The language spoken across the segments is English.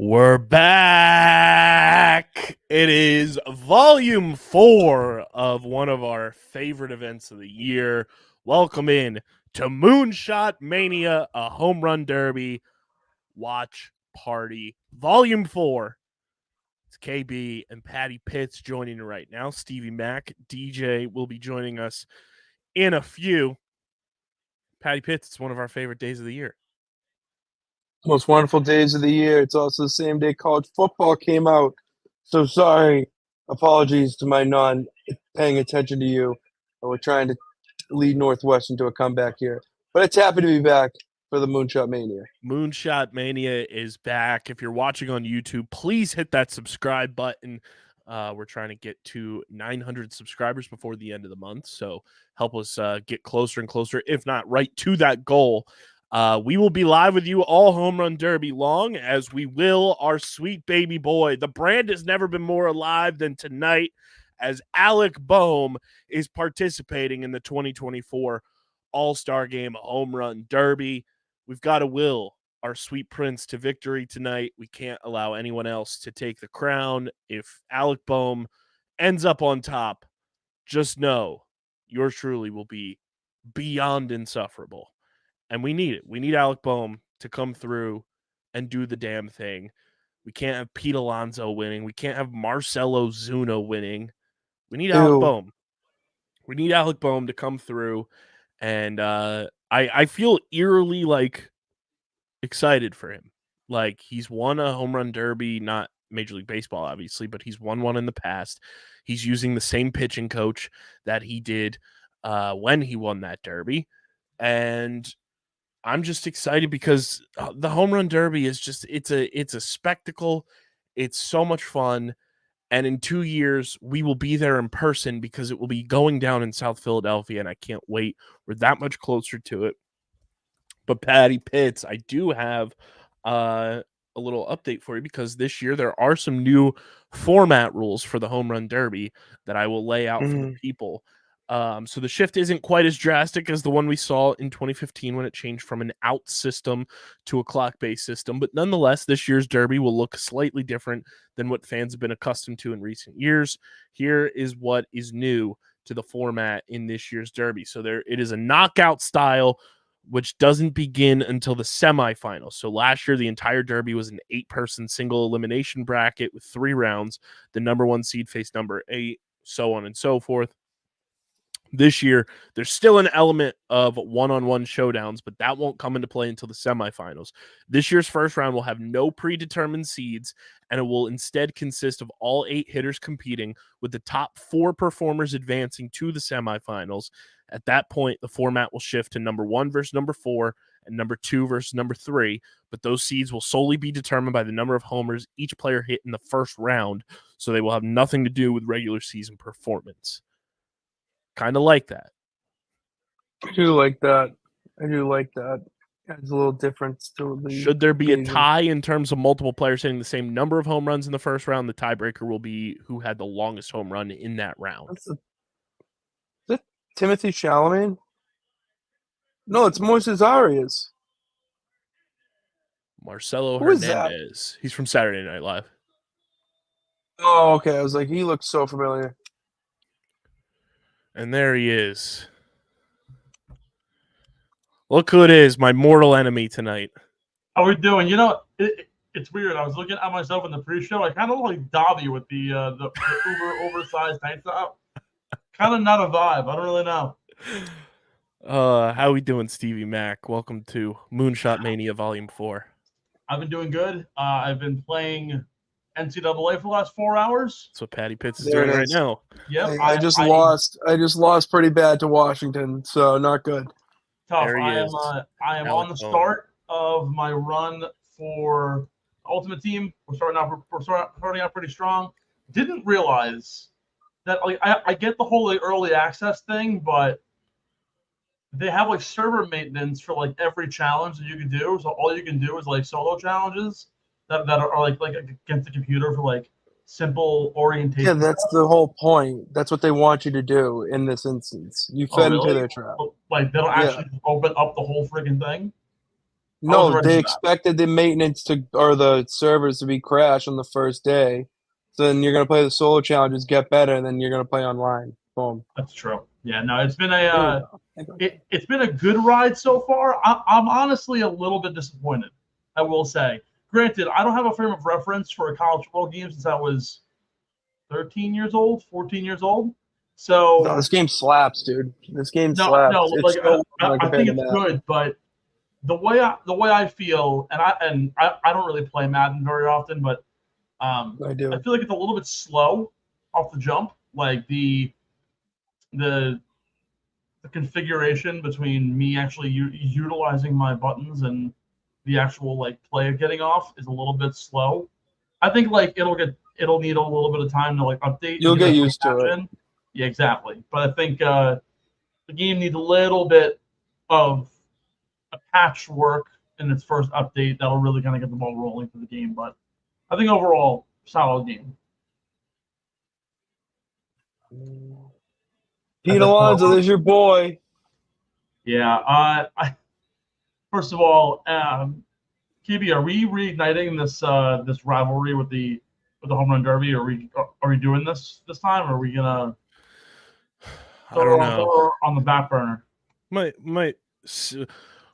We're back. It is volume 4 of one of our favorite events of the year. Welcome in to Moonshot Mania, a home run derby watch party. Volume 4. It's KB and Patty Pitts joining you right now. Stevie Mac, DJ will be joining us in a few. Patty Pitts, it's one of our favorite days of the year. Most wonderful days of the year. It's also the same day college football came out. So sorry. Apologies to my non-paying attention to you. We're trying to lead Northwestern to a comeback here. But it's happy to be back for the Moonshot Mania. Moonshot Mania is back. If you're watching on YouTube, please hit that subscribe button. We're trying to get to 900 subscribers before the end of the month. So help us get closer and closer, if not right to that goal. We will be live with you all home run derby long, as we will our sweet baby boy. The brand has never been more alive than tonight, as Alec Boehm is participating in the 2024 All-Star Game Home Run Derby. We've got to will our sweet prince to victory tonight. We can't allow anyone else to take the crown. If Alec Boehm ends up on top, just know yours truly will be beyond insufferable. And we need it. We need Alec Boehm to come through and do the damn thing. We can't have Pete Alonso winning. We can't have Marcelo Zuna winning. We need Alec Boehm. We need Alec Boehm to come through. And I feel eerily excited for him. Like, he's won a home run derby, not Major League Baseball, obviously, but he's won one in the past. He's using the same pitching coach that he did when he won that derby. And I'm just excited because the home run derby is just it's a spectacle. It's so much fun. And in 2 years, we will be there in person because it will be going down in South Philadelphia, and I can't wait. We're that much closer to it. But Patty Pitts, I do have a little update for you, because this year there are some new format rules for the home run derby that I will lay out for the people. So the shift isn't quite as drastic as the one we saw in 2015 when it changed from an out system to a clock-based system. But nonetheless, this year's derby will look slightly different than what fans have been accustomed to in recent years. Here is what is new to the format in this year's derby. So it is a knockout style, which doesn't begin until the semifinals. So last year, the entire derby was an 8-person single elimination bracket with 3 rounds. The number 1 seed faced number 8, so on and so forth. This year, there's still an element of one-on-one showdowns, but that won't come into play until the semifinals. This year's first round will have no predetermined seeds, and it will instead consist of all 8 hitters competing, with the top 4 performers advancing to the semifinals. At that point, the format will shift to number 1 versus number 4 and number 2 versus number 3, but those seeds will solely be determined by the number of homers each player hit in the first round, so they will have nothing to do with regular season performance. Kind of like that. I do like that. Adds a little difference to the Should there be occasion. a tie in terms of multiple players hitting the same number of home runs in the first round, the tiebreaker will be who had the longest home run in that round. Is that Timothy Chalamet? No, it's Moises Arias. Marcelo Who is that? Hernandez. He's from Saturday Night Live. Oh, okay. I was like, he looks so familiar. And there he is. Look who it is, my mortal enemy tonight. How we doing? You know, it's weird. I was looking at myself in the pre-show. I kind of look like Dobby with the uber oversized tank top. Kind of not a vibe. I don't really know. How we doing, Stevie Mac? Welcome to Moonshot Mania Volume 4. I've been doing good. I've been playing NCAA for the last 4 hours. That's what Patty Pitts is doing right now. Yep. I just lost pretty bad to Washington, so not good. Tough. There he is. I am Alec on the Boehm. start of my run for Ultimate Team. We're starting out pretty strong. Didn't realize that I get the whole early access thing, but they have server maintenance for every challenge that you can do. So all you can do is solo challenges that are like against the computer for simple orientation. Yeah, that's the whole point. That's what they want you to do in this instance. You fed into their trap. They'll actually open up the whole freaking thing. No, ready they for that. expected the maintenance or the servers to be crashed on the first day. So then you're gonna play the solo challenges, get better, and then you're gonna play online. Boom. That's true. Yeah, no, it's been There a you go. it's been a good ride so far. I'm honestly a little bit disappointed, I will say. Granted, I don't have a frame of reference for a college football game since I was 13 years old, 14 years old. So No, this game slaps, dude. This game no, slaps. no, It's like so hard I compared think to it's that. good, but the way I feel, and I don't really play Madden very often, but I I do. feel like it's a little bit slow off the jump. Like the configuration between me actually utilizing my buttons and the actual like play getting off is a little bit slow. I think like it'll need a little bit of time to like update and You'll get get everything used to it. in. Yeah, exactly. But I think the game needs a little bit of a patchwork in its first update that'll really kind of get the ball rolling for the game. But I think overall, solid game. Pete Alonso, there's your boy. Yeah. First of all, KB, are we reigniting this rivalry with the home run derby? Are we doing this time? Or are we gonna I don't know. on the back burner? Might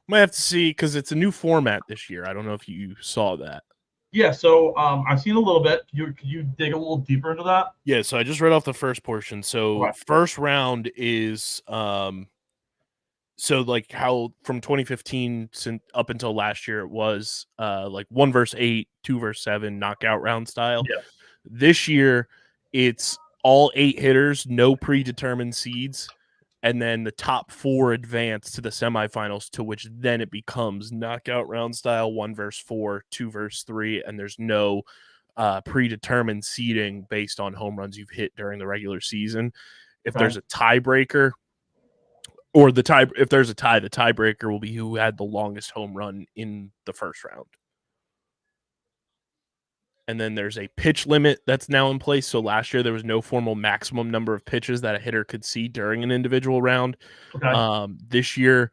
have to see because it's a new format this year. I don't know if you saw that. Yeah. So I've seen a little bit. Could you dig a little deeper into that? Yeah, so I just read off the first portion. So Okay. first round is so like how from 2015 up until last year it was like 1 versus 8, 2 versus 7 knockout round style. Yes. This year it's all 8 hitters, no predetermined seeds, and then the top 4 advance to the semifinals, to which then it becomes knockout round style, 1 versus 4, 2 versus 3, and there's no predetermined seeding based on home runs you've hit during the regular season. If there's a tiebreaker, or if there's a tie, the tiebreaker will be who had the longest home run in the first round. And then there's a pitch limit that's now in place. So last year there was no formal maximum number of pitches that a hitter could see during an individual round. Okay. This year,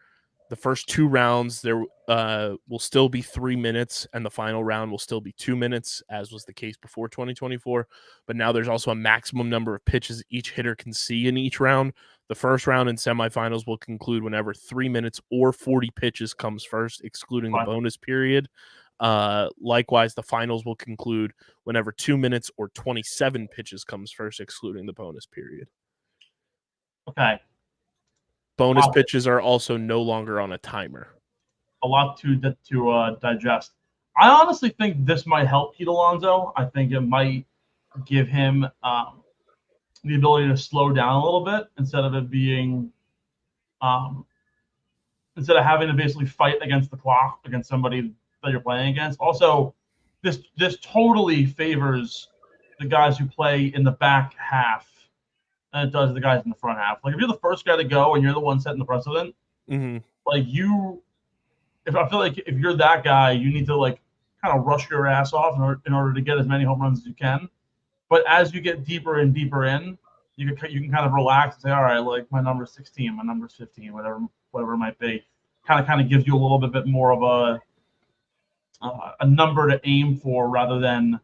the first 2 rounds there will still be 3 minutes, and the final round will still be 2 minutes, as was the case before 2024. But now there's also a maximum number of pitches each hitter can see in each round. The first round and semifinals will conclude whenever 3 minutes or 40 pitches comes first, excluding the bonus period. Likewise, the finals will conclude whenever 2 minutes or 27 pitches comes first, excluding the bonus period. Okay. Bonus pitches are also no longer on a timer. A lot to digest. I honestly think this might help Pete Alonso. I think it might give him the ability to slow down a little bit instead of it being instead of having to basically fight against the clock against somebody that you're playing against. Also, this totally favors the guys who play in the back half than it does the guys in the front half. Like if you're the first guy to go and you're the one setting the precedent, like if I feel like if you're that guy, you need to like kind of rush your ass off in order to get as many home runs as you can. But as you get deeper and deeper in, you can kind of relax and say, all right, like my number's 16, my number's 15, whatever it might be. Kind of gives you a little bit more of a number to aim for rather than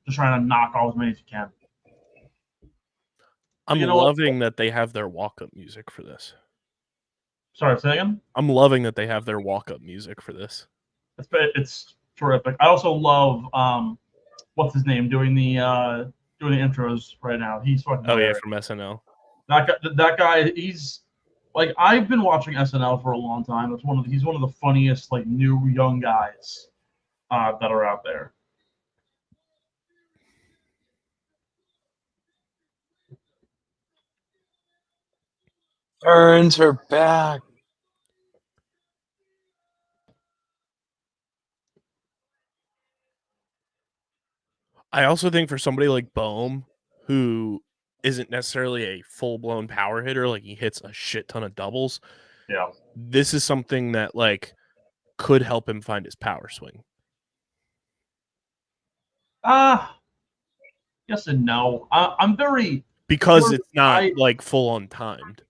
just trying to knock off as many as you can. I'm loving that they have their walk-up music for this. Sorry, say again? I'm loving that they have their walk-up music for this. It's terrific. I also love what's his name doing the intros right now. He's fucking hilarious. From SNL. That guy, he's like, I've been watching SNL for a long time. He's one of the funniest like new young guys that are out there. Earns her back. I also think for somebody like Bohm, who isn't necessarily a full-blown power hitter, like he hits a shit ton of doubles. Yeah. This is something that like could help him find his power swing. Yes and no. I'm very because it's not like full on timed.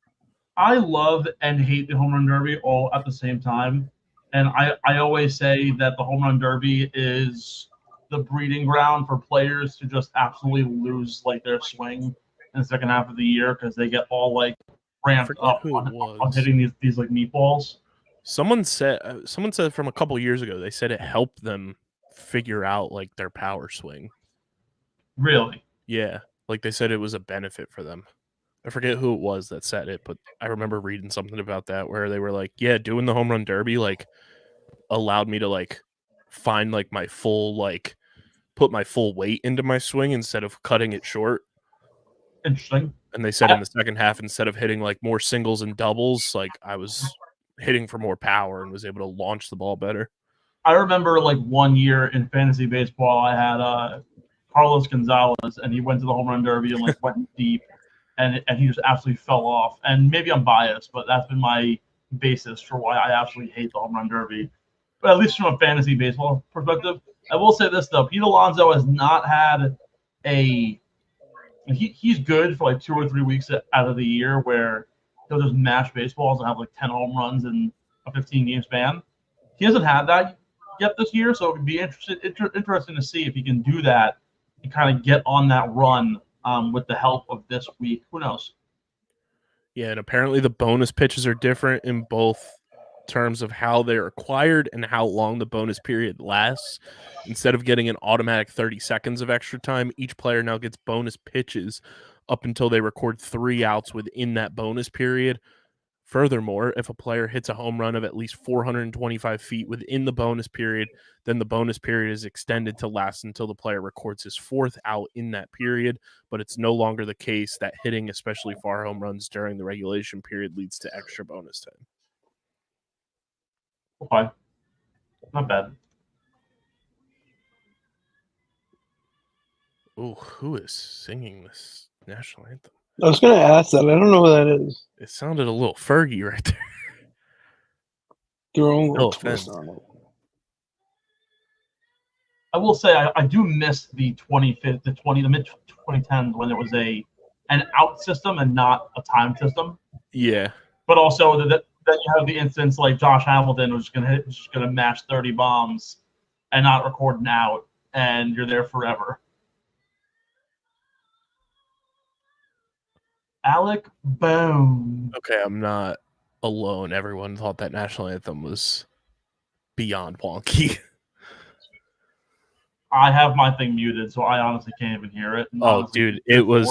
I love and hate the home run derby all at the same time. And I always say that the home run derby is the breeding ground for players to just absolutely lose like their swing in the second half of the year because they get all like I ramped forget up who it on was. hitting these like meatballs. Someone said from a couple years ago, they said it helped them figure out like their power swing. Really? Yeah, like they said it was a benefit for them. I forget who it was that said it, but I remember reading something about that where they were like, "Yeah, doing the home run derby like allowed me to like find like my full like put my full weight into my swing instead of cutting it short." Interesting. And they said in the second half, instead of hitting like more singles and doubles, like I was hitting for more power and was able to launch the ball better. I remember like one year in fantasy baseball, I had Carlos Gonzalez, and he went to the home run derby and like went deep, and he just absolutely fell off. And maybe I'm biased, but that's been my basis for why I absolutely hate the home run derby. But at least from a fantasy baseball perspective, I will say this though: Pete Alonso has not had a he's good for like 2 or 3 weeks out of the year where he'll just mash baseballs and have like 10 home runs in a 15-game span. He hasn't had that yet this year, so it would be interesting to see if he can do that and kind of get on that run with the help of this week. Who knows? Yeah, and apparently the bonus pitches are different in both terms of how they're acquired and how long the bonus period lasts. Instead of getting an automatic 30 seconds of extra time, each player now gets bonus pitches up until they record 3 outs within that bonus period. Furthermore, if a player hits a home run of at least 425 feet within the bonus period, then the bonus period is extended to last until the player records his 4th out in that period. But it's no longer the case that hitting especially far home runs during the regulation period leads to extra bonus time. Okay. Not bad. Oh, who is singing this national anthem? I was going to ask that. I don't know who that is. It sounded a little Fergie right there. Their own No little twist offense. on it. I will say I do miss the mid 2010s when there was an out system and not a time system. Yeah. But also that you have the instance like Josh Hamilton was just gonna mash 30 bombs and not record an out, and you're there forever. Alec Boone. Okay, I'm not alone. Everyone thought that national anthem was beyond wonky. I have my thing muted, so I honestly can't even hear it. And Oh, dude, it was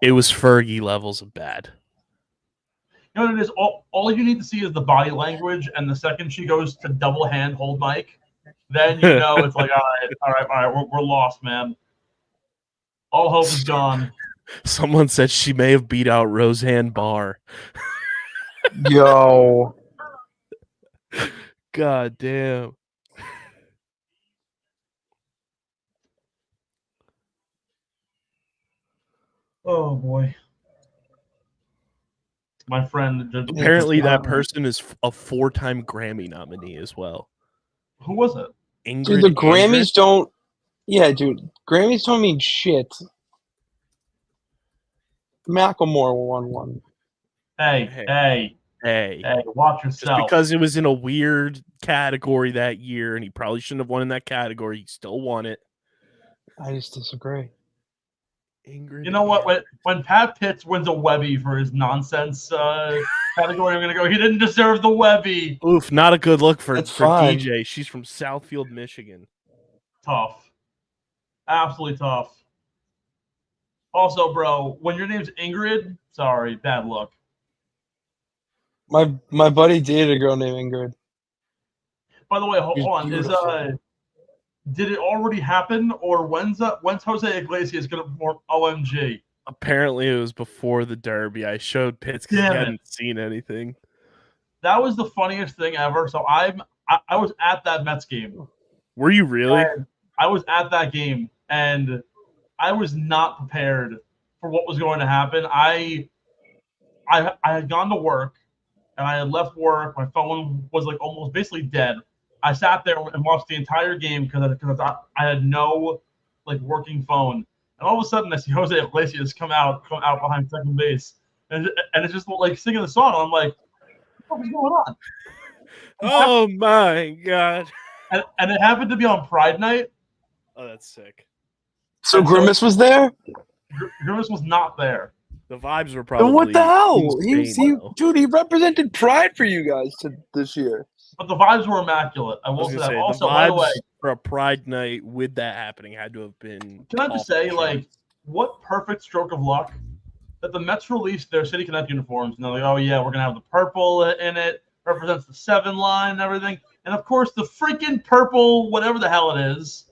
Fergie levels of bad. You know what it is? All you need to see is the body language, and the second she goes to double hand hold mic, then you know it's like, all right, we're lost, man. All hope is gone. Someone said she may have beat out Roseanne Barr. Yo. God damn. Oh boy. My friend. Apparently, that person is a 4-time Grammy nominee as well. Who was it? Ingrid. Dude, the Grammys don't. Yeah, dude. Grammys don't mean shit. Macklemore won one. Hey. Watch yourself. Just because it was in a weird category that year, and he probably shouldn't have won in that category, he still won it. I just disagree. Ingrid. You know what? When Pat Pitts wins a Webby for his nonsense category, I'm gonna go. He didn't deserve the Webby. Oof, not a good look for fine. DJ. She's from Southfield, Michigan. Tough, absolutely tough. Also, bro, when your name's Ingrid, sorry, bad luck. My buddy dated a girl named Ingrid. By the way, hold on. Beautiful. Did it already happen, or when's Jose Iglesias gonna perform OMG? Apparently, it was before the Derby. I showed Pitts because he hadn't seen anything. That was the funniest thing ever. So I was at that Mets game. Were you really? I was at that game, and I was not prepared for what was going to happen. I had gone to work, and I had left work. My phone was like almost basically dead. I sat there and watched the entire game because I had no like working phone. And all of a sudden, I see Jose Iglesias come out behind second base, and it's just like singing the song. And I'm like, what is going on? Oh my god. And it happened to be on Pride Night. Oh, that's sick. So And so- Grimace was there? Grimace was not there. The vibes were Then probably what the hell? insane, though. Dude, he represented Pride for you guys this year. But the vibes were immaculate. I I will was say gonna that. say Also, the by the vibes way, for a Pride night with that happening had to have been. can I just off say, the like, charts. what perfect stroke of luck that the Mets released their City Connect uniforms, and they're like, oh yeah, we're gonna have the purple in it, represents the 7 line and everything, and of course the freaking purple, whatever the hell it is,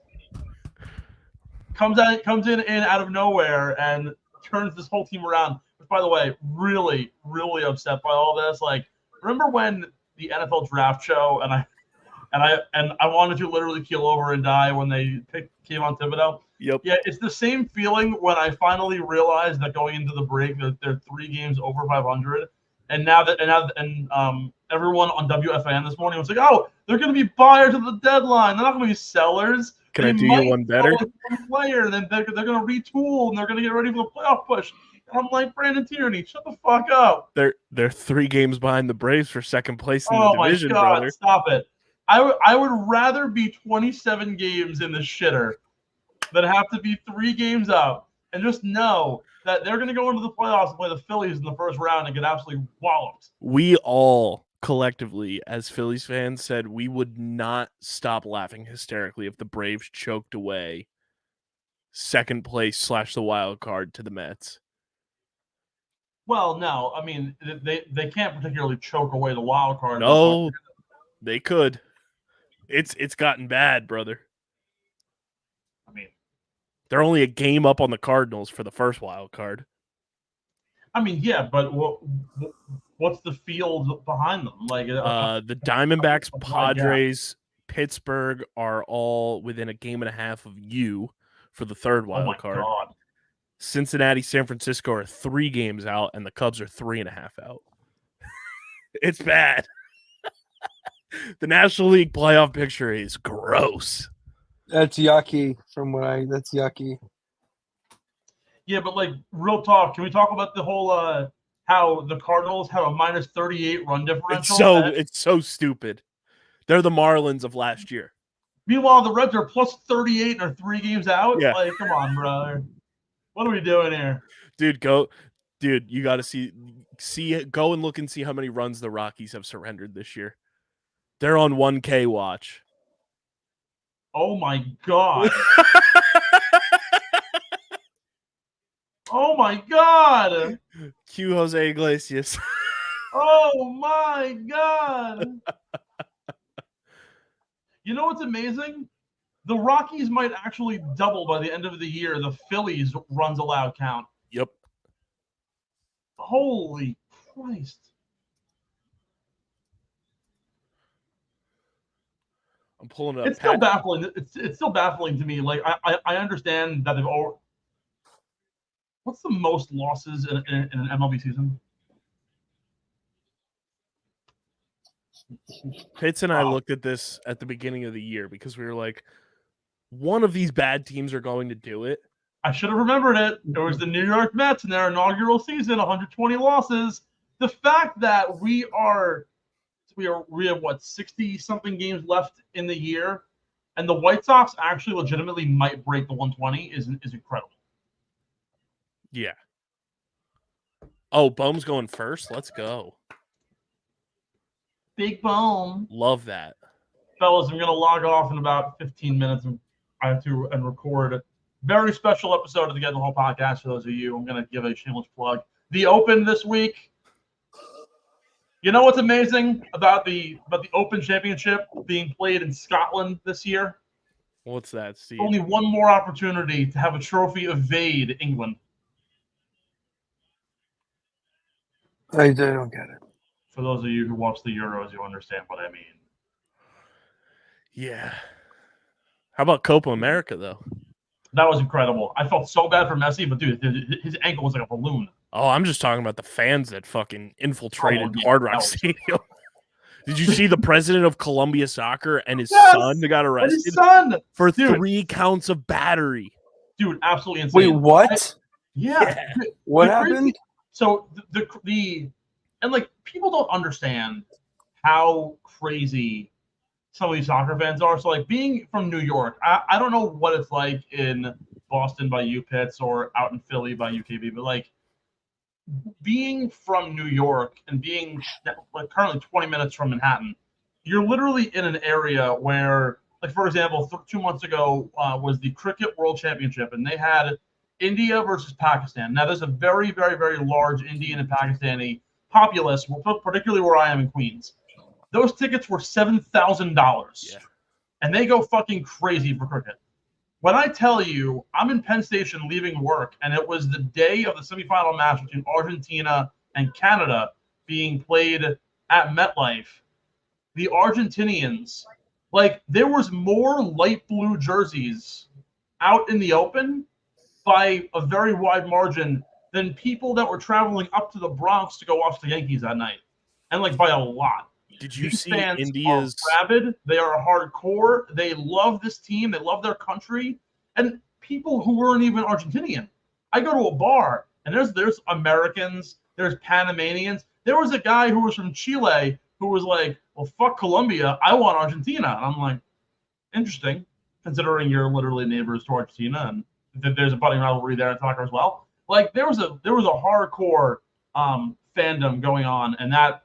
comes in out of nowhere and turns this whole team around. Which, by the way, really, really upset by all this. Like, remember when the NFL draft show and I wanted to literally keel over and die when they came on Thibodeau? Yep. Yeah, it's the same feeling when I finally realized that going into the break that they're 3 games over 500, and everyone on WFAN this morning was like, "Oh, they're going to be buyers of the deadline. They're not going to be sellers. Can they I do might you one better? sell one player, then they're going to retool and they're going to get ready for the playoff push." And I'm like, Brandon Tierney, shut the fuck up. They're 3 games behind the Braves for second place in Oh the division, my God, brother. stop it! I would rather be 27 games in the shitter than have to be 3 games up and just know that they're going to go into the playoffs and play the Phillies in the first round and get absolutely walloped. We all collectively, as Phillies fans, said we would not stop laughing hysterically if the Braves choked away second place / the wild card to the Mets. Well, no, I mean they can't particularly choke away the wild card. No, they could. It's gotten bad, brother. I mean, They're only a game up on the Cardinals for the first wild card. Yeah, but what's the field behind them? Like the Diamondbacks, Padres, Pittsburgh are all within a game and a half of you for the third wild card. God. Cincinnati, San Francisco are 3 games out, and the Cubs are 3.5 out. It's bad. The National League playoff picture is gross. That's yucky. That's yucky. Yeah, but like real talk, can we talk about the whole how the Cardinals have a minus 38 run differential? It's so stupid. They're the Marlins of last year. Meanwhile, the Reds are plus 38 and are 3 games out. Yeah. Like, come on, brother. What are we doing here? Dude, you got to go and look and see how many runs the Rockies have surrendered this year. They're on 1K watch. Oh my God. Oh my God. Cue Jose Iglesias. Oh my God. You know what's amazing? The Rockies might actually double by the end of the year the Phillies runs allowed count. Yep. Holy Christ. I'm pulling it up. It's still baffling. It's still baffling to me. Like I understand that they've all. What's the most losses in an MLB season? Pitts and I looked at this at the beginning of the year because we were like, one of these bad teams are going to do it. I should have remembered it. It was the New York Mets in their inaugural season, 120 losses. The fact that we have what 60 something games left in the year, and the White Sox actually legitimately might break the 120 is incredible. Yeah. Oh, Bohm's going first. Let's go. Big Bohm. Love that. Fellas, I'm going to log off in about 15 minutes. I have to record a very special episode of the Get the Whole podcast for those of you. I'm going to give a shameless plug. The Open this week. You know what's amazing about the Open Championship being played in Scotland this year? What's that, Steve? Only one more opportunity to have a trophy evade England. I don't get it. For those of you who watch the Euros, you understand what I mean. Yeah. How about Copa America, though? That was incredible. I felt so bad for Messi, but dude, his ankle was like a balloon. Oh, I'm just talking about the fans that fucking infiltrated yeah, Hard Rock Stadium. Did you see the president of Columbia Soccer and his son got arrested his son! for Dude. 3 counts of battery? Dude, absolutely insane. Wait, what? Yeah. What happened? So the and like people don't understand how crazy some of these soccer fans are. So, like, being from New York, I don't know what it's like in Boston by UPits or out in Philly by UKB, but, like, being from New York and being like currently 20 minutes from Manhattan, you're literally in an area where, like, for example, 2 months ago was the Cricket World Championship, and they had India versus Pakistan. Now, there's a very, very, very large Indian and Pakistani populace, particularly where I am in Queens. Those tickets were $7,000, and they go fucking crazy for cricket. When I tell you, I'm in Penn Station leaving work, and it was the day of the semifinal match between Argentina and Canada being played at MetLife. The Argentinians, like, there was more light blue jerseys out in the open by a very wide margin than people that were traveling up to the Bronx to go watch the Yankees that night, and, like, by a lot. Did you These see fans India's are rabid? They are hardcore. They love this team. They love their country. And people who weren't even Argentinian. I go to a bar, and there's Americans, there's Panamanians. There was a guy who was from Chile who was like, well, fuck Colombia. I want Argentina. And I'm like, interesting, considering you're literally neighbors to Argentina, and there's a budding rivalry there in soccer as well. Like, there was a hardcore fandom going on, and that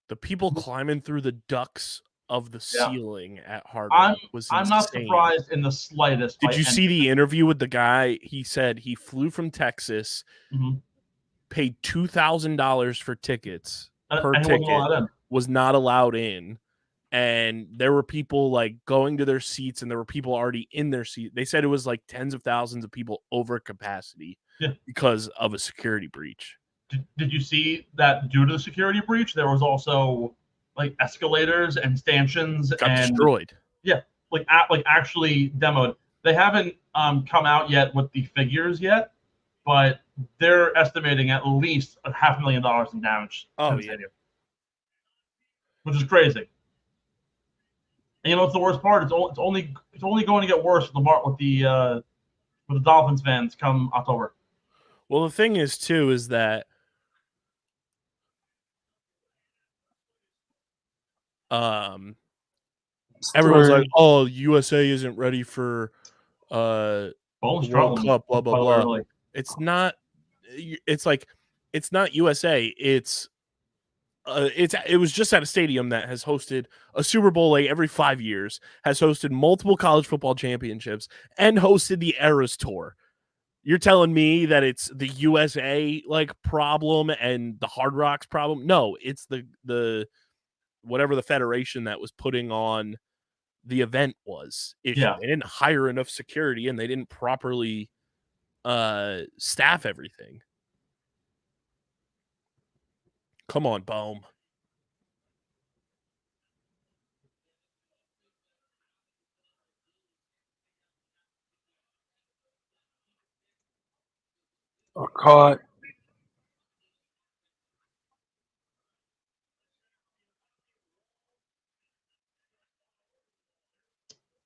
the people climbing through the ducts of the ceiling at Hard I'm Rock was insane. I'm not surprised in the slightest. Did you see the interview with the guy? He said he flew from Texas, paid $2,000 for tickets per ticket, was not allowed in, and there were people, like, going to their seats, and there were people already in their seat. They said it was like tens of thousands of people over capacity because of a security breach. Did you see that due to the security breach, there was also, like, escalators and stanchions got destroyed? Yeah, like actually demoed. They haven't come out yet with the figures yet, but they're estimating at least $500,000 in damage. Oh yeah, which is crazy. And you know what's the worst part? It's only going to get worse with the Dolphins fans come October. Well, the thing is too is that everyone's like, oh, USA isn't ready for World Cup, blah blah blah. It's not. It's like, it's not USA. It was just at a stadium that has hosted a Super Bowl like every 5 years, has hosted multiple college football championships, and hosted the Eras Tour. You're telling me that it's the USA, like, problem and the Hard Rock's problem? No, it's the whatever the federation that was putting on the event was issue. Yeah. They didn't hire enough security, and they didn't properly staff everything. Come on, Bohm. Oh, caught.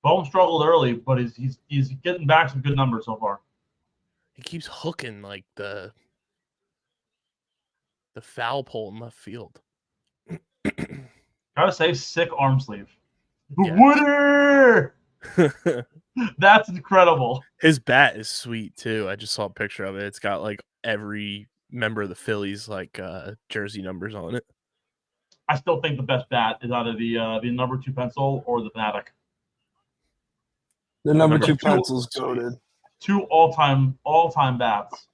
Bohm struggled early, but he's getting back some good numbers so far. He keeps hooking, like, the foul pole in left field. Gotta say, sick arm sleeve. Yeah. Wooder! That's incredible. His bat is sweet too. I just saw a picture of it. It's got, like, every member of the Phillies, like, jersey numbers on it. I still think the best bat is either the number 2 pencil or the Fanatic. The number 2 pencil's goated. 2 all-time bats.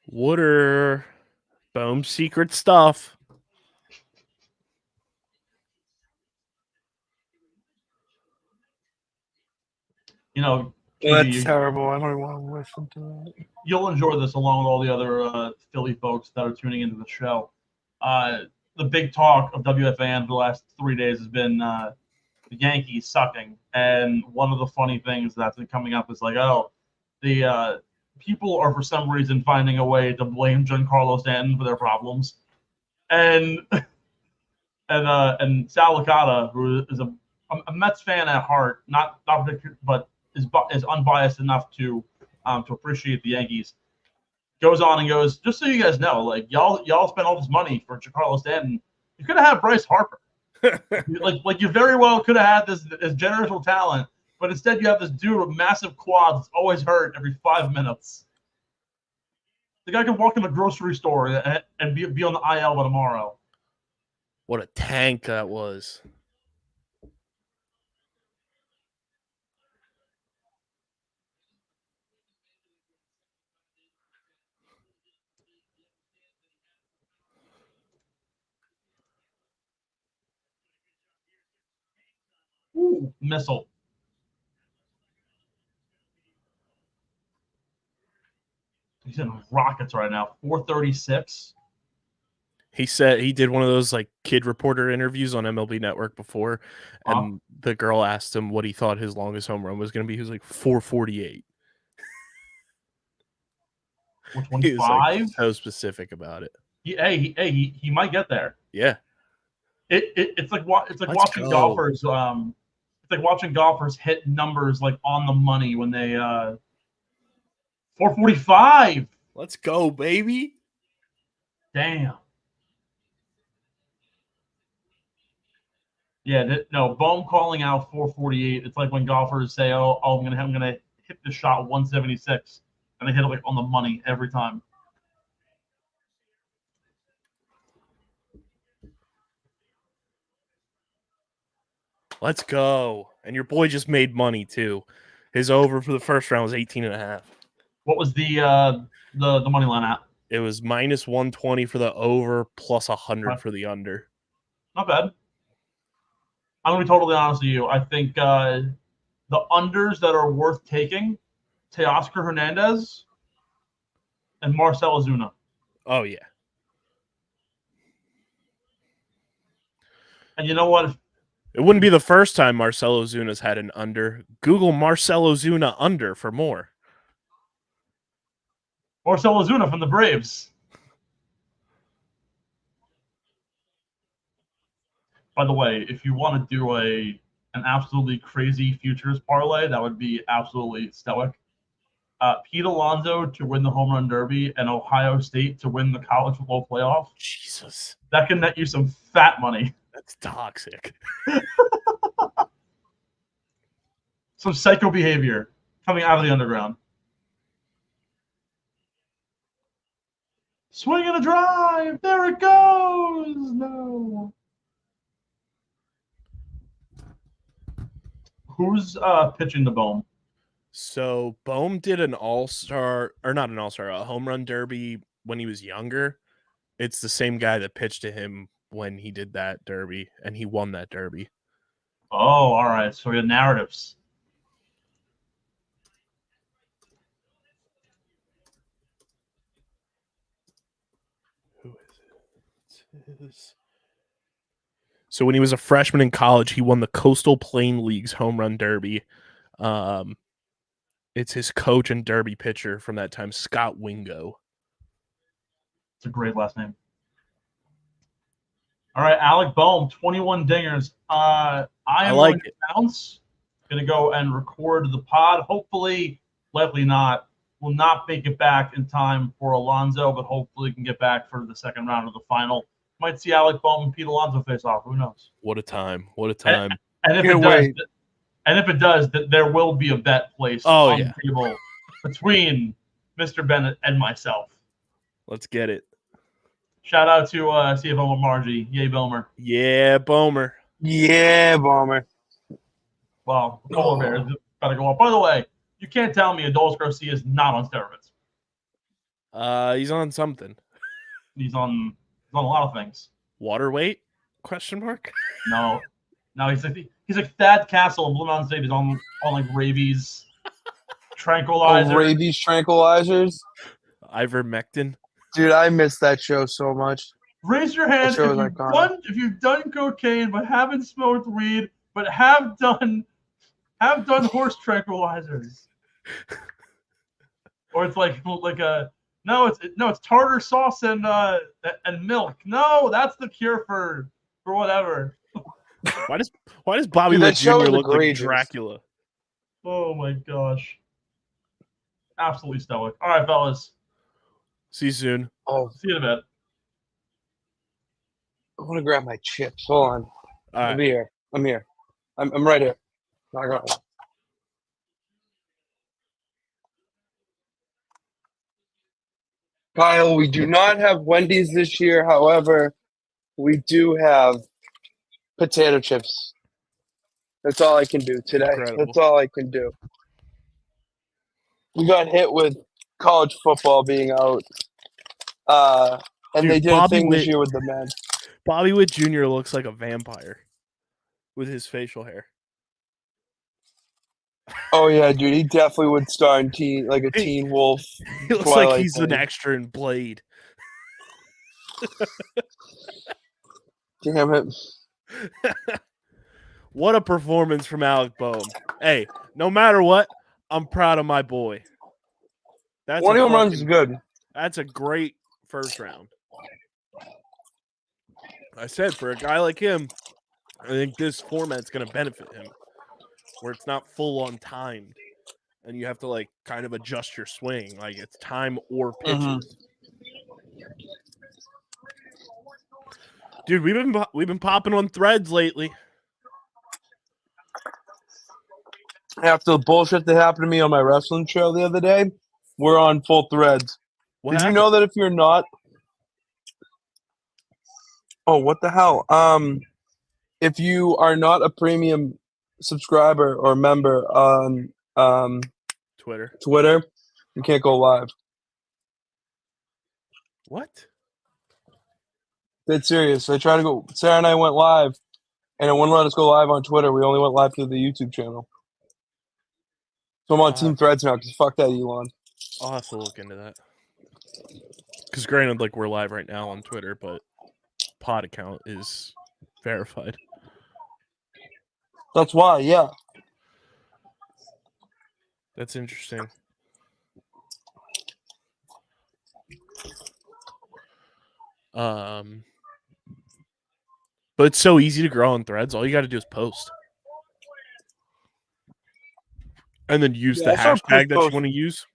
Wooder. Boom, secret stuff. You know, that's terrible. I don't want to listen to that. You'll enjoy this along with all the other Philly folks that are tuning into the show. The big talk of WFAN for the last 3 days has been the Yankees sucking. And one of the funny things that's been coming up is like, oh, the people are for some reason finding a way to blame Giancarlo Stanton for their problems. And Sal Licata, who is a Mets fan at heart, not but is unbiased enough to appreciate the Yankees, goes on and goes, just so you guys know, like, y'all spent all this money for Giancarlo Stanton. You could have had Bryce Harper. like you very well could have had this generational talent, but instead you have this dude with massive quads that's always hurt every 5 minutes. The guy can walk in the grocery store and be on the IL by tomorrow. What a tank that was. Ooh, missile. He's in rockets right now. 436. He said he did one of those like kid reporter interviews on MLB Network before, and the girl asked him what he thought his longest home run was going to be. He was like 448. He was like so specific about it. He might get there. Yeah. It's like watching golfers. It's like watching golfers hit numbers like on the money when they 445. Let's go, baby. Damn. Yeah, no, Bohm calling out 448. It's like when golfers say, "Oh, I'm gonna hit the shot 176," and they hit it like on the money every time. Let's go. And your boy just made money too. His over for the first round was 18.5. What was the money line at? It was minus 120 for the over, plus 100 for the under. Not bad. I'm gonna be totally honest with you. I think the unders that are worth taking, Teoscar Hernandez and Marcell Ozuna. Oh yeah. And you know what? It wouldn't be the first time Marcell Ozuna's had an under. Google Marcell Ozuna under for more. Marcell Ozuna from the Braves. By the way, if you want to do an absolutely crazy futures parlay, that would be absolutely stoic. Pete Alonso to win the Home Run Derby and Ohio State to win the college football playoff. Jesus. That can net you some fat money. That's toxic. Some psycho behavior coming out of the underground. Swing and a drive. There it goes. No. Who's pitching the Bohm? So Bohm did an all-star, or not an all-star, a home run derby when he was younger. It's the same guy that pitched to him when he did that derby, and he won that derby. Oh, all right. So we have narratives. Who is it? So when he was a freshman in college, he won the Coastal Plain League's home run derby. It's his coach and derby pitcher from that time, Scott Wingo. It's a great last name. All right, Alec Bohm, 21 dingers. I am like going to bounce. Going to go and record the pod. Hopefully, likely not, will not make it back in time for Alonso, but hopefully can get back for the second round of the final. Might see Alec Bohm and Pete Alonso face off. Who knows? What a time! What a time! And if it does, there will be a bet placed on the table between Mr. Bennett and myself. Let's get it. Shout out to CFO Margie. Yay, Bomer. Yeah, Bomer. Yeah, Bomber. Well, Polar Bears gotta go up. By the way, you can't tell me Adolis Garcia is not on steroids. He's on something. He's on a lot of things. Water weight? Question mark? No, he's like Thad Castle in Blue Mountain State. He's on like rabies tranquilizers. Rabies tranquilizers. Ivermectin. Dude, I miss that show so much. Raise your hand if you've done cocaine but haven't smoked weed, but have done horse tranquilizers. Or it's like it's tartar sauce and milk. No, that's the cure for whatever. Why does Bobby Witt Jr. look like Dracula? Oh my gosh. Absolutely stoic. All right, fellas. See you soon. Oh, see you in a bit. want to grab my chips. Hold on. All I'll right. be here. I'm here. I'm right here. Not gonna lie. Kyle, we do not have Wendy's this year. However, we do have potato chips. That's all I can do today. Incredible. That's all I can do. We got hit with college football being out. And Dude, they did Bobby a thing Witt- this year with the men. Bobby Witt Jr. looks like a vampire with his facial hair. Oh yeah, dude, he definitely would star in Teen Wolf. He looks Twilight like he's an thing. extra in Blade. Damn it. What a performance from Alec Boehm. Hey, no matter what, I'm proud of my boy. That's 20 home runs is good. That's a great first round. I said for a guy like him, I think this format's going to benefit him, where it's not full on timed, and you have to like kind of adjust your swing, like it's time or pitches. Dude, we've been popping on threads lately. After the bullshit that happened to me on my wrestling show the other day, we're on full threads. What Did happened? you know that if you're not what the hell? If you are not a premium subscriber or member on Twitter? you can't go live. What? That's serious. I tried to go. Sarah and I went live, and it wouldn't let us go live on Twitter. We only went live through the YouTube channel. So I'm on Team Threads now because fuck that, Elon. I'll have to look into that. Because granted, like we're live right now on Twitter, but pod account is verified. That's why, yeah. That's interesting. But it's so easy to grow on threads. All you got to do is post. And then use the hashtag that you want to use.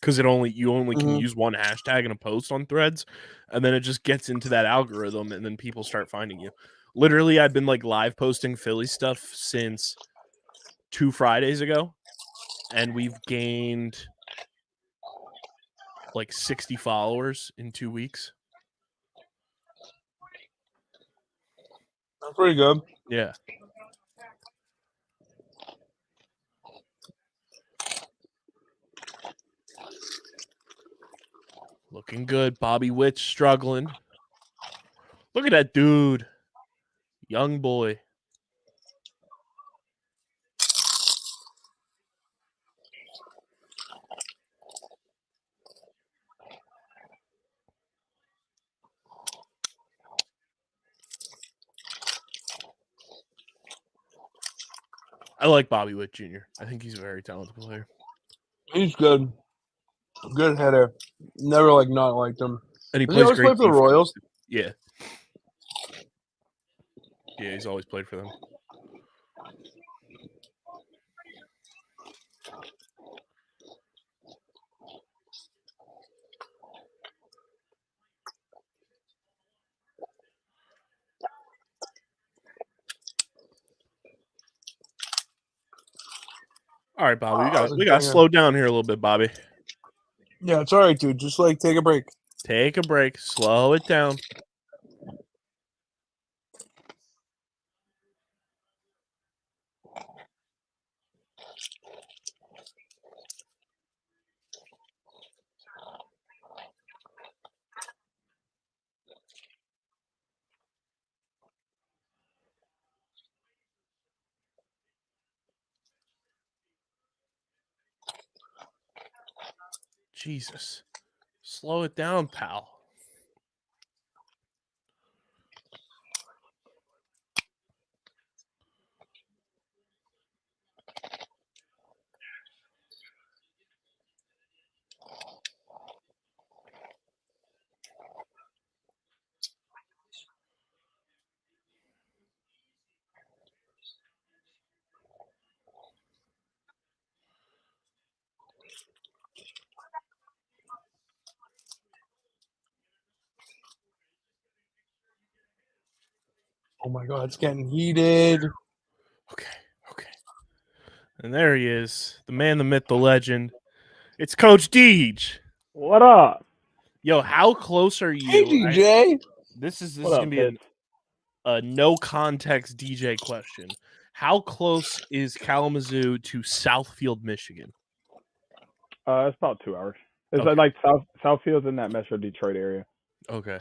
Because you only can use one hashtag in a post on threads. And then it just gets into that algorithm and then people start finding you. Literally, I've been like live posting Philly stuff since 2 Fridays ago. And we've gained like 60 followers in 2 weeks. That's pretty good. Yeah. Looking good. Bobby Witt struggling. Look at that dude. Young boy. I like Bobby Witt Jr. I think he's a very talented player. He's good. Good hitter. Never not liked him. And he Does he always play for the Royals? Yeah. Yeah, he's always played for them. All right, Bobby. We got to slow down here a little bit, Bobby. Yeah, it's all right, dude. Just take a break. Take a break. Slow it down. Jesus. Slow it down, pal. my God, it's getting heated. Okay. And there he is, the man, the myth, the legend. It's Coach Deej. What up? Yo, how close are Hey, you? DJ. This is What up, gonna be Fitz? a no context DJ question. How close is Kalamazoo to Southfield, Michigan? It's about 2 hours. It's Okay. like Southfield's in that Metro Detroit area. Okay. You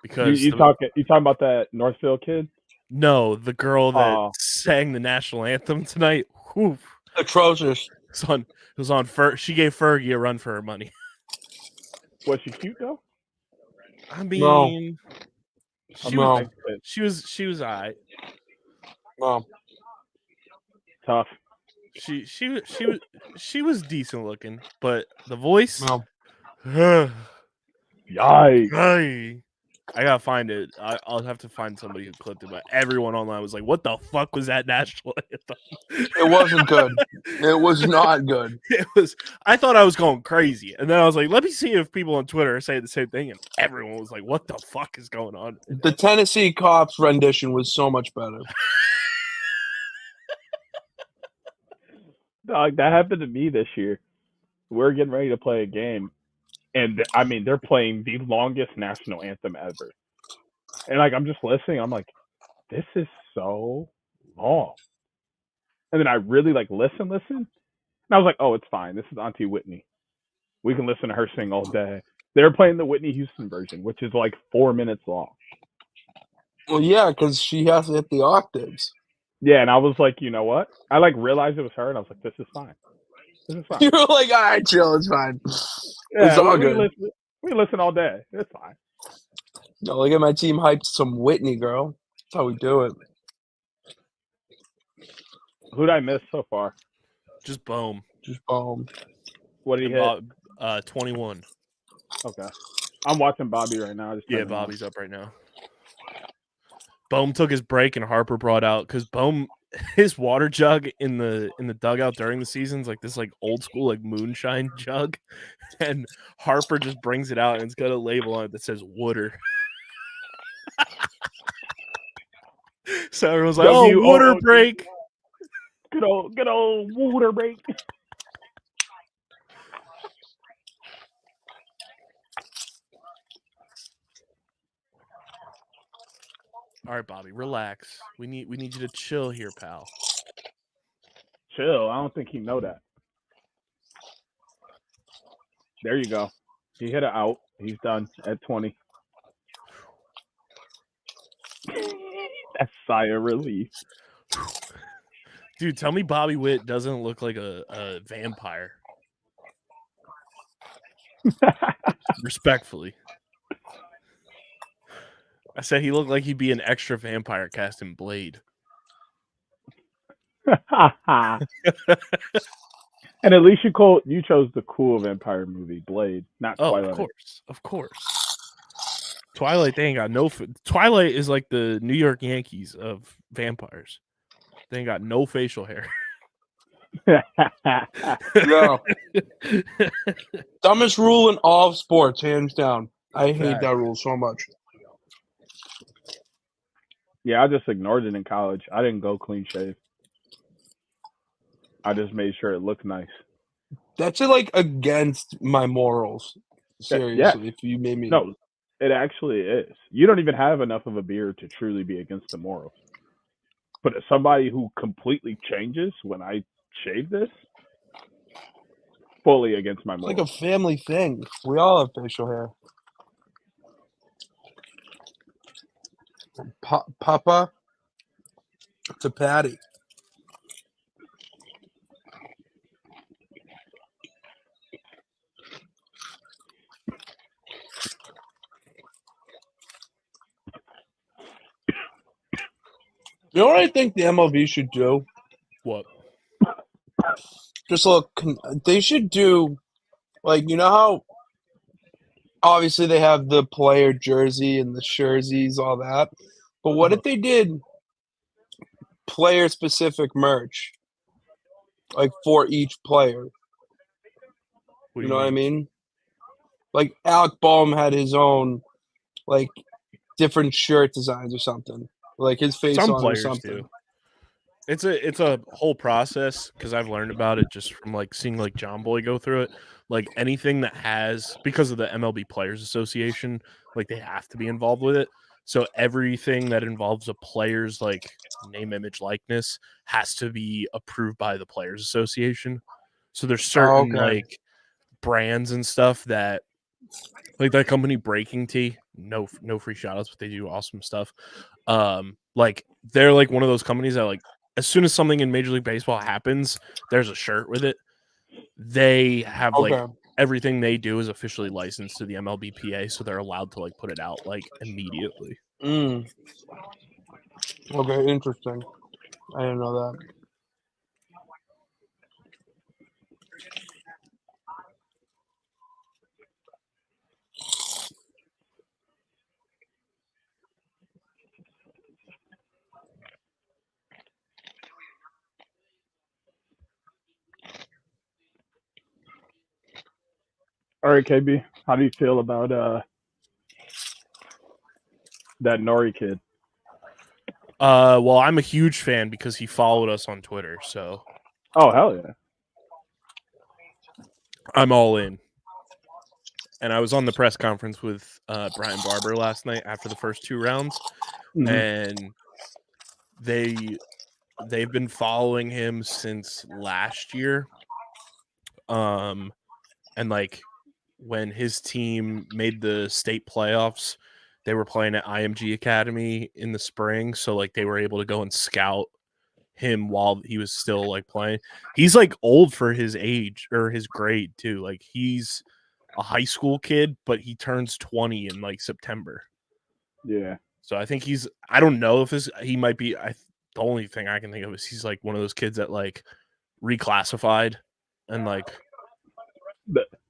Because talking about that Northfield kid? no, the girl that Oh. sang the national anthem tonight. Whew, Atrocious. it was on she gave Fergie a run for her money. Was she cute though? I mean, she No. was she was alright. No. Tough. She was decent looking, but the voice. No. Yikes. Hey. I gotta find it. I'll have to find somebody who clipped it, but everyone online was like, "What the fuck was that national anthem?" It wasn't good. It was not good. It was. I thought I was going crazy, and then I was like, "Let me see if people on Twitter are saying the same thing." And everyone was like, "What the fuck is going on?" The Tennessee Cops rendition was so much better. Dog, that happened to me this year. We're getting ready to play a game, and I mean they're playing the longest national anthem ever. And like I'm just listening, I'm like, this is so long. And then I really like listen, and I was like, oh, it's fine. This is Auntie Whitney. We can listen to her sing all day. They're playing the Whitney Houston version, which is like 4 minutes long. Well, yeah, because she has to hit the octaves. Yeah, and I was like, you know what? I like realized it was her, and I was like, this is fine. This is fine. You were like, all right, chill, it's fine. Yeah, It's all good. We listen all day. It's fine. No, look at my team hyped some Whitney, girl. That's how we do it. Who'd I miss so far? Just boom. Just What did he hit? 21. Okay. I'm watching Bobby right now. Yeah, Bobby's up right now. Bohm took his break and Harper brought out because Bohm his water jug in the dugout during the season's like this like old school like moonshine jug, and Harper just brings it out and it's got a label on it that says water. So everyone's like, "Oh, water break." Good old water break. All right, Bobby, relax. We need you to chill here, pal. Chill. I don't think he know that. There you go. He hit it out. He's done at 20. That's sigh of relief. Dude, tell me Bobby Witt doesn't look like a vampire. Respectfully. I said he looked like he'd be an extra vampire cast in Blade. And at least you chose the cool vampire movie, Blade, not Twilight. Of course. Twilight, they ain't got no. Twilight is like the New York Yankees of vampires. They ain't got no facial hair. Yeah. Dumbest rule in all of sports, hands down. I hate that rule so much. Yeah, I just ignored it in college. I didn't go clean shave. I just made sure it looked nice. That's like against my morals. Seriously, if you made me. No, it actually is. You don't even have enough of a beard to truly be against the morals. But as somebody who completely changes when I shave this, fully against my morals. It's like a family thing. We all have facial hair. From Papa to Patty. You know what I think the MLB should do? What? Just look, they should do, like, you know how obviously they have the player jersey and the jerseys, all that. But what if they did player-specific merch, like, for each player? You know what I mean? Like, Alec Boehm had his own, like, different shirt designs or something. like his face Some on or players something. do. It's a whole process because I've learned about it just from like seeing like John Boy go through it. Like anything that has, because of the MLB Players Association, like they have to be involved with it. So everything that involves a player's like name, image, likeness has to be approved by the Players Association. So there's certain okay. like brands and stuff that, like that company Breaking Tea, no free shout outs, but they do awesome stuff. Like they're like one of those companies that like as soon as something in Major League Baseball happens, there's a shirt with it. They have like Okay. everything they do is officially licensed to the MLBPA, so they're allowed to like put it out like immediately. Okay, interesting. I didn't know that. All right, KB, how do you feel about that Nori kid? Well, I'm a huge fan because he followed us on Twitter, so Oh, hell yeah. I'm all in. And I was on the press conference with Brian Barber last night after the first 2 rounds, and they've been following him since last year. And like when his team made the state playoffs, they were playing at IMG Academy in the spring, so like they were able to go and scout him while he was still like playing. He's like old for his age or his grade too. Like he's a high school kid, but he turns 20 in like September. Yeah. So I think I don't know if he might be, the only thing I can think of is he's like one of those kids that like reclassified and like.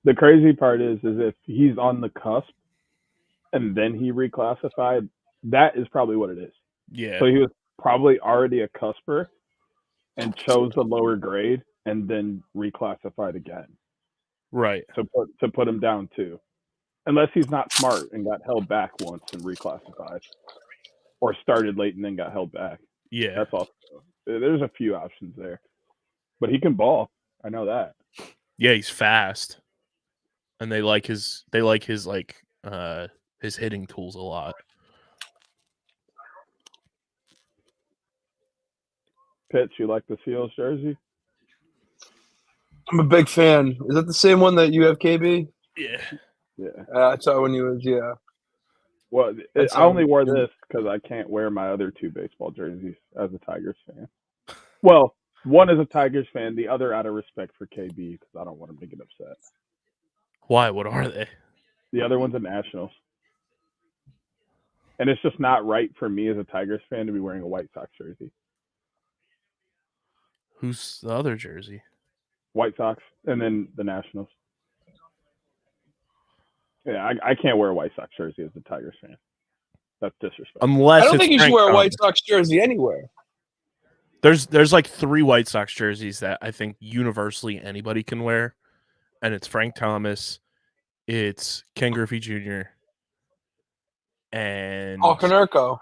The crazy part is if he's on the cusp and then he reclassified, that is probably what it is. Yeah. So he was probably already a cusper and chose the lower grade and then reclassified again. Right. To put him down too. Unless he's not smart and got held back once and reclassified. Or started late and then got held back. Yeah. That's also, there's a few options there. But he can ball. I know that. Yeah, he's fast. And they like his like his hitting tools a lot. Pitch, you like the Seals jersey? I'm a big fan. Is that the same one that you have, KB? Yeah. Yeah. I saw when you was, yeah. Well, I only wore this because I can't wear my other 2 baseball jerseys as a Tigers fan. Well, one is a Tigers fan, the other out of respect for KB because I don't want him to get upset. Why? What are they? The other one's a Nationals. And it's just not right for me as a Tigers fan to be wearing a White Sox jersey. Who's the other jersey? White Sox and then the Nationals. Yeah, I can't wear a White Sox jersey as a Tigers fan. That's disrespectful. Unless I don't think you should Frank wear a Thomas. White Sox jersey anywhere. There's like 3 White Sox jerseys that I think universally anybody can wear, and it's Frank Thomas, it's Ken Griffey Jr., and Konerko.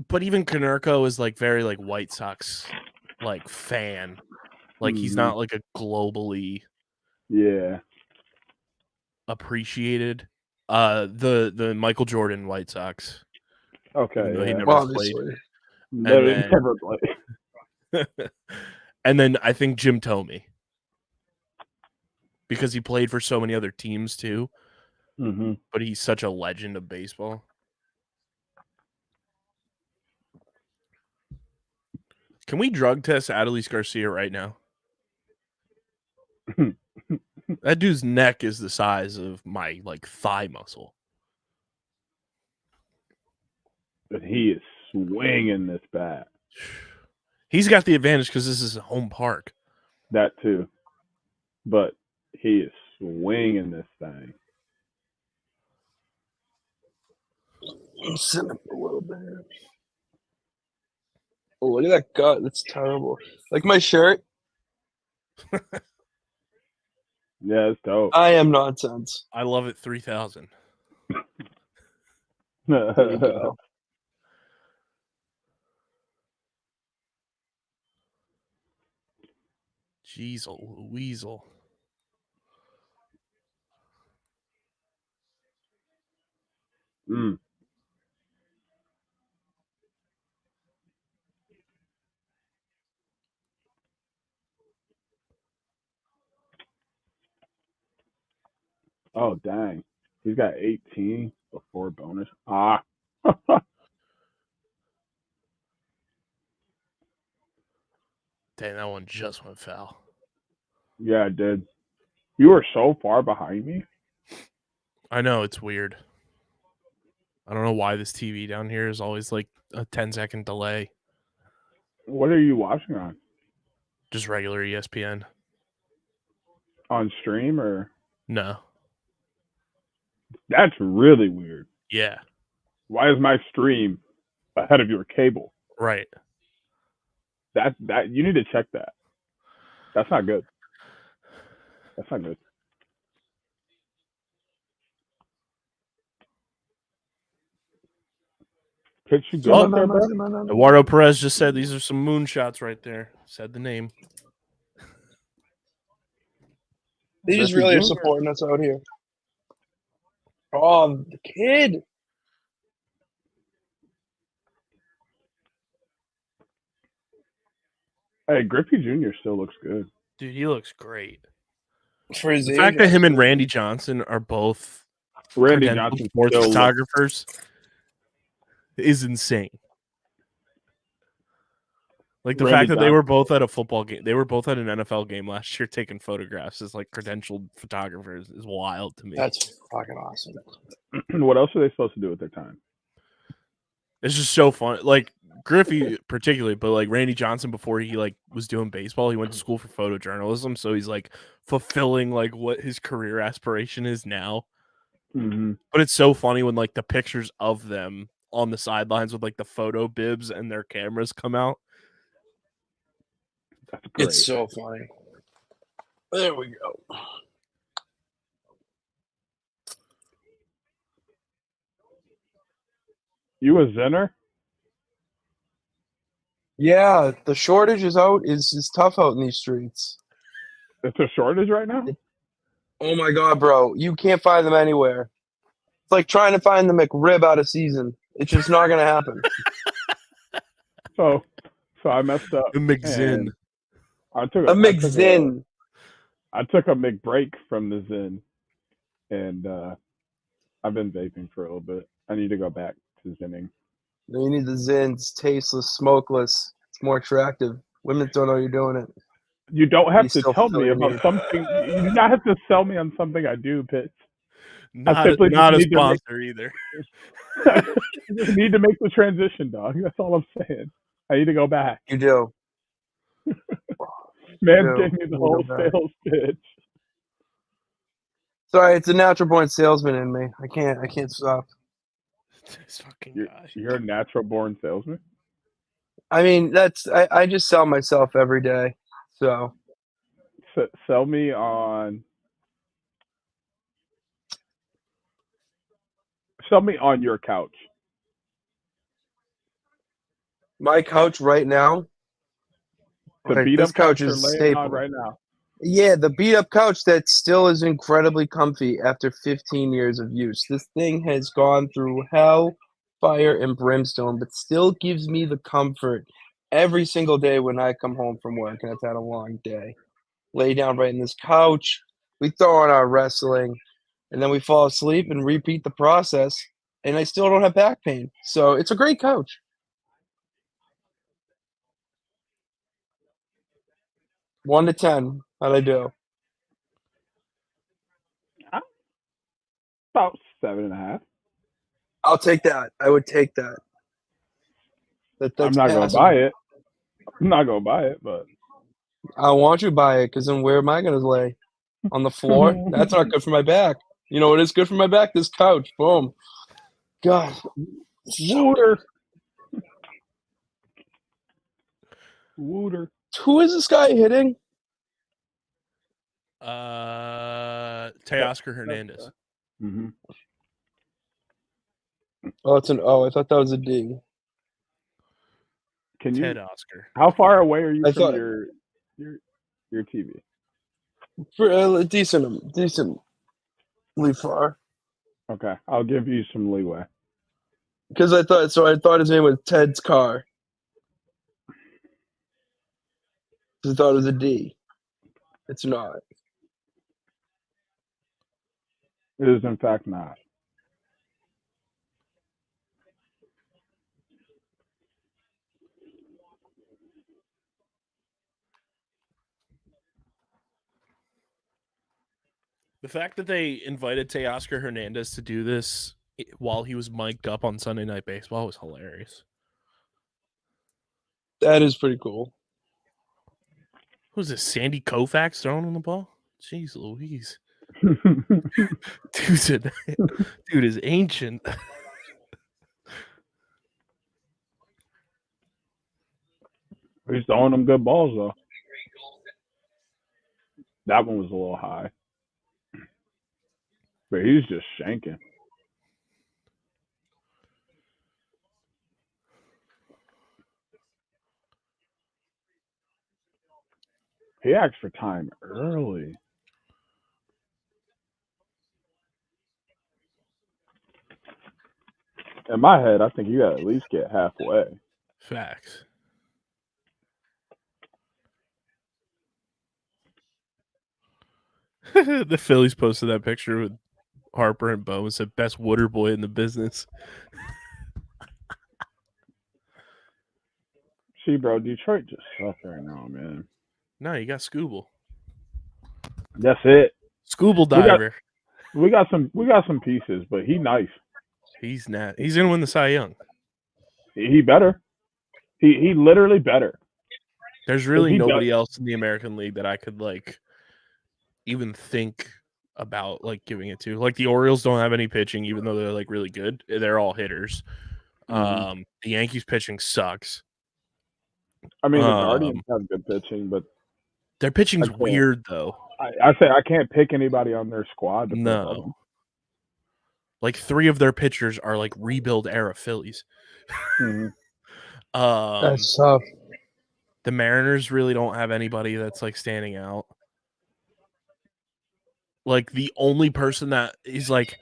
But even Konerko is like very like White Sox like fan. Like he's not like a globally appreciated. The Michael Jordan White Sox. Okay. Even though he never played. Never played. And then I think Jim Thome. Because he played for so many other teams too. Mm-hmm. But he's such a legend of baseball. Can we drug test Adolis Garcia right now? That dude's neck is the size of my like thigh muscle. But he is swinging this bat. He's got the advantage because this is a home park. That too. But he is swinging this thing. I'm sitting up a little bit. Oh, look at that gut. That's terrible. Like my shirt? Yeah, it's dope. I am nonsense. I love it 3000. There you go. Jeezel, weasel. Mm. Oh, dang. He's got 18 before bonus. Ah. Dang, that one just went foul. Yeah, it did. You were so far behind me. I know, it's weird. I don't know why this TV down here is always like a 10-second delay. What are you watching on? Just regular ESPN. On stream or? No. That's really weird. Yeah. Why is my stream ahead of your cable? Right. That you need to check that. That's not good. That's not good. Pitch you good up there, bro? Eduardo Perez just said these are some moonshots right there. Said the name. They just Griffey really are Jr. supporting us out here. Oh, the kid. Hey, Griffey Jr. still looks good. Dude, he looks great. For his The age, fact that him and absolutely. Randy Johnson are both Randy credentialed Johnson sports still looks. photographers is insane. Like the Randy fact that they Johnson. were both at a football game, they were both at an NFL game last year taking photographs as like credentialed photographers is wild to me. That's fucking awesome. What else are they supposed to do with their time? It's just so fun. Like Griffey particularly, but like Randy Johnson before he like was doing baseball, he went to school for photojournalism, so he's like fulfilling like what his career aspiration is now. Mm-hmm. But it's so funny when like the pictures of them on the sidelines with like the photo bibs and their cameras come out. That's great. It's so funny. There we go. You a Zenner? Yeah, the shortage is out. Is tough out in these streets. It's a shortage right now? Oh my god, bro. You can't find them anywhere. It's like trying to find the McRib out of season. It's just not gonna happen. So I messed up. The McZin. and I took A McZin. I took a McBreak from the Zen, and I've been vaping for a little bit. I need to go back to Zenning. You need the Zin. It's tasteless, smokeless. It's more attractive. Women don't know you're doing it. You don't have You to still tell feel me your about need. something. You do not have to sell me on something I do, Pitts. Not simply a just need to sponsor either. I just need to make the transition, dog. That's all I'm saying. I need to go back. You do. Man You gave me the do whole go back. sales pitch. Sorry, it's a natural born salesman in me. I can't stop. This fucking guy. You're a natural born salesman? I mean, I just sell myself every day. So Sell me on your couch. my couch right now. The Okay, beat this up couch couch you're is laying staple. on right now. Yeah, the beat up couch that still is incredibly comfy after 15 years of use. This thing has gone through hell, fire, and brimstone, but still gives me the comfort every single day when I come home from work and I've had a long day. Lay down right in this couch, we throw on our wrestling, and then we fall asleep and repeat the process, and I still don't have back pain. So it's a great couch. 1 to 10, how'd I do? About 7.5. I'll take that. I would take that. I'm That's not gonna passable. buy it. I'm not gonna buy it, but I want you to buy it because then where am I going to lay? On the floor? That's not good for my back. You know what is good for my back? This couch. Boom. God. Wooter. Wooter. Who is this guy hitting? Teoscar Hernandez. Mm-hmm. Oh, it's an O. I thought that was a D. Can you? Ted Oscar. How far away are you I from thought- your Your TV. For decently far. Okay, I'll give you some leeway. Because I thought his name was Ted's car. I thought it was a D. It's not. It is in fact not. The fact that they invited Teoscar Hernandez to do this while he was mic'd up on Sunday Night Baseball was hilarious. That is pretty cool. Who's this? Sandy Koufax throwing on the ball? Jeez Louise. Dude is ancient. He's throwing them good balls though. That one was a little high, but he's just shanking. He asked for time early. In my head, I think you got to at least get halfway. Facts. The Phillies posted that picture with Harper and Bo and said best water boy in the business. See, bro, Detroit just sucks right now, man. No, you got Scooble. That's it. Scooble diver. We got some pieces, but he nice. He's not. He's gonna win the Cy Young. He better. He literally better. There's really nobody else in the American League that I could like even think about like giving it to. Like the Orioles don't have any pitching, even though they're like really good. They're all hitters. The Yankees pitching sucks. I mean, the Guardians have good pitching, but their pitching's weird though. I say I can't pick anybody on their squad. No. Like 3 of their pitchers are like rebuild era Phillies. That's tough. The Mariners really don't have anybody that's like standing out. Like the only person that is like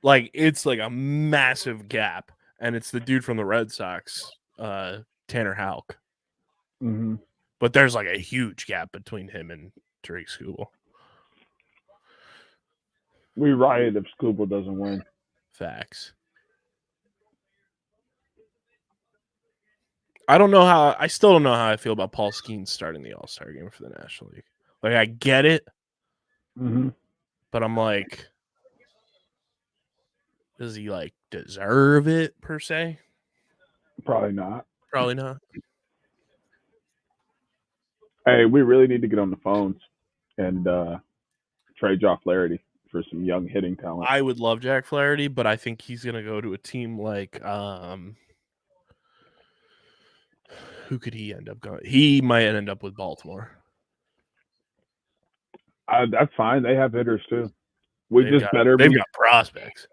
it's like a massive gap, and it's the dude from the Red Sox, Tanner Houck. But there's like a huge gap between him and Tariq Skubal. We riot if Skubal doesn't win. Facts. I still don't know how I feel about Paul Skeens starting the All-Star game for the National League. Like, I get it, but I'm like, does he like deserve it per se? Probably not. Probably not. Hey, we really need to get on the phones and trade Jock Flaherty for some young hitting talent. I would love Jack Flaherty, but I think he's gonna go to a team like who could he end up going? He might end up with Baltimore. That's fine. They have hitters too. They've got prospects.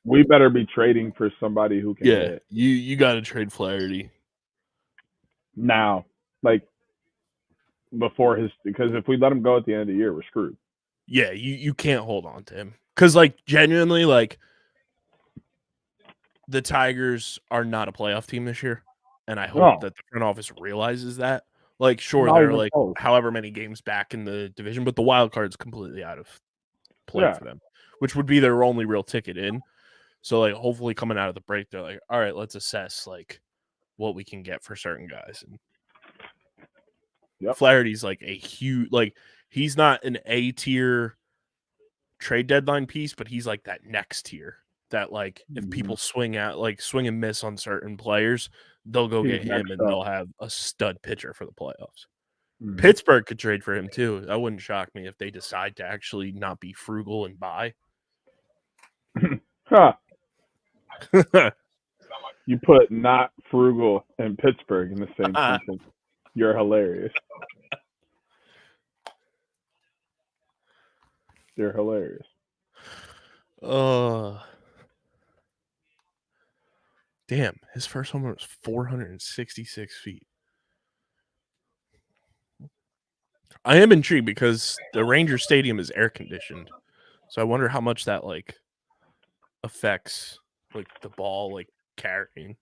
We better be trading for somebody who can hit. You got to trade Flaherty now, like before because if we let him go at the end of the year, we're screwed. Yeah, you can't hold on to him because like genuinely, like the Tigers are not a playoff team this year, and I hope that the front office realizes that. Like, sure, they're like however many games back in the division, but the wild card's completely out of play for them, which would be their only real ticket in. So, like, hopefully coming out of the break, they're like, all right, let's assess, like, what we can get for certain guys. And Flaherty's, like, a huge, like, he's not an A-tier trade deadline piece, but he's, like, that next tier that, like, if people swing and miss on certain players, they'll go get him and they'll have a stud pitcher for the playoffs. Pittsburgh could trade for him, too. That wouldn't shock me if they decide to actually not be frugal and buy. You put not frugal and Pittsburgh in the same sentence. You're hilarious. You're hilarious. Damn, his first home run was 466 feet. I am intrigued because the Ranger Stadium is air conditioned, so I wonder how much that like affects like the ball like carrying.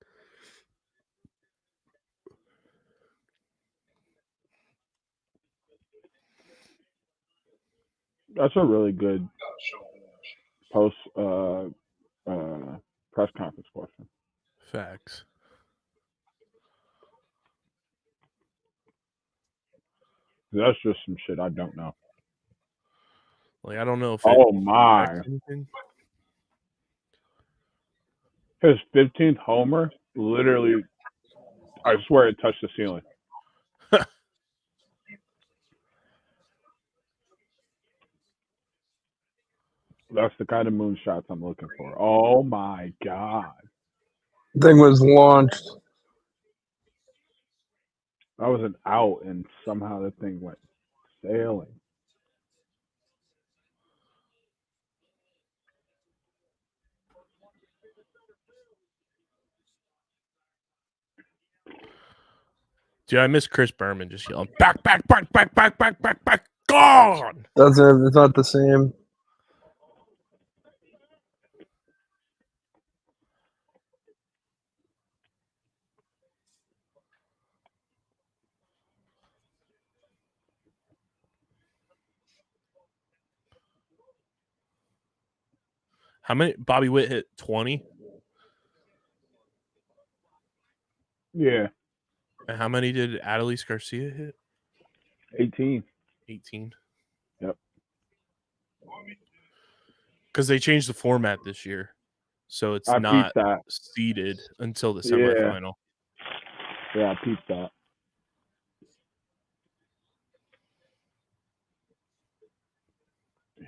That's a really good post press conference question. Facts. That's just some shit I don't know. Like I don't know if Oh it my! affects anything. His 15th homer, literally, I swear it touched the ceiling. That's the kind of moonshots I'm looking for. Oh my god! The thing was launched. That was an out, and somehow the thing went sailing. Dude, I miss Chris Berman just yelling back, gone. It's not the same. How many? Bobby Witt hit 20. Yeah, And how many did Adelise Garcia hit? 18. 18. Yep. Because they changed the format this year, so it's I not peeped that. seeded until the Yeah. semifinal. Yeah, I peeped that.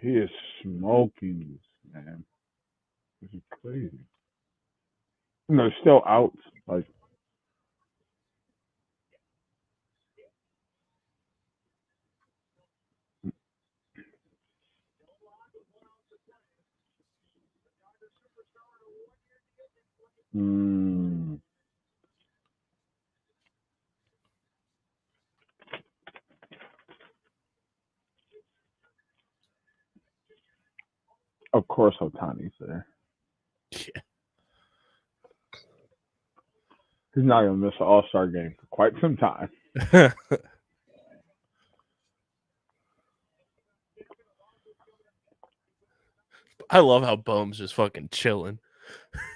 He is smoking these, man. This is crazy. And they're still outs. Like, mm, of course, Otani's there. Yeah. He's not going to miss an All-Star game for quite some time. I love how Bohm's just fucking chilling.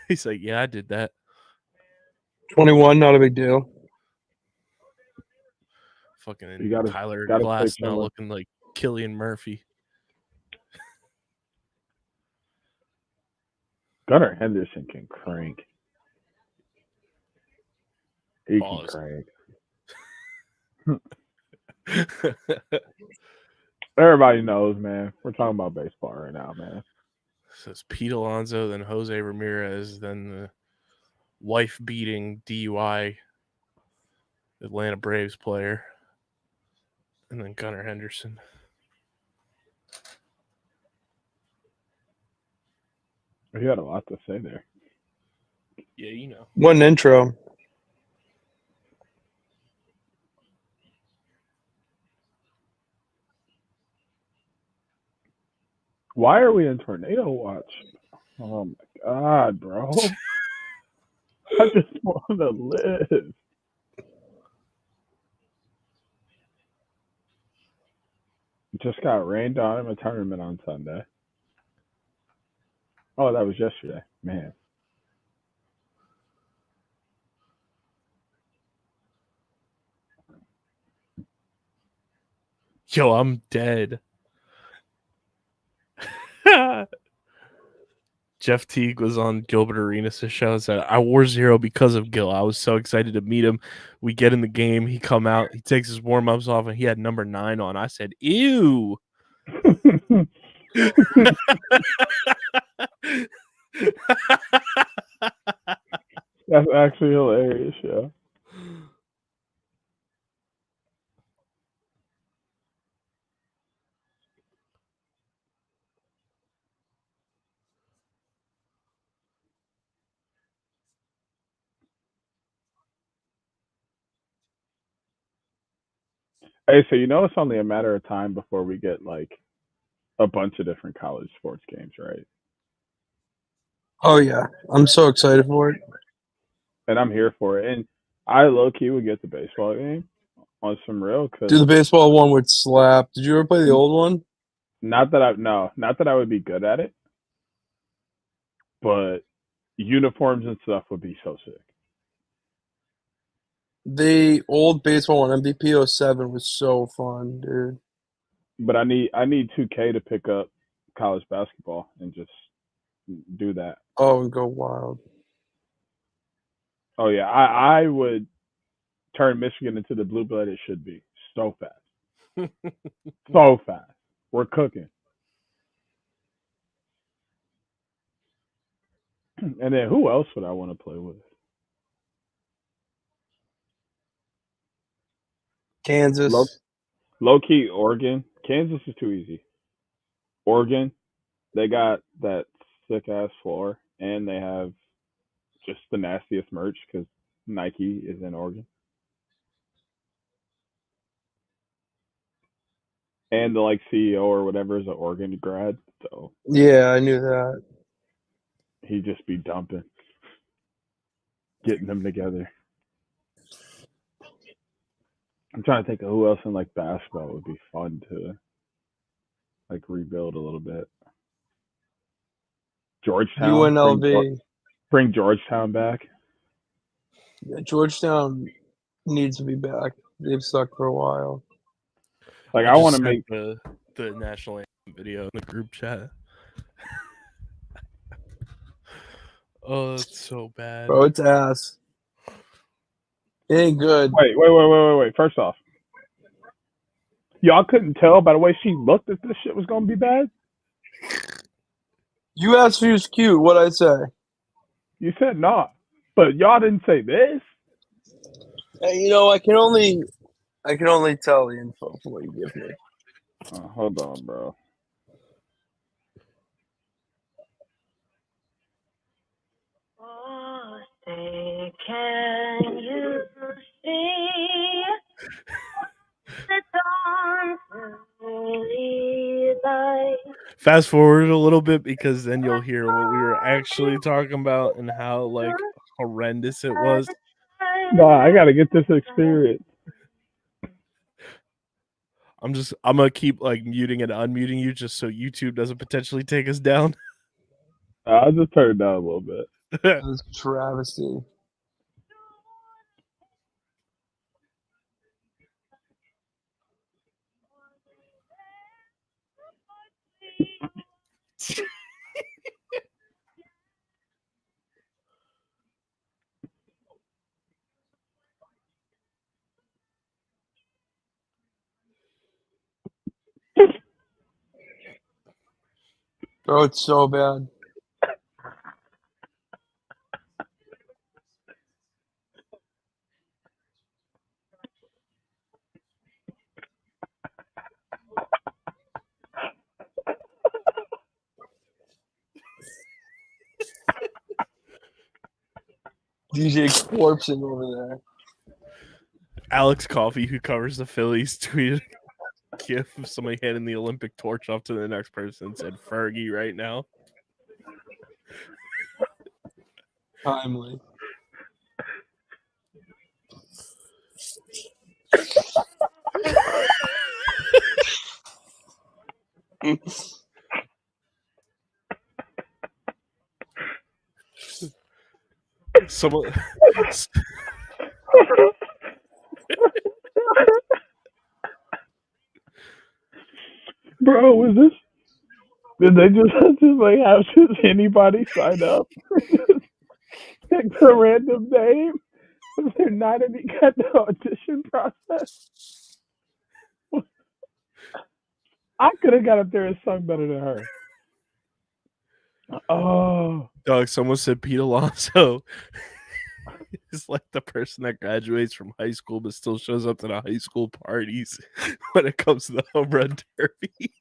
He's like, yeah, I did that. 21, not a big deal. Fucking You gotta Tyler stay Glass now chilling. looking like Killian Murphy. Gunnar Henderson can crank. He Pause. can crank. Everybody knows, man. We're talking about baseball right now, man. So it's Pete Alonso, then Jose Ramirez, then the wife-beating DUI Atlanta Braves player, and then Gunnar Henderson. He had a lot to say there. Yeah, you know. One intro. Why are we in tornado watch? Oh my god, bro. I just want to live. Just got rained on in a tournament on Sunday. Oh, that was yesterday. Man. Yo, I'm dead. Jeff Teague was on Gilbert Arenas' show and said, I wore 0 because of Gil. I was so excited to meet him. We get in the game. He come out. He takes his warm-ups off, and he had number 9 on. I said, ew. That's actually hilarious, yeah. Hey, so it's only a matter of time before we get like a bunch of different college sports games, right? Oh yeah, I'm so excited for it. And I'm here for it. And I low key would get the baseball game on some real because Dude, the baseball one would slap. Did you ever play the old one? not that I would be good at it, but uniforms and stuff would be so sick. The old baseball one, MVP 07, was so fun, dude. But I need 2K to pick up college basketball and just do that. Oh, and go wild. Oh yeah, I would turn Michigan into the blue blood it should be so fast, so fast. We're cooking. And then who else would I want to play with? Low, Kansas. low key Oregon. Kansas is too easy. Oregon, they got that sick ass floor, and they have just the nastiest merch because Nike is in Oregon, and the like CEO or whatever is an Oregon grad, so Yeah, I knew that. he just be dumping, getting them together. I'm trying to think of who else in like basketball would be fun to like rebuild a little bit. Georgetown, UNLV. bring Georgetown back. Yeah, Georgetown needs to be back. They've sucked for a while. Like I I want just to sent make the national anthem video in the group chat. Oh, it's so bad. Bro, it's ass. It ain't good. wait. First off, y'all couldn't tell by the way she looked that this shit was gonna be bad. You asked who's cute. What'd I say? You said not, but y'all didn't say this. Hey, I can only tell the info from what you give me. Hold on, bro. Oh, say, can you see the dawn slowly light? Fast forward a little bit because then you'll hear what we were actually talking about and how like horrendous it was. Nah, I gotta get this experience. I'm gonna keep like muting and unmuting you just so YouTube doesn't potentially take us down. I'll just turn it down a little bit. This travesty. Bro, it's so bad. DJ Corpsing over there. Alex Coffey, who covers the Phillies, tweeted a gif of somebody handing the Olympic torch off to the next person and said Fergie right now. Timely. Someone Bro, was this? Did they just like have just anybody sign up? Pick a random name? Was there not any kind of audition process? I could have got up there and sung better than her. Oh, dog, someone said Pete Alonso is like the person that graduates from high school but still shows up to the high school parties when it comes to the home run derby.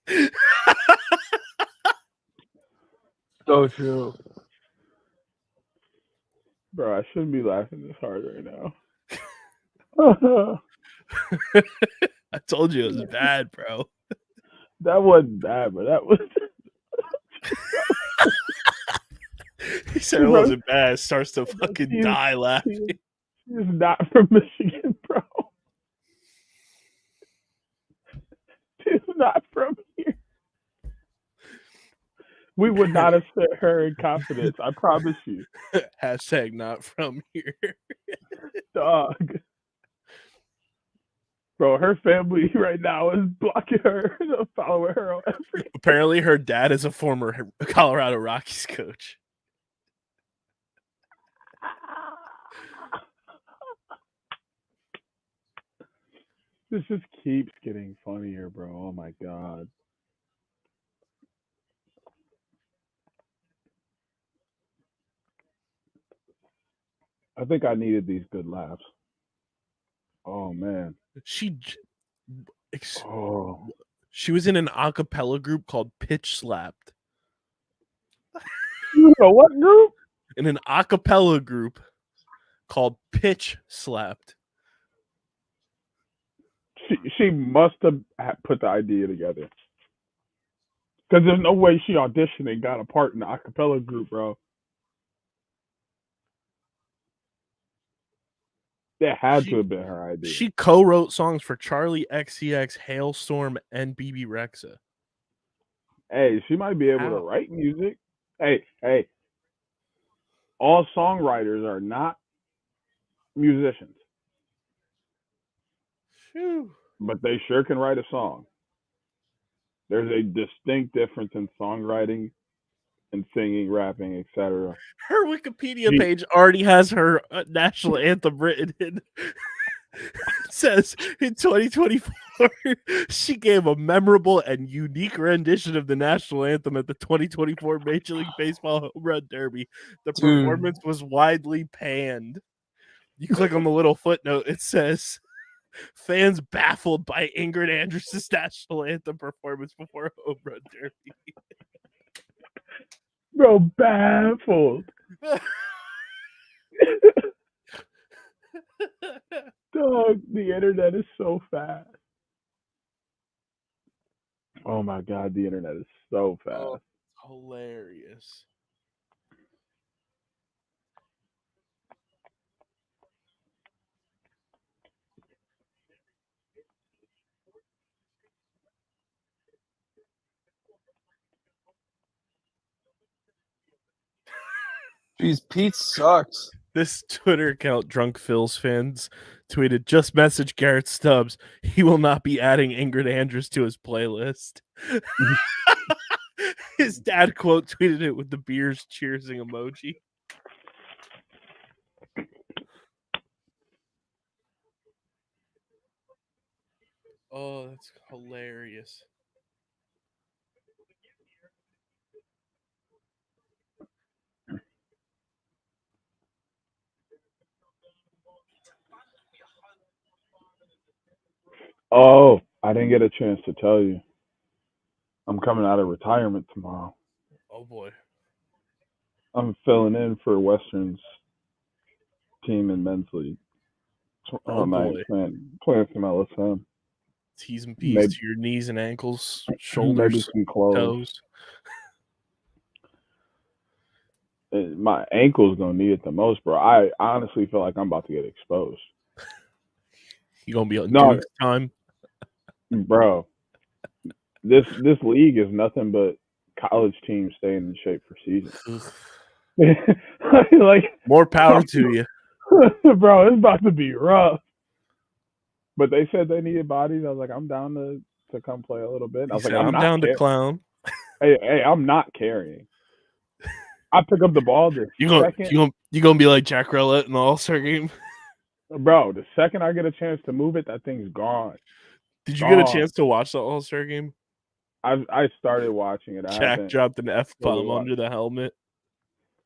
So true. bro, I shouldn't be laughing this hard right now. I told you it was bad, bro. That wasn't bad, but that was. He said it wasn't bad. Starts to fucking die laughing. She's not from Michigan, bro. She's not from here. We would not have set her in confidence. I promise you. Hashtag not from here. Dog. Bro, her family right now is blocking her, following her on every. Apparently, her dad is a former Colorado Rockies coach. This just keeps getting funnier, bro. Oh my god. I think I needed these good laughs. Oh man. She Oh. She was in an a cappella group called Pitch Slapped. You know what group? In an a cappella group called Pitch Slapped. She must have put the idea together. Because there's no way she auditioned and got a part in the a cappella group, bro. That had to have been her idea. She co-wrote songs for Charlie XCX, Hailstorm, and BB Rexa. Hey, she might be able to write music. Hey. All songwriters are not musicians. Phew. But they sure can write a song. There's a distinct difference in songwriting and singing, rapping, etc. Her Wikipedia page already has her national anthem written in. It says in 2024, she gave a memorable and unique rendition of the national anthem at the 2024 Major League Baseball Home Run Derby. The performance was widely panned. You click on the little footnote, it says, fans baffled by Ingrid Andress' national anthem performance before Home Run Derby. Bro, baffled. Dog, the internet is so fast. Oh my god, the internet is so fast. Oh, hilarious. Jeez, Pete sucks. This Twitter account, Drunk Phil's fans, tweeted, just message Garrett Stubbs. He will not be adding Ingrid Andress to his playlist. His dad quote tweeted it with the beers cheersing emoji. Oh, that's hilarious. Oh, I didn't get a chance to tell you. I'm coming out of retirement tomorrow. Oh boy. I'm filling in for Western's team in men's league. Oh boy. Playing some LSM. T's and P's to your knees and ankles, shoulders, maybe some clothes. toes. My ankle's gonna need it the most, bro. I honestly feel like I'm about to get exposed. You gonna be on Duke's time, bro? This league is nothing but college teams staying in shape for season. Like more power to you, bro. It's about to be rough. But they said they needed bodies. I was like, I'm down to come play a little bit. I was like, I'm down to clown. Hey, I'm not carrying. I pick up the ball this second. You gonna be like Jack Rowlett in the All-Star game? Bro, the second I get a chance to move it, that thing's gone. Did you get a chance to watch the All-Star game? I started watching it. Jack dropped an F-bomb under the helmet.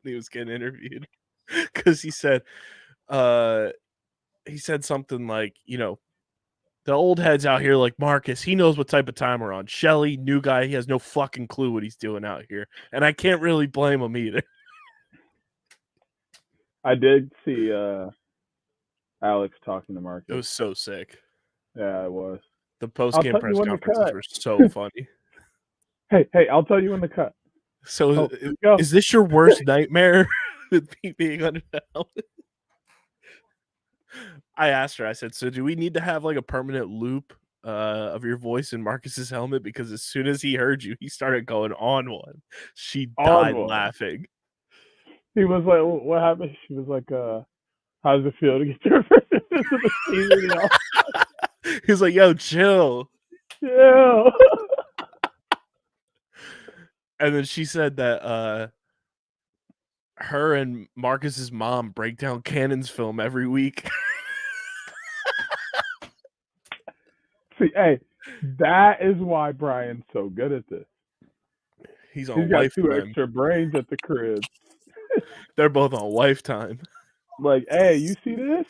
He was getting interviewed because he said something like, the old heads out here like Marcus, he knows what type of time we're on. Shelly, new guy, he has no fucking clue what he's doing out here. And I can't really blame him either. I did see Alex talking to Marcus. It was so sick. Yeah, it was. The post-game tell press you when to conferences cut. were so funny. Hey, I'll tell you when to cut. So, Go. is this your worst nightmare with me being under the helmet? I asked her. I said, "So, do we need to have like a permanent loop of your voice in Marcus's helmet? Because as soon as he heard you, he started going on one. She died laughing. He was like, "What happened?" She was like, "How does it feel to get your first assist of the season?" You know? He was like, "Yo, chill." Yeah. And then she said that her and Marcus's mom break down Cannon's film every week. See, hey, that is why Brian's so good at this. He's He's on got wife 2 time. extra brains at the crib. They're both on wife time. Like, hey, you see this?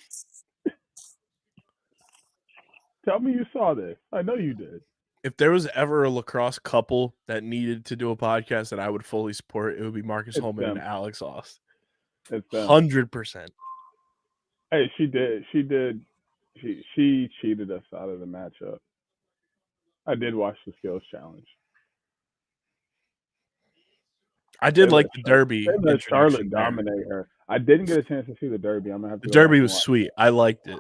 Tell me you saw this. I know you did. If there was ever a lacrosse couple that needed to do a podcast that I would fully support, it would be Marcus It's Holman them. and Alex Ost. It's them. 100%. Hey, she did. She cheated us out of the matchup. I did watch the skills challenge. I did like the Derby. They let Charlotte introduction there. dominate her. I didn't get a chance to see the Derby. I'm gonna have to. The go Derby back was and watch sweet. I liked it.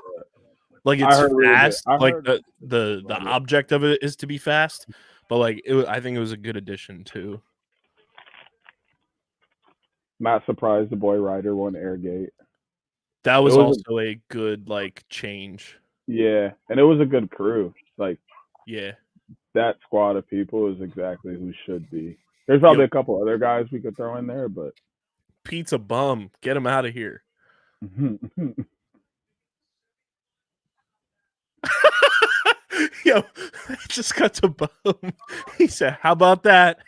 Like I it's heard really good. fast. I Like heard the object of it is to be fast, but like I think it was a good addition too. Not surprised the boy rider won Airgate. That was It was also a good like change. Yeah, and it was a good crew. Like Yeah. that squad of people is exactly who should be. There's probably a couple other guys we could throw in there, but Pete's a bum. Get him out of here. Yo, I just got to bum. He said, "How about that?"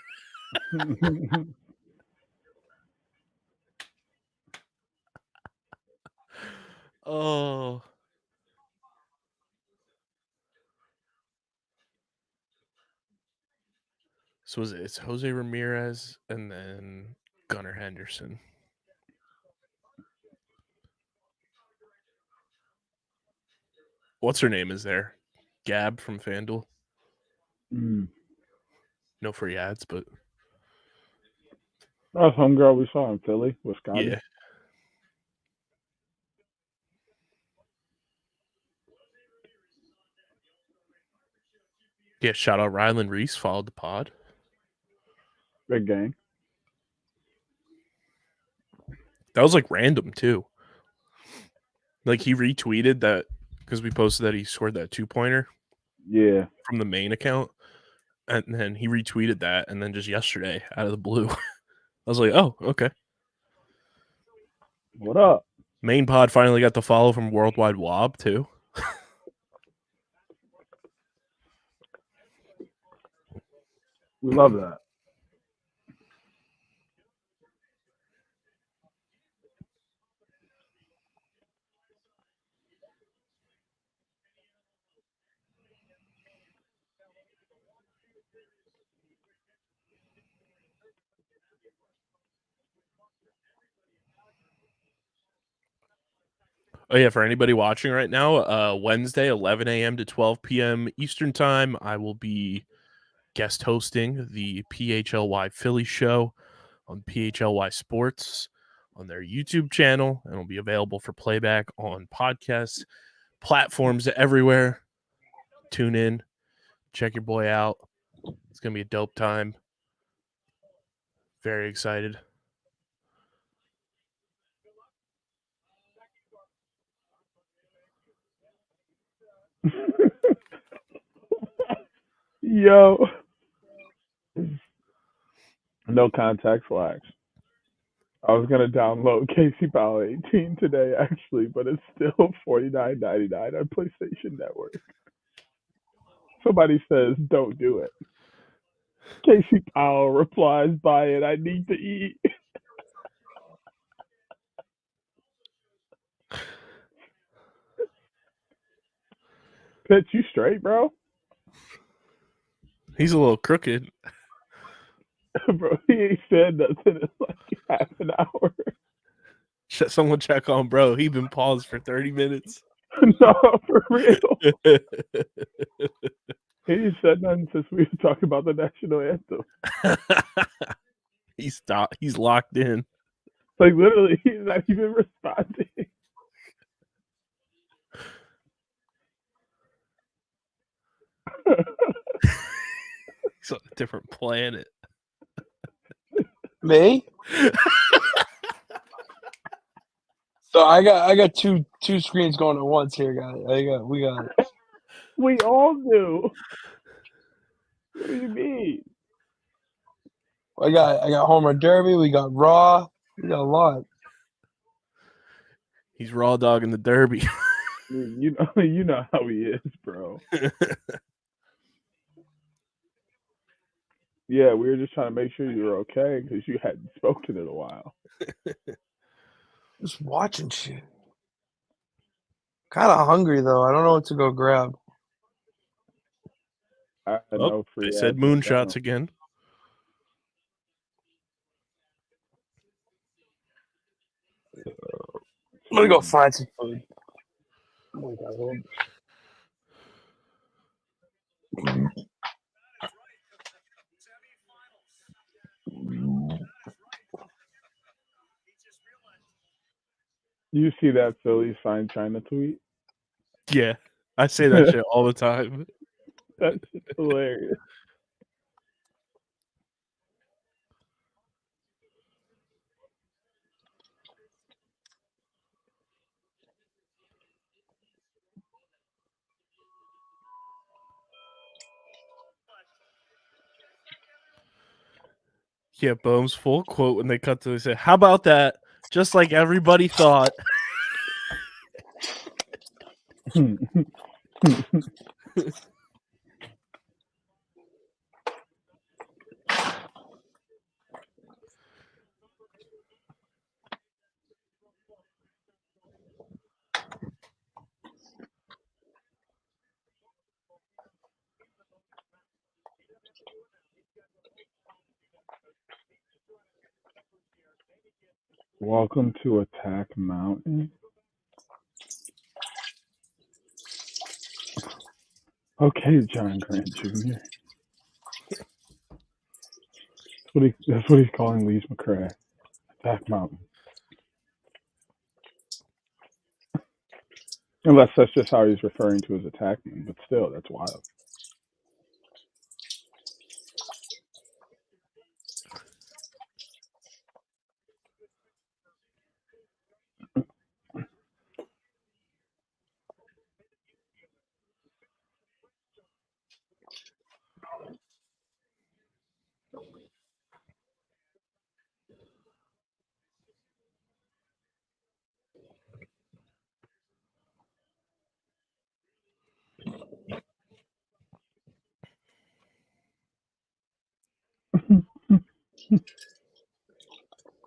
Oh. So it's Jose Ramirez and then Gunnar Henderson. What's her name is there? Gab from FanDuel. No free ads, but that's homegirl we saw in Philly, Wisconsin. yeah. Yeah, shout out Ryland Reese, followed the pod. Big gang. That was like random too. Like he retweeted that because we posted that he scored that 2-pointer. Yeah. From the main account. And then he retweeted that, and then just yesterday, out of the blue, I was like, "Oh, okay." What up? Main pod finally got the follow from Worldwide Wob too. We love that. Oh yeah, for anybody watching right now, Wednesday, 11 a.m. to 12 p.m. Eastern time, I will be guest hosting the PHLY Philly show on PHLY Sports on their YouTube channel, and will be available for playback on podcast platforms everywhere. Tune in, check your boy out. It's gonna be a dope time. Very excited. Yo. No contact flags. I was gonna download Casey Powell 18 today actually, but it's still $49.99 on PlayStation Network. Somebody says don't do it. Casey Powell replies, "Buy it. I need to eat." Pitch, you straight, bro? He's a little crooked. Bro, he ain't said nothing in like half an hour. Someone check on bro. He been paused for 30 minutes. No, for real. He said nothing since we were talking about the national anthem. He's locked in. Like literally, he's not even responding. He's on a different planet. Me? So I got two screens going at once here, guys. We got it. We all do. What do you mean? I got Home Run Derby. We got Raw. We got a lot. He's raw dogging the Derby. You know how he is, bro. Yeah, we were just trying to make sure you were okay because you hadn't spoken in a while. Just watching shit. Kind of hungry though. I don't know what to go grab. I Oh, know they said moonshots again. I'm gonna go find some food. Oh my God. You see that Phillies fine China tweet? Yeah, I say that shit all the time. That's hilarious. Yeah, Bohm's full quote when they cut to, they say, "How about that? Just like everybody thought." Welcome to Attack Mountain. Okay, John Grant Jr. That's what he's calling Lee's McCray. Attack Mountain. Unless that's just how he's referring to his attackman, but still, that's wild.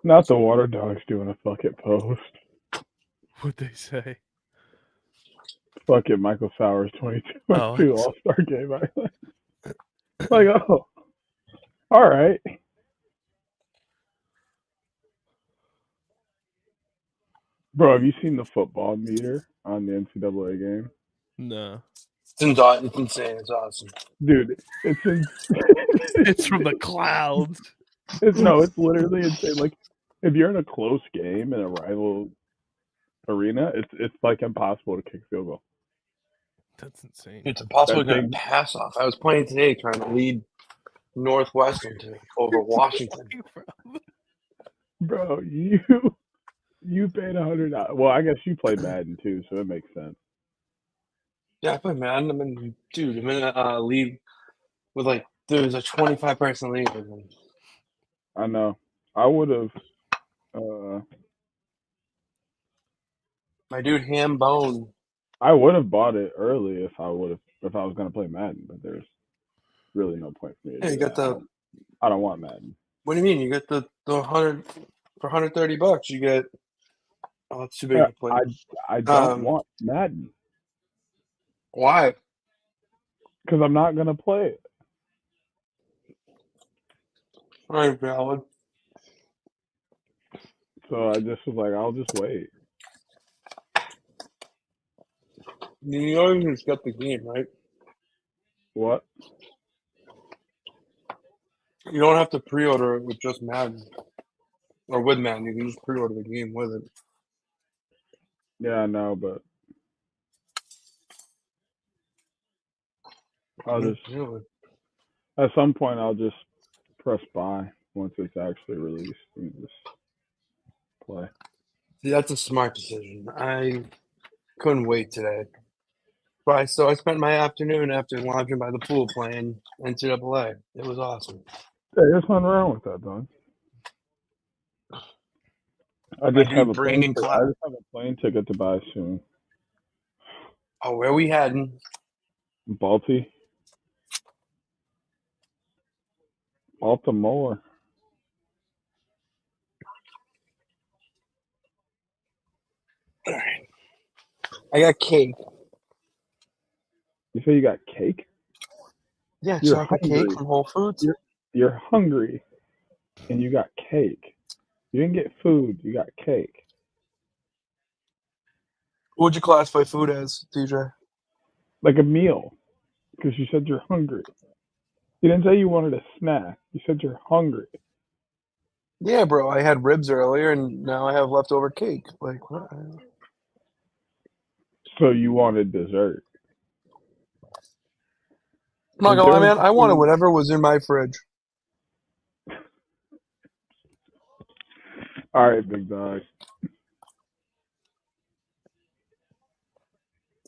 Not the water dogs doing a fucking post. What'd they say? Fucking Michael Sowers 22 Oh, All-Star Game. Like, oh, all right. Bro, have you seen the football meter on the NCAA game? no. It's insane. It's awesome. Dude, it's It's from the clouds. It's literally insane. Like, if you're in a close game in a rival arena, it's like impossible to kick field goal. That's insane. It's impossible That to get a thing- pass off. I was playing today trying to lead Northwestern over Washington. Bro, you paid $100. Well, I guess you play Madden too, so it makes sense. Yeah, I play Madden. I'm in a league with there's a 25-person league. I know. I would have. My dude Hambone. I would have bought it early if I was gonna play Madden, but there's really no point for me to Yeah, do you got that. I don't want Madden. What do you mean? You get the 100 for $130? You get. Oh, it's too big to play. I don't want Madden Why? because I'm not gonna play it. All right, valid. So I just was like, I'll just wait. You always got the game, right? What? You don't have to pre-order it with just Madden. Or with Madden. You can just pre-order the game with it. Yeah, I know, but I'll just Really? at some point I'll just press buy once it's actually released and just play. See, that's a smart decision. I couldn't wait today. But so I spent my afternoon after lounging by the pool playing NCAA. It was awesome. Hey, there's nothing wrong with that, Don. I My just have dude a plane. Brandon I Clark. just have a plane ticket to buy soon. Oh, where we heading? Baltimore. Baltimore. All right. I got cake. You say you got cake? Yeah, You're chocolate cake hungry. from Whole Foods. You're hungry, and you got cake. You didn't get food. You got cake. What would you classify food as, DJ? Like a meal, because you said you're hungry. You didn't say you wanted a snack. You said you're hungry. Yeah, bro. I had ribs earlier, and now I have leftover cake. Like, what? I'm So you wanted dessert. not The gonna lie, difference man. I wanted between whatever was in my fridge. all right, big dog.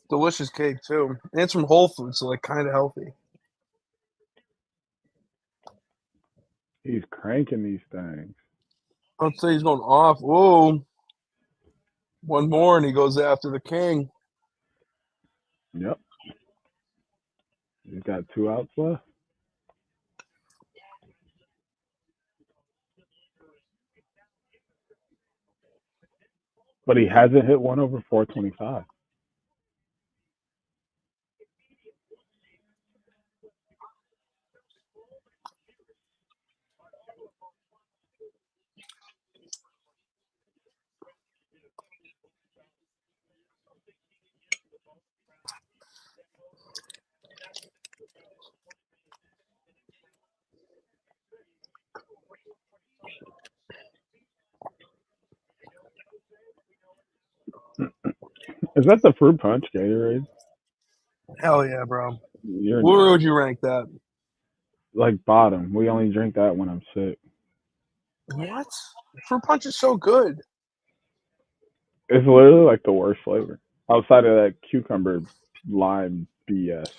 Delicious cake too, and it's from Whole Foods, so like kind of healthy. He's cranking these things. I'd say he's going off. Whoa, one more, and he goes after the king. Yep. He's got 2 outs left. But he hasn't hit one over 425. Is that the fruit punch Gatorade? Hell yeah, bro. You're Where not. would you rank that? Like bottom. We only drink that when I'm sick. What? Fruit punch is so good. It's literally like the worst flavor. Outside of that cucumber lime BS.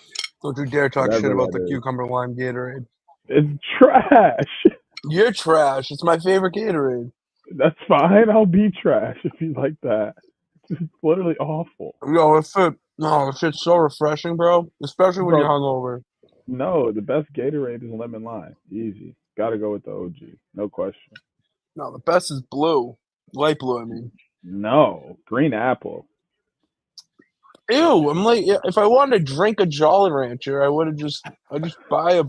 Don't you dare talk shit Whatever about that the is. cucumber lime Gatorade. It's trash. You're trash. It's my favorite Gatorade. That's fine. I'll be trash if you like that. It's literally awful. Yo, this shit's so refreshing, bro. Especially when Bro, you're hungover. no, the best Gatorade is lemon lime. Easy. Gotta go with the OG. No question. No, the best is blue. Light blue, I mean. No. Green apple. Ew, I'm like, if I wanted to drink a Jolly Rancher, I just buy a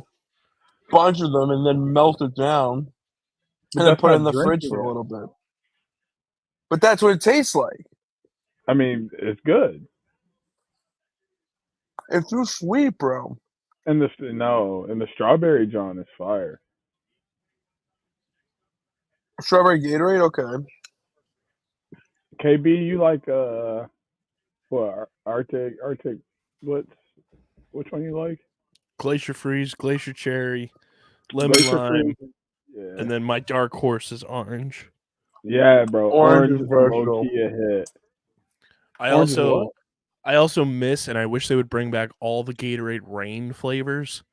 bunch of them and then melt it down But and then that's put it not in the fridge drinking for a it. little bit. But that's what it tastes like. I mean, it's good. It's too sweet, bro. And the strawberry John is fire. Strawberry Gatorade, okay. KB, you like what Arctic which one you like? Glacier Freeze, Glacier Cherry, Lemon Glacier Lime, Freeze. Yeah. and then my dark horse is Orange. Yeah, bro. Orange Orange is is low versatile. key a hit. I Orange is also what? I also miss, and I wish they would bring back all the Gatorade Rain flavors.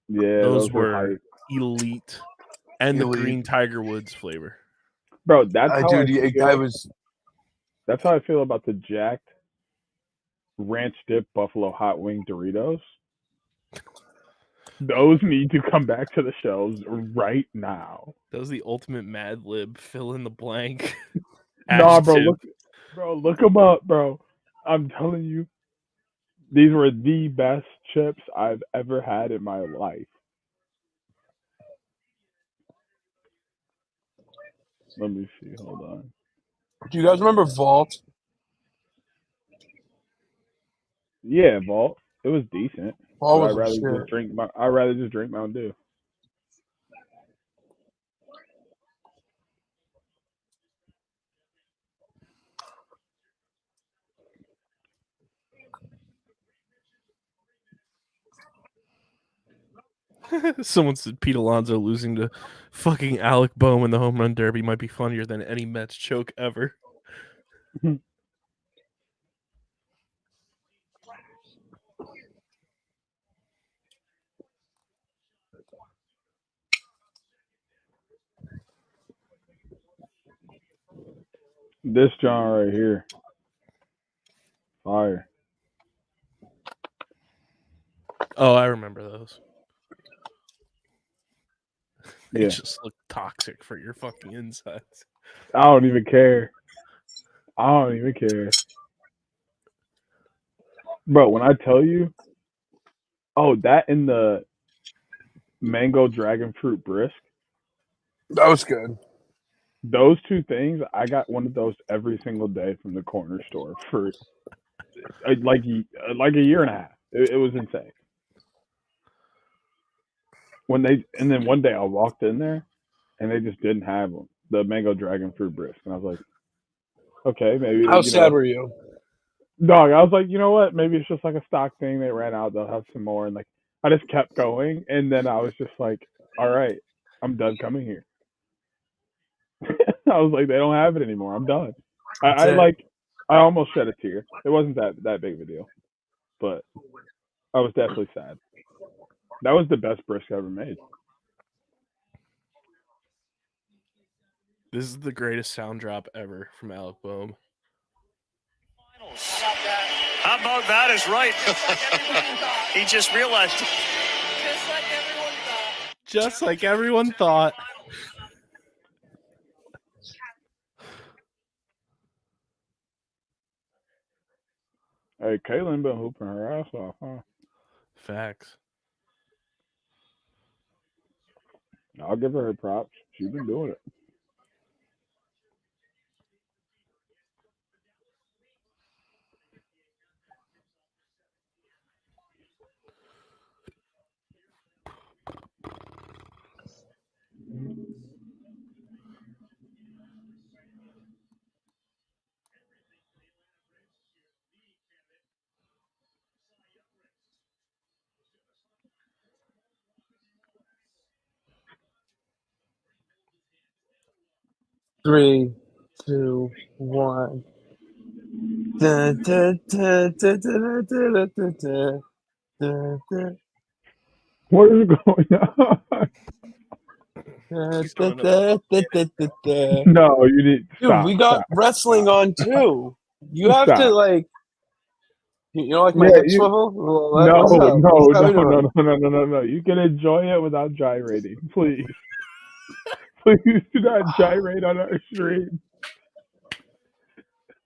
Yeah, Those were were hype. elite, and the Elite. green Tiger Woods flavor. Bro, that's how I feel. That's how I feel about the jacked ranch dip buffalo hot wing Doritos. Those need to come back to the shelves right now. That was the ultimate Mad Lib. Fill in the blank. Nah, bro, Adjective. look them up, bro. I'm telling you, these were the best chips I've ever had in my life. Let me see. Hold on. Do you guys remember Vault? Yeah, Vault. It was decent. Paul But was I'd rather just drink Mountain Dew. Someone said Pete Alonso losing to fucking Alec Boehm in the home run derby might be funnier than any Mets choke ever. This John right here. Fire. Oh, I remember those. They Yeah. just look toxic for your fucking insides. I don't even care. Bro, when I tell you, that and the mango dragon fruit brisk, That was good. those two things, I got one of those every single day from the corner store for like a year and a half. It was insane. And then one day I walked in there and they just didn't have them, the mango dragon fruit brisk, and I was like, okay, maybe How sad were you? Dog, I was like, you know what? Maybe it's just like a stock thing. They ran out. They'll have some more. And like, I just kept going. And then I was just like, all right, I'm done coming here. I was like, they don't have it anymore. I'm done. I almost shed a tear. It wasn't that big of a deal, but I was definitely sad. That was the best brisk I ever made. This is the greatest sound drop ever from Alec Boehm. How about that is right. He just realized. Just like everyone thought. Hey, Kaylin been hooping her ass off, huh? Facts. I'll give her props. She's been doing it. Three, 2, 1. Da, da, da, da, da, da, da, da, da, da. What is going on? No, you didn't. Dude, Stop, we got stop. wrestling on too. You have to Stop. like, you know, like my Yeah, hip swivel. Well, No. what's up? No. You can enjoy it without gyrating, please. Please do not gyrate on our stream.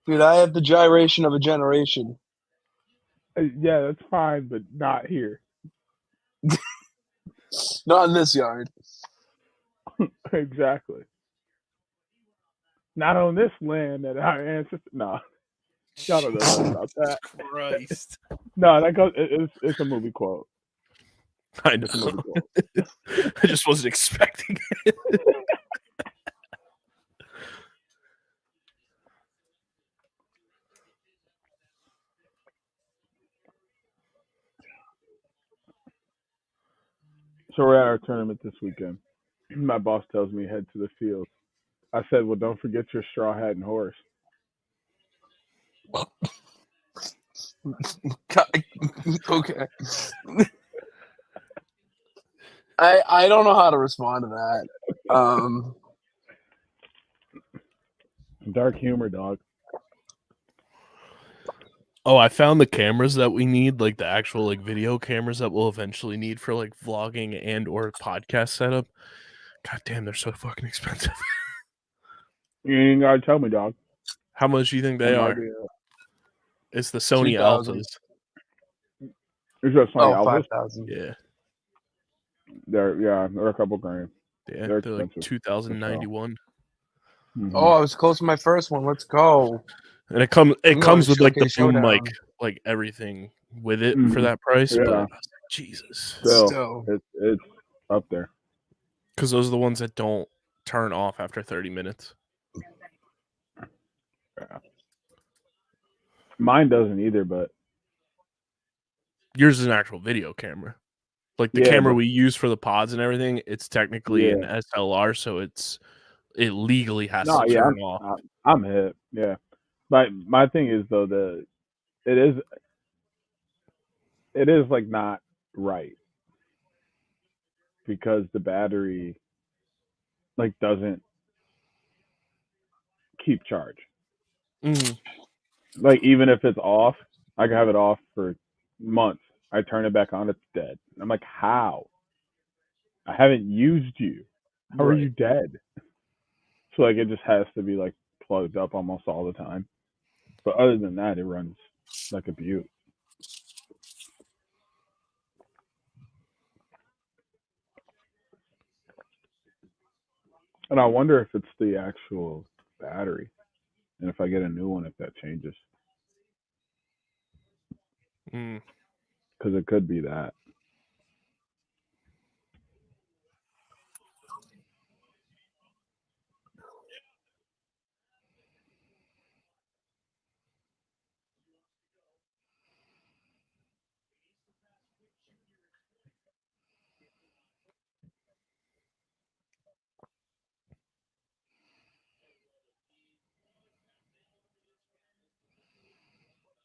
Dude, I have the gyration of a generation. Yeah, that's fine, but not here. Not in this yard. Exactly. Not on this land that our ancestors. No, y'all don't know nothing about that. Christ. No, that goes. It's a movie quote. I know. It's a movie quote. I just wasn't expecting it. So we're at our tournament this weekend. My boss tells me head to the field. I said, well, don't forget your straw hat and horse. Okay. I don't know how to respond to that. Dark humor, dog. Oh, I found the cameras that we need, like the actual like video cameras that we'll eventually need for like vlogging and or podcast setup. God damn, they're so fucking expensive. You ain't gotta tell me, dog. How much do you think they are? It's the Sony 2,000. Alphas. It's just Sony Oh, Alphas. 5,000. Yeah. They're a couple grand. Yeah, They're they're like expensive. 2091. Mhm. Oh, I was close to my first one. Let's go. And it comes I'm going with to like the Showcase boom Showdown. mic, like everything with it for that price. Yeah. But Jesus. Still, it's up there. Because those are the ones that don't turn off after 30 minutes. Yeah. Mine doesn't either, but Yours is an actual video camera. Like the Yeah, camera but- we use for the pods and everything, it's technically an SLR, so it legally has to turn off. I'm hip. Yeah. My thing is though it is like not right because the battery like doesn't keep charge. Mhm. Like even if it's off, I can have it off for months. I turn it back on, it's dead. I'm like, how? I haven't used you. How are Right. you dead? So like it just has to be like plugged up almost all the time. But other than that, it runs like a beaut. And I wonder if it's the actual battery, and if I get a new one, if that changes, Mm. because it could be that.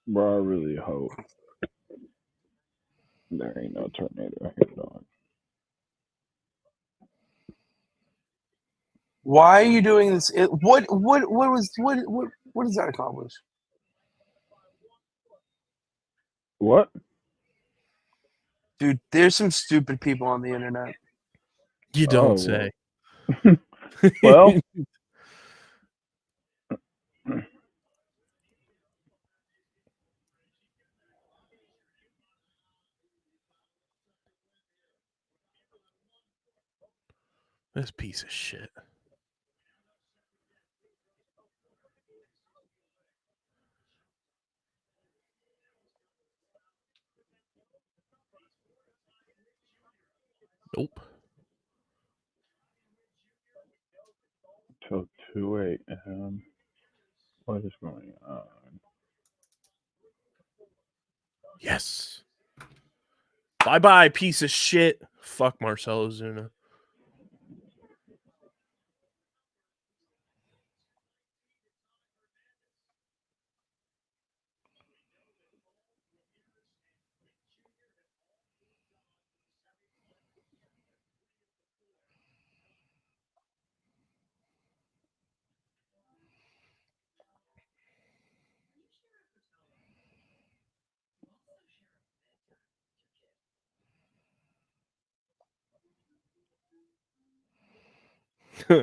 Bro, I really hope there ain't no tornado here, dog. Why are you doing this? What does that accomplish? What? Dude, there's some stupid people on the internet. You don't say. Well, This piece of shit. Nope. till 2 a.m. What is going on? Yes. Bye-bye, piece of shit. Fuck Marcelo Zuna.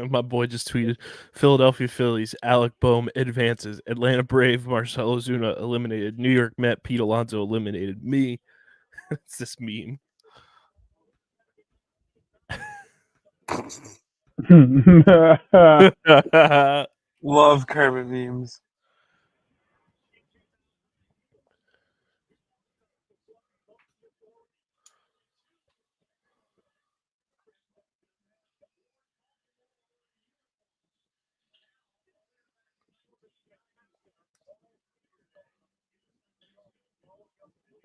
My boy just tweeted, Philadelphia Phillies, Alec Boehm advances. Atlanta Brave, Marcelo Zuna eliminated. New York Met, Pete Alonso eliminated me. It's this meme. Love Kermit memes.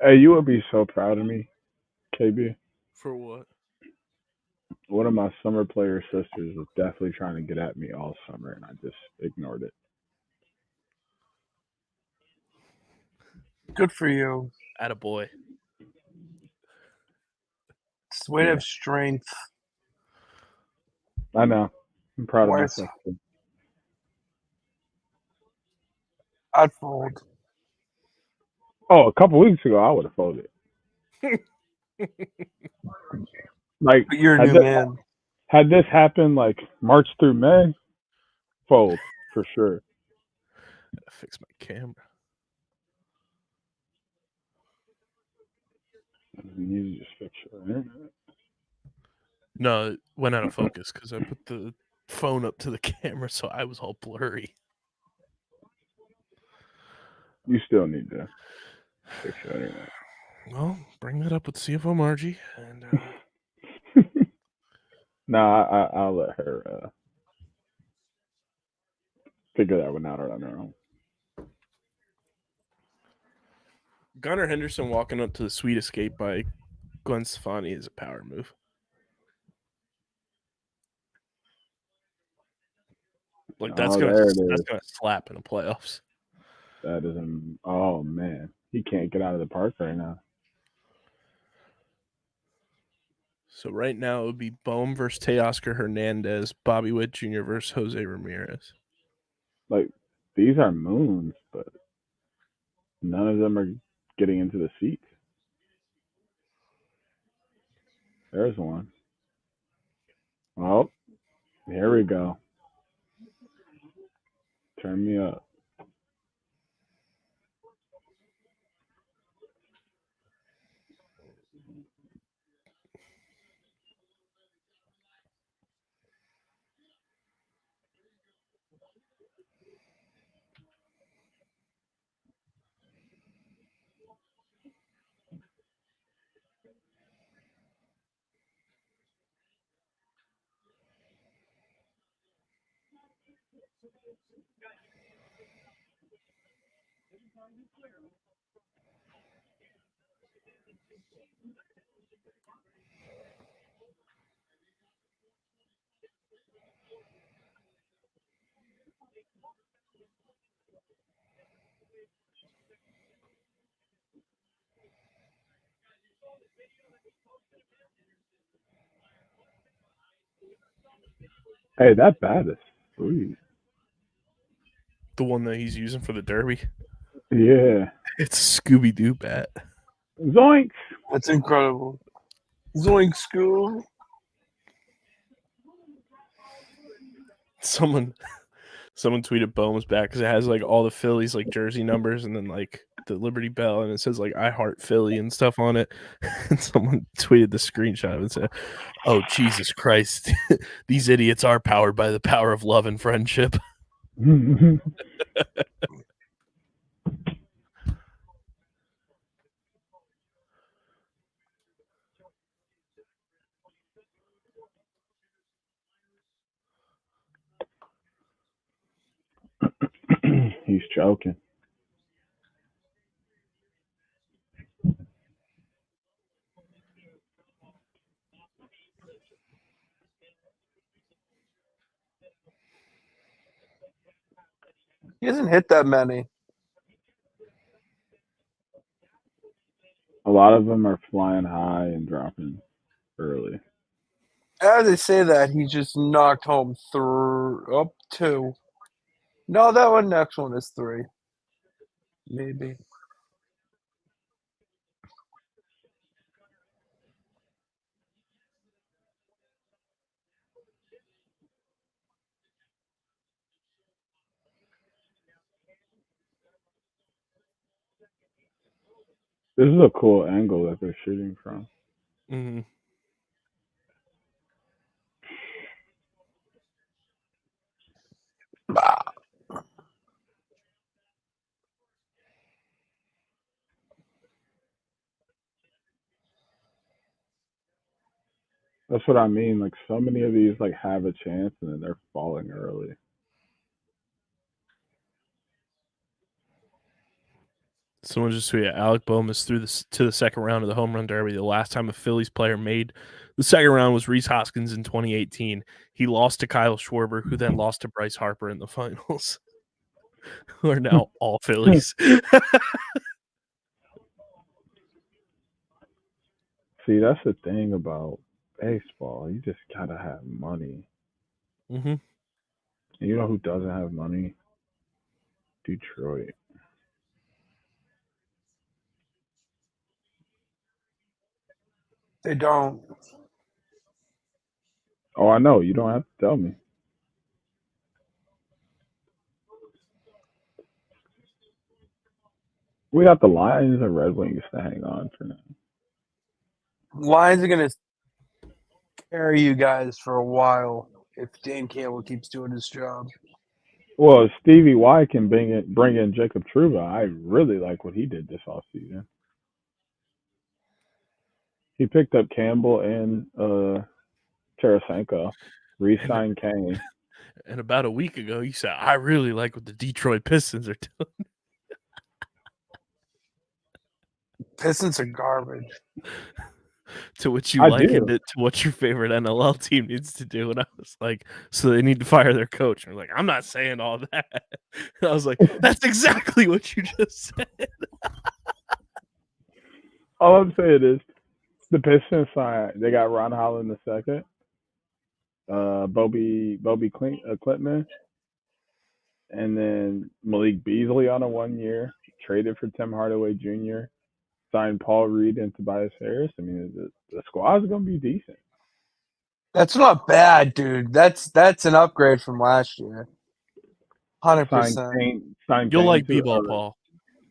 Hey, you would be so proud of me, KB. For what? One of my summer player sisters was definitely trying to get at me all summer, and I just ignored it. Good for you. Attaboy. It's the way to Yeah. have strength. I know. I'm proud of Worse. myself. Too. I'd fold. Oh, a couple weeks ago, I would have folded. Like, But you're a new man. had this happened like March through May, fold for sure. Gotta fix my camera. You just fix your internet. No, it went out of focus because I put the phone up to the camera, so I was all blurry. You still need to fix your internet. Well, bring that up with CFO Margie, and No, I'll let her figure that one out on her own. Gunnar Henderson walking up to the Sweet Escape by Gwen Stefani is a power move. Like that's gonna There it is. slap in the playoffs. That is oh man, he can't get out of the park right now. So right now it would be Bohm versus Teoscar Hernandez, Bobby Witt Jr. versus Jose Ramirez. Like these are moons, but none of them are getting into the seats. There's one. Oh, here we go. Turn me up. Hey, that bat is sweet. The one that he's using for the Derby. Yeah. It's a Scooby-Doo bat. Zoinks! That's incredible. Zoink Scoob. Someone tweeted Bohm's back because it has like all the Phillies like jersey numbers and then like the Liberty Bell and it says like I heart Philly and stuff on it. And someone tweeted the screenshot and said, "Oh Jesus Christ, these idiots are powered by the power of love and friendship." He's joking. He hasn't hit that many. A lot of them are flying high and dropping early. As they say that, he just knocked home two. No, that one next one is 3. Maybe. This is a cool angle that they're shooting from. Mm-hmm. That's what I mean. Like so many of these like have a chance and then they're falling early. Someone just tweeted Alec Bohm is through to the second round of the Home Run Derby. The last time a Phillies player made the second round was Rhys Hoskins in 2018. He lost to Kyle Schwarber, who then lost to Bryce Harper in the finals. Who are now all Phillies. See, that's the thing about baseball. You just gotta have money. Mm-hmm. And you know who doesn't have money? Detroit. They don't. Oh, I know. You don't have to tell me. We got the Lions and Red Wings to hang on for now. Lions are going to carry you guys for a while if Dan Campbell keeps doing his job. Well, if Stevie Y can bring in Jacob Trouba, I really like what he did this offseason. He picked up Campbell and Tarasenko. Re-signed Kane. And about a week ago, you said, I really like what the Detroit Pistons are doing. Pistons are garbage. To which you I likened do. it to what your favorite NLL team needs to do. And I was like, so they need to fire their coach. And you're like, I'm not saying all that. And I was like, that's exactly what you just said. All I'm saying is the Pistons signed. They got Ron Holland the second, Bobby Clintman, and then Malik Beasley on a 1 year. Traded for Tim Hardaway Jr. Signed Paul Reed and Tobias Harris. I mean, the squad's gonna be decent. That's not bad, dude. That's an upgrade from last year. 100%. Signed You'll Kane like to B-ball, Paul.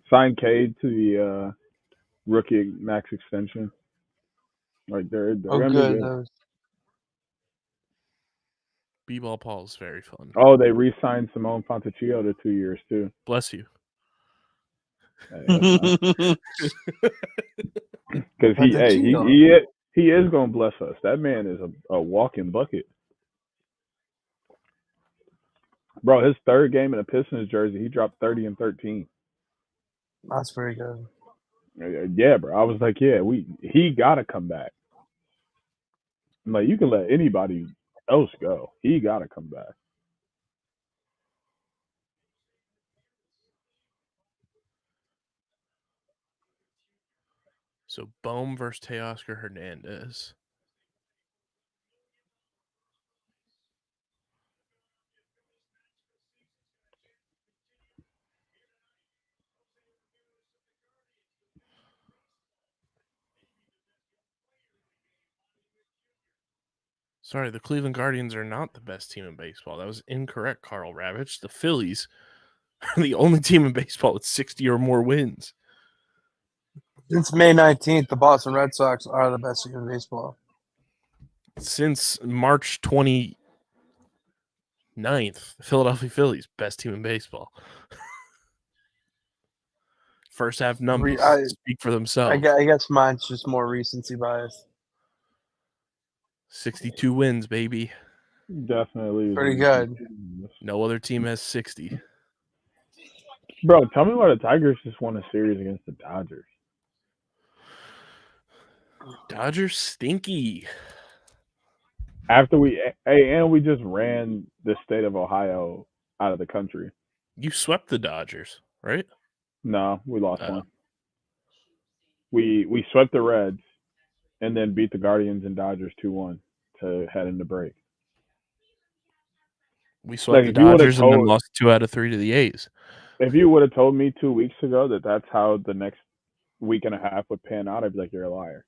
signed Cade to the rookie max extension. Like they're Oh, gonna be good. good. B-ball Paul is very fun. Oh, they re-signed Simone Fontecchio to 2 years too. Bless you. Because Fontecchio. he is gonna bless us. That man is a walking bucket. Bro, his third game in a Pistons jersey, he dropped 30 and 13. That's very good. Yeah, bro. I was like, yeah, he gotta come back. I'm like, you can let anybody else go. He gotta come back. So Bohm versus Teoscar Hernandez. Sorry, the Cleveland Guardians are not the best team in baseball. That was incorrect, Carl Ravitch. The Phillies are the only team in baseball with 60 or more wins. Since May 19th, the Boston Red Sox are the best team in baseball. Since March 29th, the Philadelphia Phillies, best team in baseball. First half numbers speak for themselves. I guess mine's just more recency bias. 62 wins, baby. Definitely. Pretty good. No other team has 60. Bro, tell me why the Tigers just won a series against the Dodgers. Dodgers stinky. And we just ran the state of Ohio out of the country. You swept the Dodgers, right? No, we lost one. We swept the Reds and then beat the Guardians and Dodgers 2-1 to head into break. We swept the Dodgers and then lost 2 out of 3 to the A's. If you would have told me 2 weeks ago that that's how the next week and a half would pan out, I'd be like, you're a liar.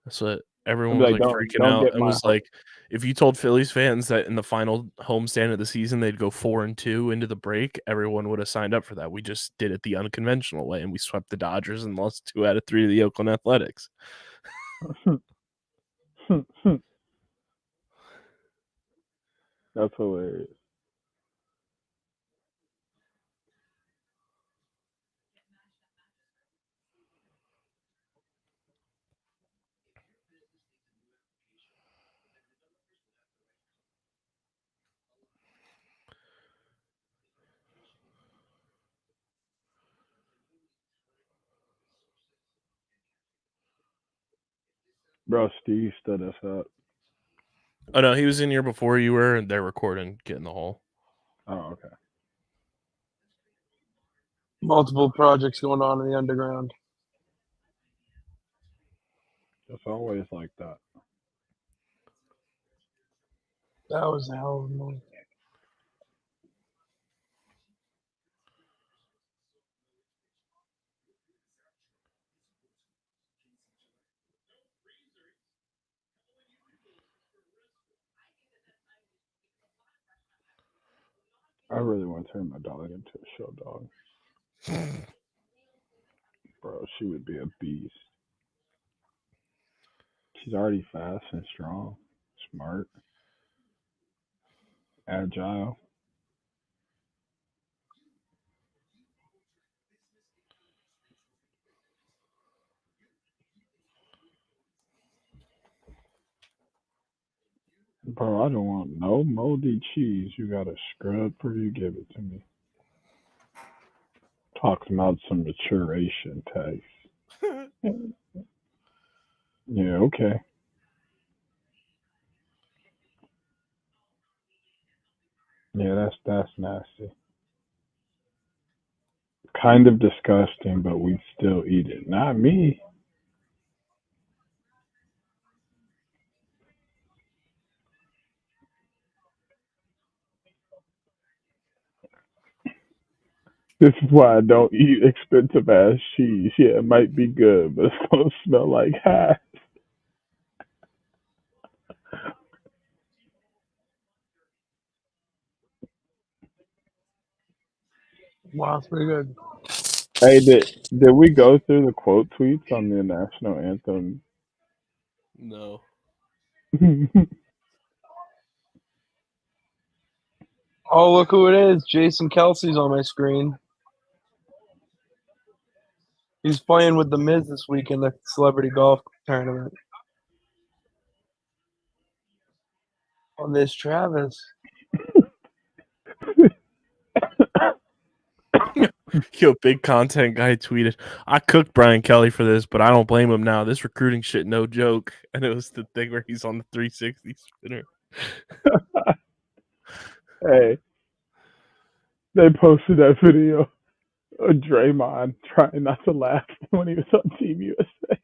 That's what everyone was freaking out. It was like, if you told Phillies fans that in the final homestand of the season they'd go 4-2 into the break, everyone would have signed up for that. We just did it the unconventional way, and we swept the Dodgers and lost 2 out of 3 to the Oakland Athletics. That's hilarious. Bro, Steve stood us up. Oh, no, he was in here before you were, and they're recording Get in the Hole. Oh, okay. Multiple projects going on in the underground. It's always like that. That was a hell of a move. I really want to turn my dog into a show dog. Bro, she would be a beast. She's already fast and strong, smart, agile. Bro, I don't want no moldy cheese. You gotta scrub before you give it to me. Talking about some maturation taste. Yeah, okay. Yeah, that's nasty. Kind of disgusting, but we still eat it. Not me. This is why I don't eat expensive ass cheese. Yeah, it might be good, but it's gonna smell like ass. Wow, it's pretty good. Hey, did we go through the quote tweets on the national anthem? No. Oh, look who it is. Jason Kelsey's on my screen. He's playing with the Miz this week in the celebrity golf tournament. Oh, there's Travis. Yo, big content guy tweeted, I cooked Brian Kelly for this, but I don't blame him now. This recruiting shit, no joke. And it was the thing where he's on the 360 spinner. Hey, they posted that video of Draymond trying not to laugh when he was on Team USA.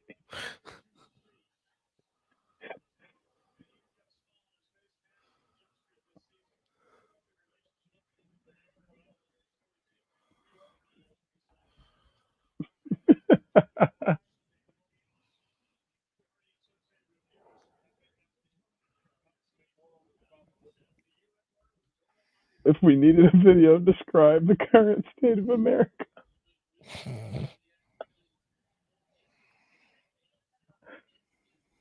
If we needed a video to describe the current state of America.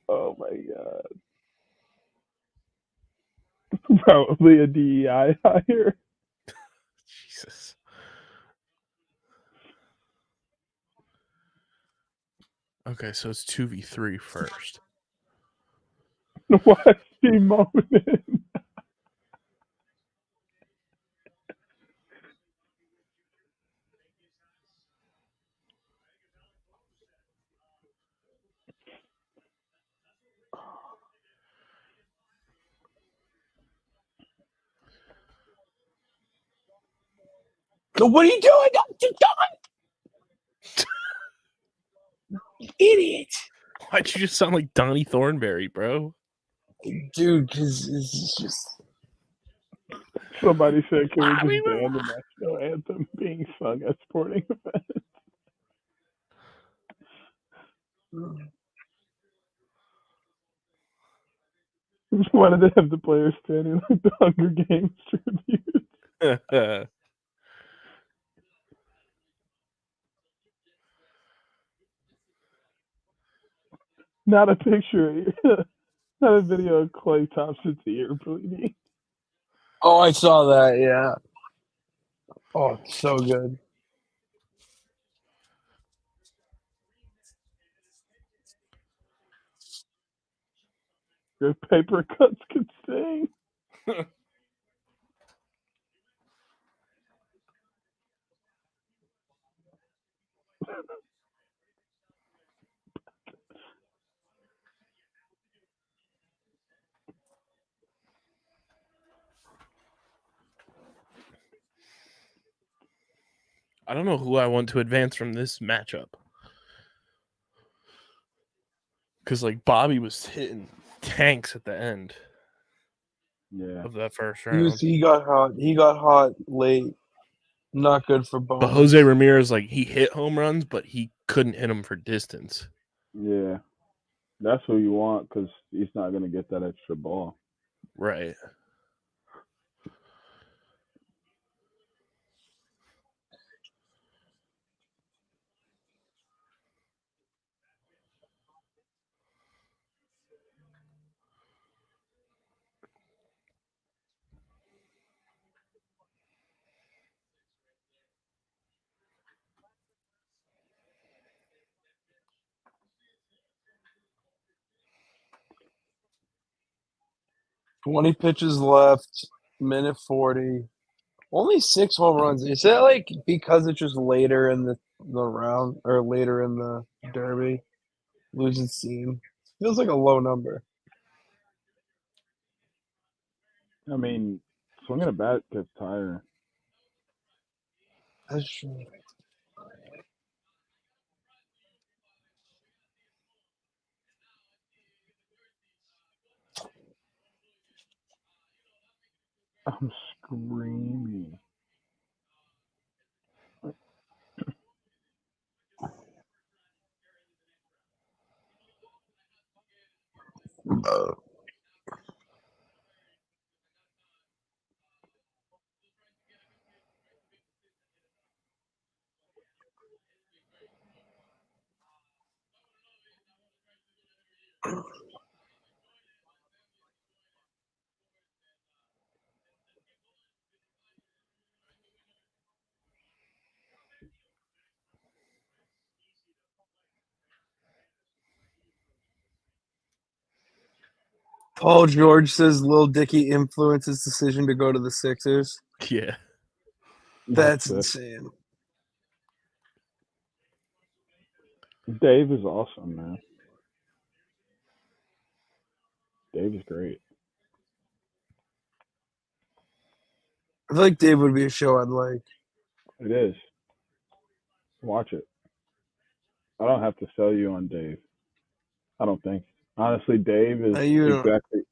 Oh my god. Probably a DEI hire. Jesus. Okay, so it's 2v3 first. Why is she moaning? So what are you doing? Idiot. Why'd you just sound like Donnie Thornberry, bro? Dude, because it's just. Somebody said, can we just ban the national anthem being sung at sporting events? Why did they have the players standing like the Hunger Games tribute? Not a picture. Not a video of Clay Thompson's ear bleeding. Oh, I saw that. Yeah. Oh, it's so good. Your paper cuts could sing. I don't know who I want to advance from this matchup. Because, like, Bobby was hitting tanks at the end Yeah. of that first He, round. he got hot. He got hot late. Not good for But Bones. Jose Ramirez, like, he hit home runs, but he couldn't hit them for distance. Yeah. That's who you want because he's not going to get that extra ball. Right. 20 pitches left, minute 40. Only 6 home runs. Is that like because it's just later in the round or later in the derby? Losing steam. Feels like a low number. I mean, swinging a bat gets tiring. That's true. I'm screaming. Paul George says Lil Dicky influenced his decision to go to the Sixers. Yeah. That's it. insane. Dave is awesome, man. Dave is great. I feel like Dave would be a show I'd like. It is. Watch it. I don't have to sell you on Dave. I don't think. Honestly, Dave is exactly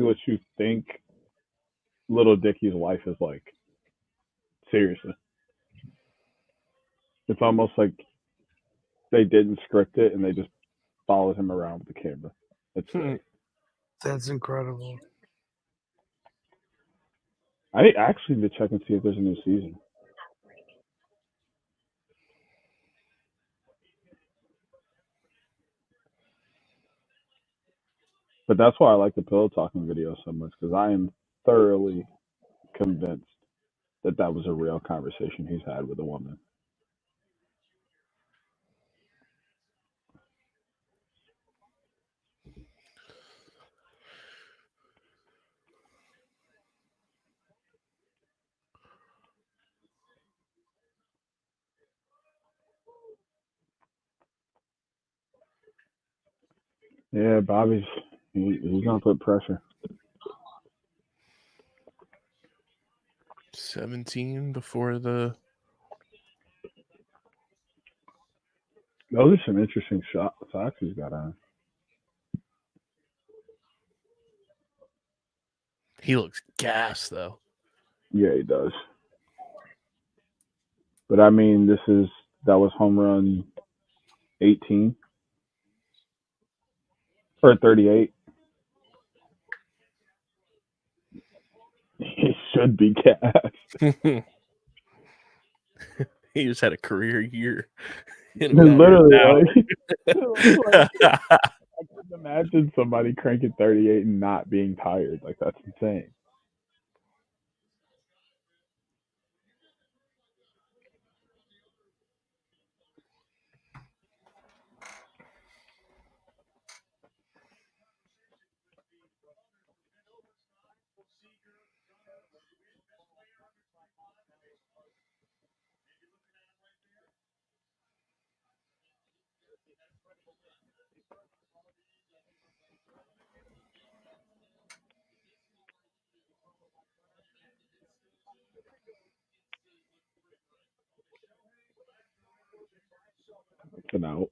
what you think Little Dicky's life is like. Seriously. It's almost like they didn't script it and they just followed him around with the camera. It's great. That's incredible. I actually need to check and see if there's a new season. But that's why I like the pillow talking video so much, because I am thoroughly convinced that that was a real conversation he's had with a woman. Yeah, Bobby's he's gonna put pressure. 17 before the. Those are some interesting socks he's got on. He looks gas though. Yeah, he does. But I mean, that was home run 18 or 38. He should be gassed. He just had a career year. Literally, like, I couldn't imagine somebody cranking 38 and not being tired. Like, that's insane. That's an out.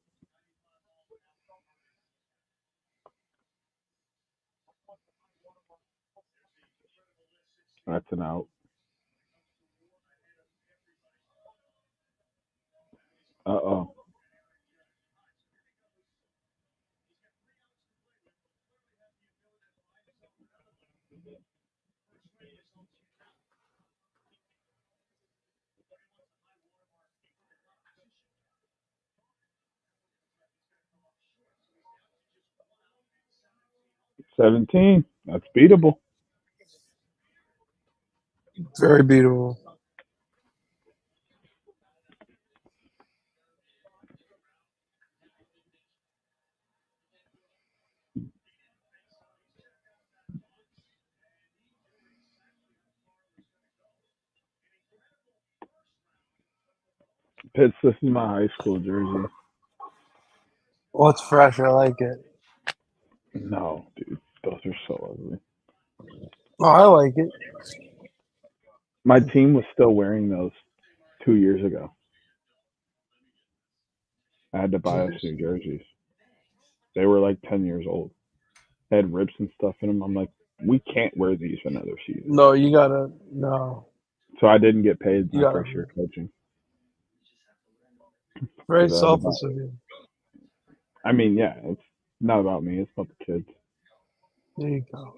That's an out. Uh-oh. $17. That's beatable. Very beatable. Pitts, this is my high school jersey. Well, it's fresh. I like it. No, dude, those are so ugly. Oh, I like it. My team was still wearing those 2 years ago. I had to buy us new jerseys. They were like 10 years old. They had rips and stuff in them. I'm like, we can't wear these another season. No, you gotta. No. So I didn't get paid You my gotta. first year coaching. Very 'Cause I had to selfless buy- of you. I mean, yeah, it's not about me. It's about the kids. There you go.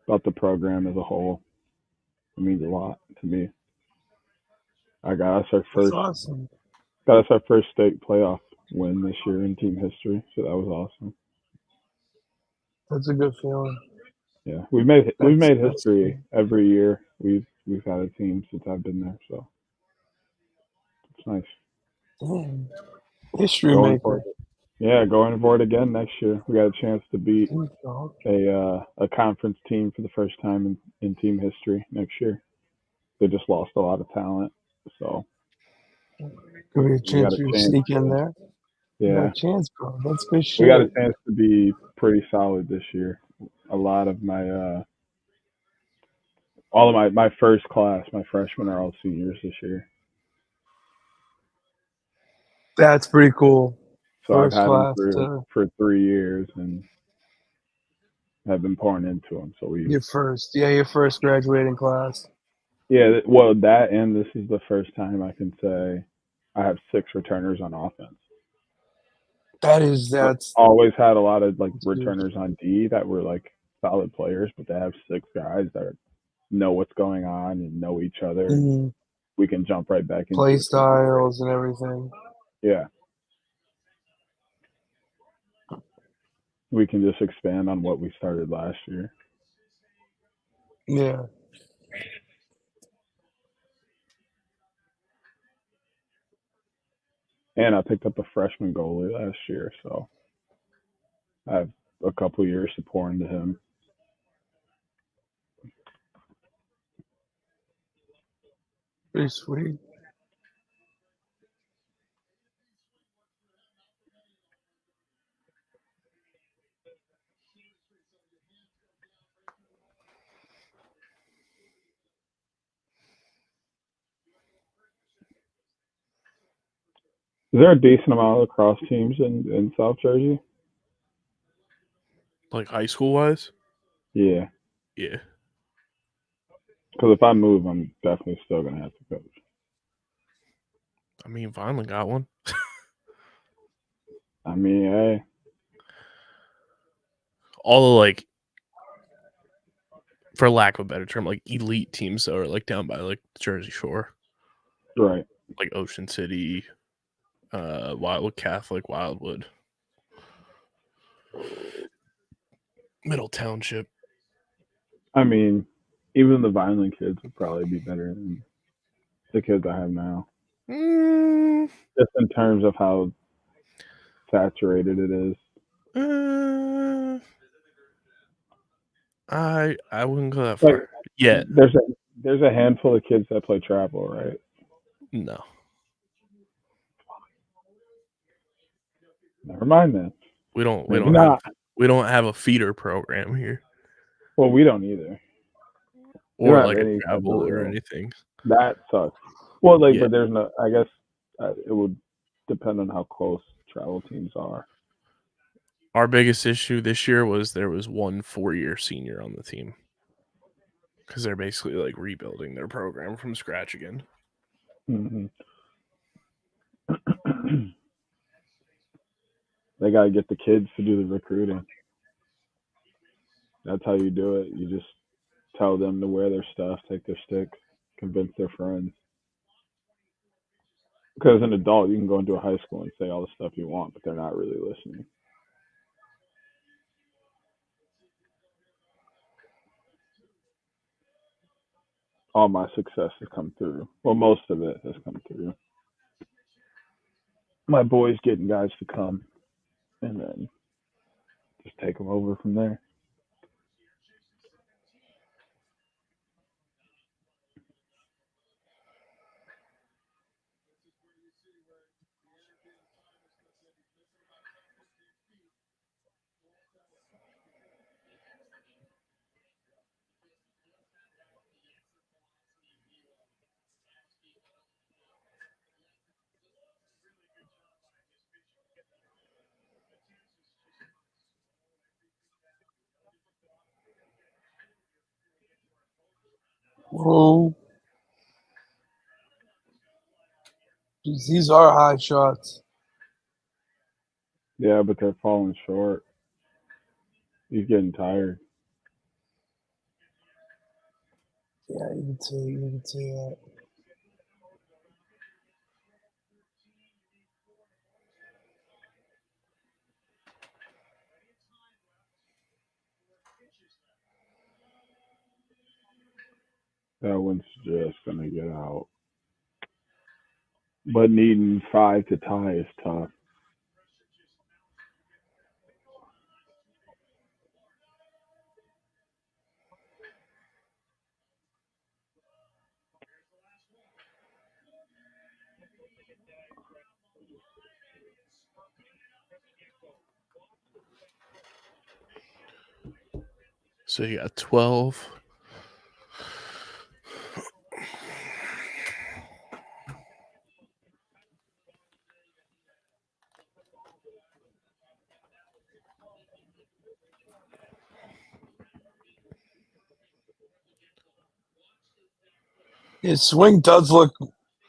About the program as a whole. It means a lot to me. I got us That's awesome. our first state playoff win this year in team history, so that was awesome. That's a good feeling. Yeah, we've made That's history good. every year. We've had a team since I've been there, so it's nice. Damn. History Going for maker. it. Yeah, going for it again next year. We got a chance to beat There you go. a conference team for the first time in team history next year. They just lost a lot of talent, so Give me a we got chance a for you to chance. sneak in there. You got Yeah, a chance, bro. That's good we got a shit. chance to be pretty solid this year. A lot of my all of my first class, my freshmen are all seniors this year. That's pretty cool. So First I've had them class to for 3 years and have been pouring into them. So we your first graduating class. yeah, well that and this is the first time I can say I have 6 returners on offense. That's Always had a lot of like huge. returners on D that were like solid players, but they have 6 guys that know what's going on and know each other. And we can jump right back into Play it. styles and everything. Yeah. We can just expand on what we started last year. Yeah. And I picked up a freshman goalie last year, so I have a couple of years to pour into him. Pretty sweet. Is there a decent amount of lacrosse teams in South Jersey? Like high school wise? Yeah. Yeah. Because if I move, I'm definitely still going to have to coach. I mean, Vineland got one. I mean, hey. All the like, for lack of a better term, like elite teams that are like down by like Jersey Shore, Right. like Ocean City, Wildwood Catholic, Wildwood, Middle Township. I mean, even the Vineland kids would probably be better than the kids I have now. Just in terms of how saturated it is. I wouldn't go that far. Like, Yeah. There's a handful of kids that play travel, right? No. Never mind then. We don't Maybe not. have a feeder program here. Well, we don't either. We Or don't like have a any type of travel or real- anything. That sucks. Well, like, Yeah. but there's no. I guess it would depend on how close travel teams are. Our biggest issue this year was there was one 4-year senior on the team. Because they're basically like rebuilding their program from scratch again. Mm-hmm. They got to get the kids to do the recruiting. That's how you do it. You just tell them to wear their stuff, take their sticks, convince their friends. Because as an adult, you can go into a high school and say all the stuff you want, but they're not really listening. All my success has come through. Well, most of it has come through. My boys getting guys to come and then just take them over from there. Whoa. Jeez, these are high shots. Yeah, but they're falling short. He's getting tired. Yeah, you can see that. That one's just gonna get out. But needing 5 to tie is tough. So you got 12. His swing does look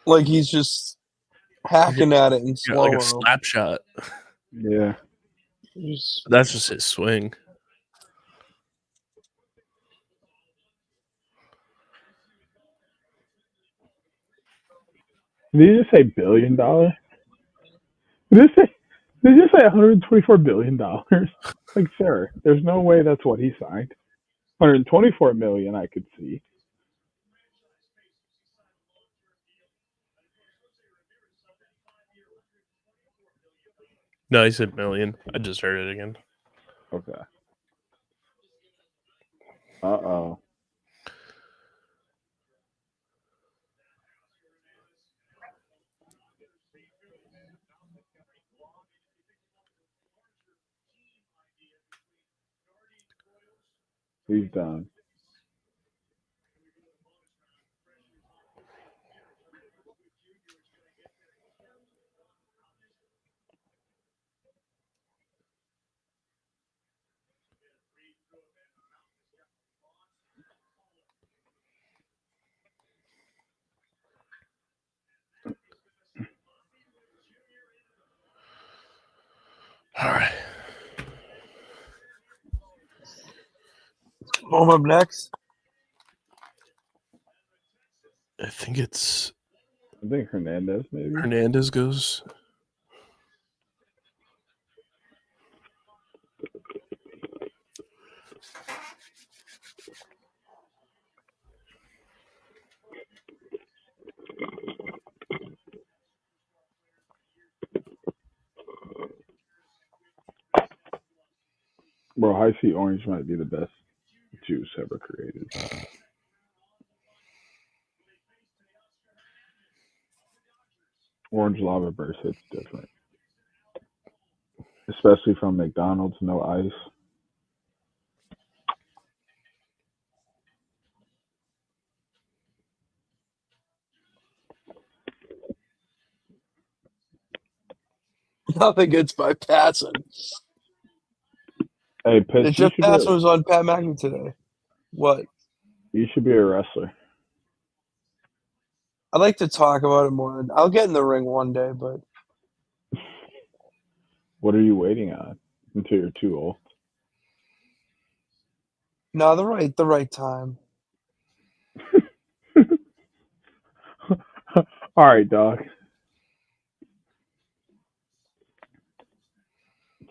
like he's just hacking at it in Yeah, like a slow-mo. slap shot. Yeah. That's just his swing. Did you just say $1 billion? Did you just say $124 billion? Like, sir, there's no way that's what he signed. 124 million, I could see. No, he said million. I just heard it again. Okay. Uh-oh. He's done. All right. Home up next. I think it's I think Hernandez, maybe. Hernandez goes. Bro, High C Orange might be the best juice ever created. Orange lava burst hits different. Especially from McDonald's, no ice. Nothing gets by passing. Hey, The Pitts, just passing was on Pat McAfee today. What? you should be a wrestler. I'd like to talk about it more. I'll get in the ring one day, but What are you waiting on until you're too old? no, the right time. All right, dog.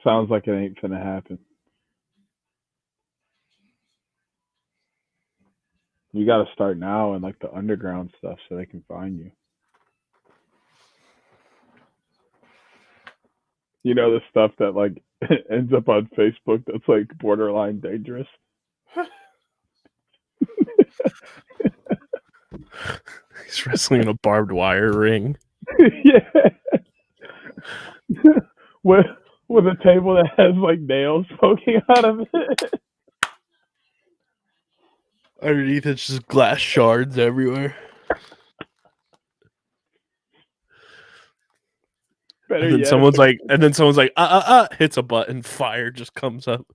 Sounds like it ain't finna happen. You got to start now and like the underground stuff so they can find you. You know the stuff that like ends up on Facebook that's like borderline dangerous. He's wrestling in a barbed wire ring. Yeah. with a table that has like nails poking out of it. Underneath, it's just glass shards everywhere. Better And then yet, someone's like, hits a button, fire just comes up.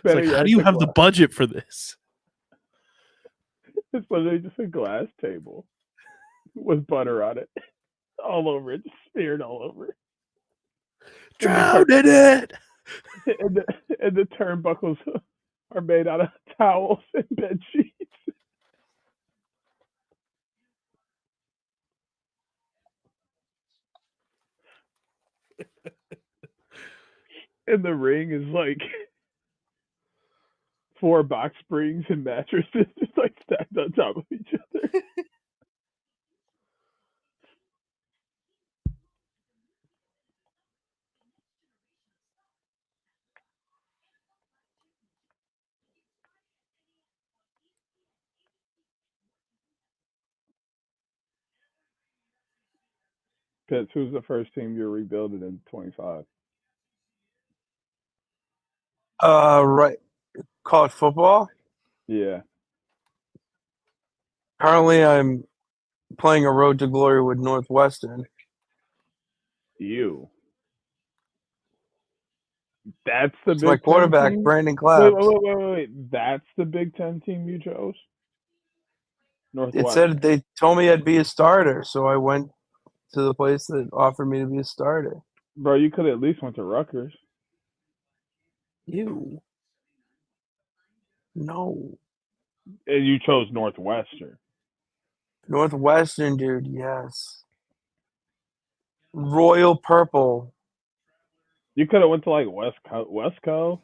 It's like, how do you have the budget for this? It's literally just a glass table with butter on it, all over it, just smeared all over. Drowned in it. And the turnbuckles are made out of towels and bed sheets. And the ring is like 4 box springs and mattresses just like stacked on top of each other. Pitts, who's the first team you're rebuilding in 25? Right. College football. Yeah. Currently, I'm playing a road to glory with Northwestern. You. That's the It's Big my Ten quarterback, team? Brandon Wait. Claps. That's the Big Ten team you chose? It said Northwestern. they told me I'd be a starter, so I went to the place that offered me to be a starter. Bro, you could have at least went to Rutgers. You. No. And you chose Northwestern. Northwestern, dude, yes. Royal Purple. You could have went to like Westco.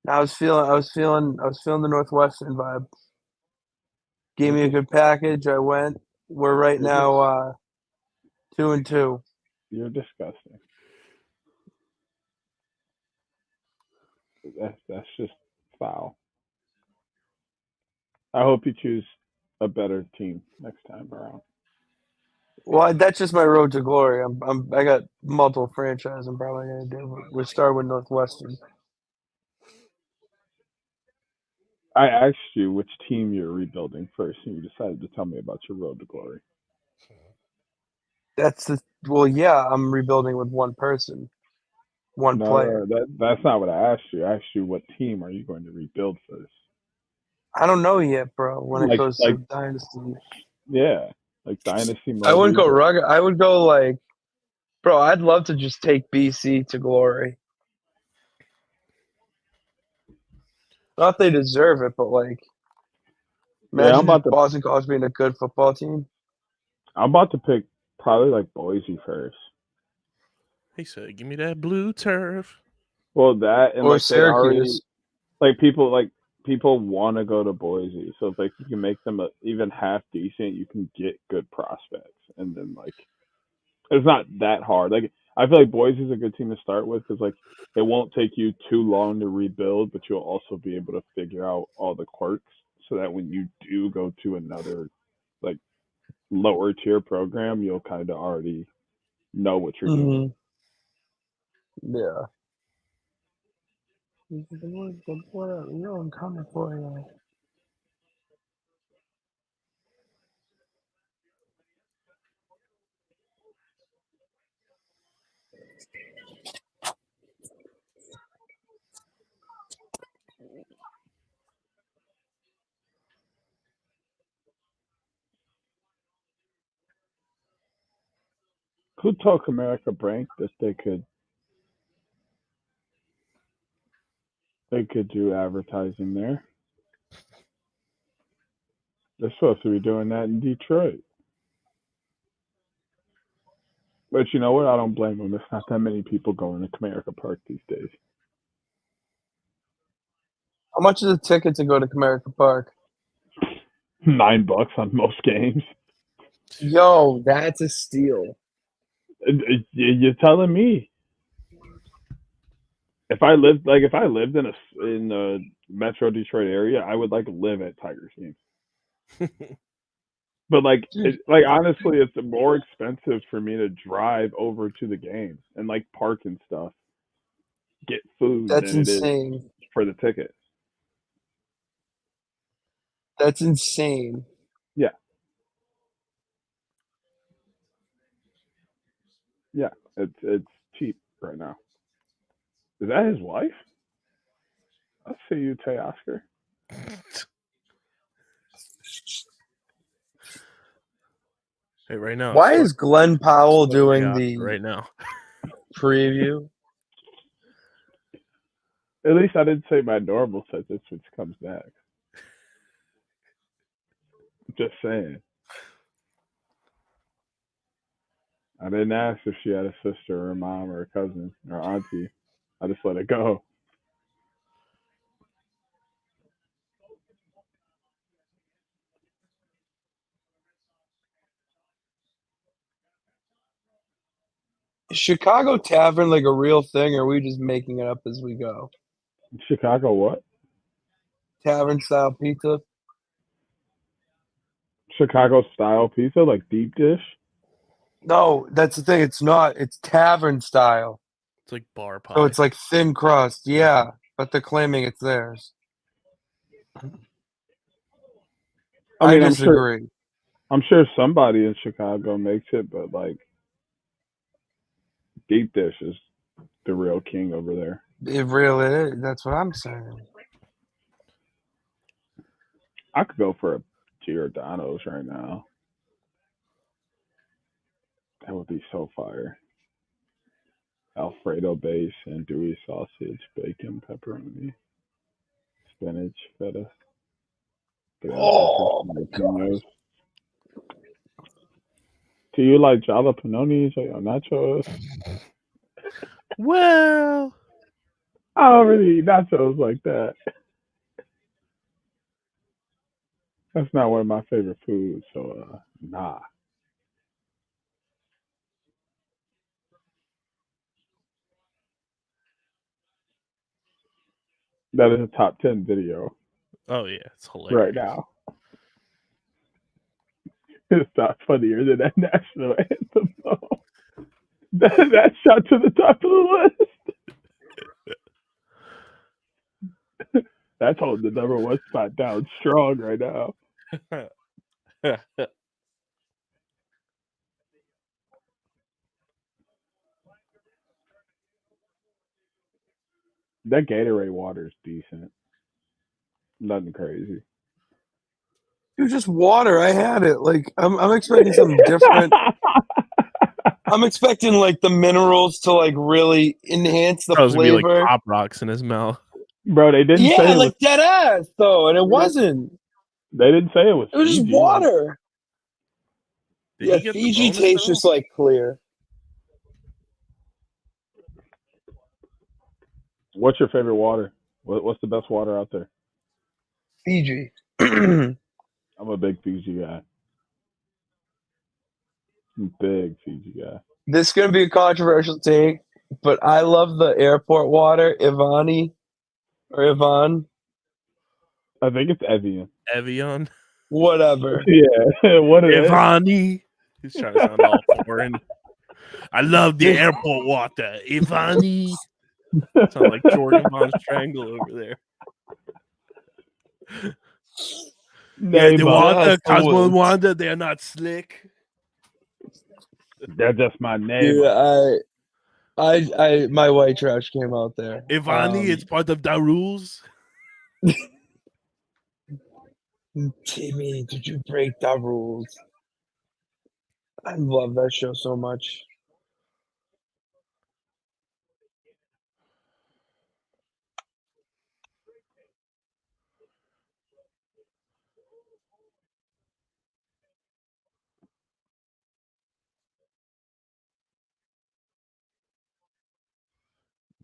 I was feeling the Northwestern vibe. Gave me a good package. I went. We're right now 2-2. You're disgusting. That's just foul. I hope you choose a better team next time around. Well, that's just my road to glory. I got multiple franchises I'm probably gonna do. But we're starting with Northwestern. I asked you which team you're rebuilding first, and you decided to tell me about your road to glory. Yeah, I'm rebuilding with one person, one player. That's not what I asked you. I asked you what team are you going to rebuild first. I don't know yet, bro. When it goes to like Dynasty, yeah, like Dynasty mode. I wouldn't go rebuild. rugged. I would go like, bro. I'd love to just take BC to glory. Not they deserve it, but like, imagine just Boston College being a good football team. I'm about to pick probably like Boise first. He said, "Give me that blue turf." Well, that and Or like they already Syracuse. people want to go to Boise, so if like you can make them even half decent, you can get good prospects, and then like it's not that hard. Like I feel like Boise's a good team to start with because like it won't take you too long to rebuild, but you'll also be able to figure out all the quirks so that when you do go to another like lower tier program, you'll kind of already know what you're doing. Yeah. I'm coming for you. Who told America Brink that they could do advertising there? They're supposed to be doing that in Detroit. But you know what? I don't blame them. There's not that many people going to Comerica Park these days. How much is a ticket to go to Comerica Park? $9 on most games. Yo, that's a steal. You're telling me? If I lived in the Metro Detroit area, I would like live at Tigers games. But honestly, it's more expensive for me to drive over to the game and like park and stuff, get food That's than it is insane. for the ticket. That's insane. Yeah. Yeah, it's cheap right now. Is that his wife? I'll see you, Tay Oscar. Hey, right now. Why is Glenn Powell That's what we doing got the right now? preview? At least I didn't say my normal sentence, which comes next. Just saying. I didn't ask if she had a sister or a mom or a cousin or auntie. I just let it go. Is Chicago Tavern like a real thing, or are we just making it up as we go? Chicago what? Tavern style pizza? Chicago style pizza, like deep dish? No, that's the thing. It's not. It's tavern style. It's like bar pie. So it's like thin crust. Yeah, but they're claiming it's theirs. I mean, disagree. I'm sure somebody in Chicago makes it, but like deep dish is the real king over there. It really is. That's what I'm saying. I could go for a Giordano's right now. That would be so fire. Alfredo base, andouille sausage, bacon, pepperoni, spinach, feta. Oh my jalapenos. Do you like jalapenos or nachos? Well, I don't really eat nachos like that. That's not one of my favorite foods, so nah. That is a top 10 video oh yeah, it's hilarious. right now. It's not funnier than that national anthem, though. That shot to the top of the list. That's holding the number one spot down strong right now. That Gatorade water is decent. Nothing crazy. It was just water. I had it. Like I'm expecting something different. I'm expecting like the minerals to like really enhance the Bro's gonna be like flavor. Pop Rocks in his mouth. Bro, they didn't say Yeah, it like was, dead ass though, and it wasn't. they didn't say it was It was just Fiji. water. Did Yeah, he get the Fiji bonus tastes though? just like clear. What's your favorite water? What's the best water out there? Fiji. I'm a big Fiji guy. Big Fiji guy. This is gonna be a controversial take, but I love the airport water, Ivani or Ivan, I think it's Evian. Evian. whatever. Yeah, what is it? Ivani. He's trying to sound all foreign. I love the airport water. Ivani. Sound like Jordan Von Strangle over there. Yeah, the water, Cosmo and Wanda, they're not slick. They're just my name. Dude, I my white trash came out there. Ivani, it's part of the rules. Timmy, did you break the rules? I love that show so much.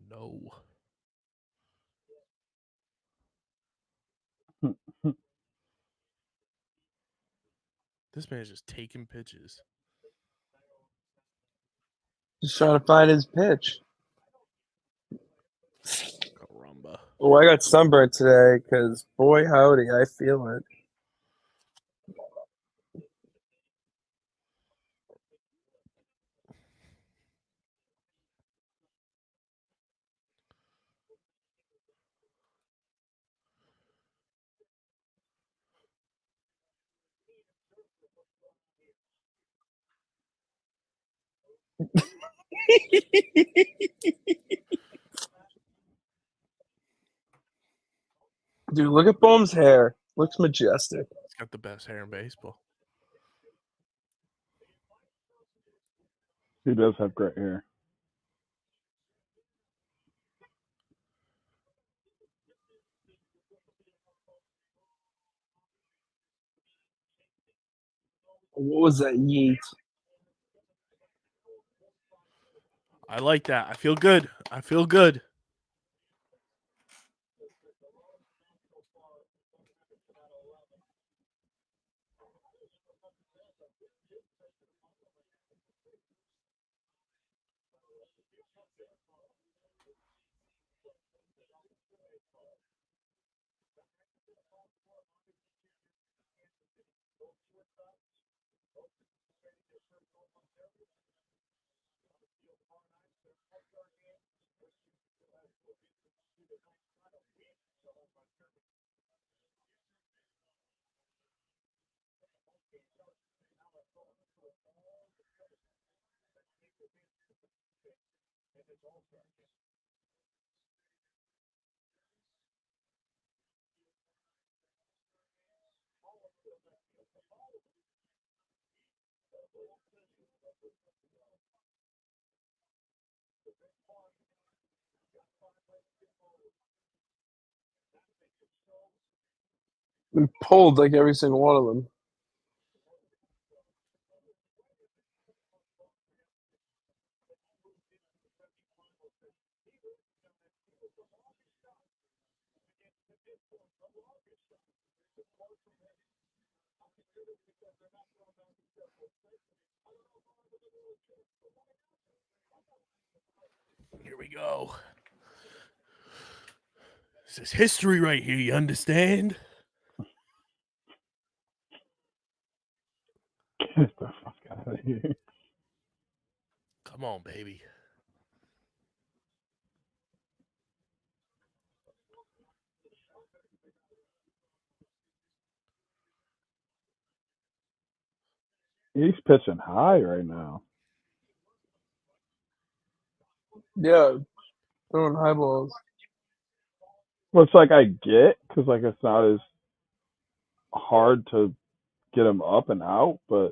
No. This man is just taking pitches. Just trying to find his pitch. Caramba. Oh, I got sunburned today because boy howdy, I feel it. Dude, look at Bohm's hair. Looks majestic. He's got the best hair in baseball. He does have great hair. What was that yeet? I like that. I feel good. I feel good. We pulled like every single one of them. Here we go. This is history right here. You understand? Get the fuck out of here. Come on, baby. He's pitching high right now. Yeah, throwing high balls. Well, it's like I get because like it's not as hard to get him up and out, but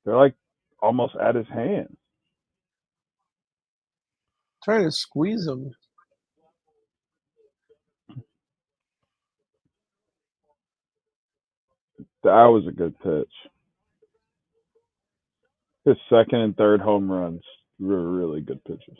they're like almost at his hands. Trying to squeeze him. That was a good pitch. His second and third home runs were really good pitches.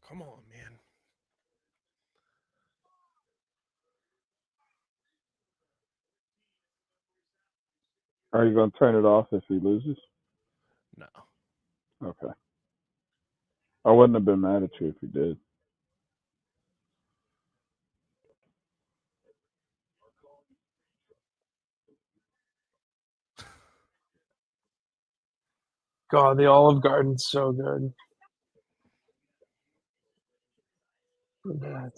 Come on, man. Are you going to turn it off if he loses? No. Okay. I wouldn't have been mad at you if you did. God, the Olive Garden's so good. Look at that.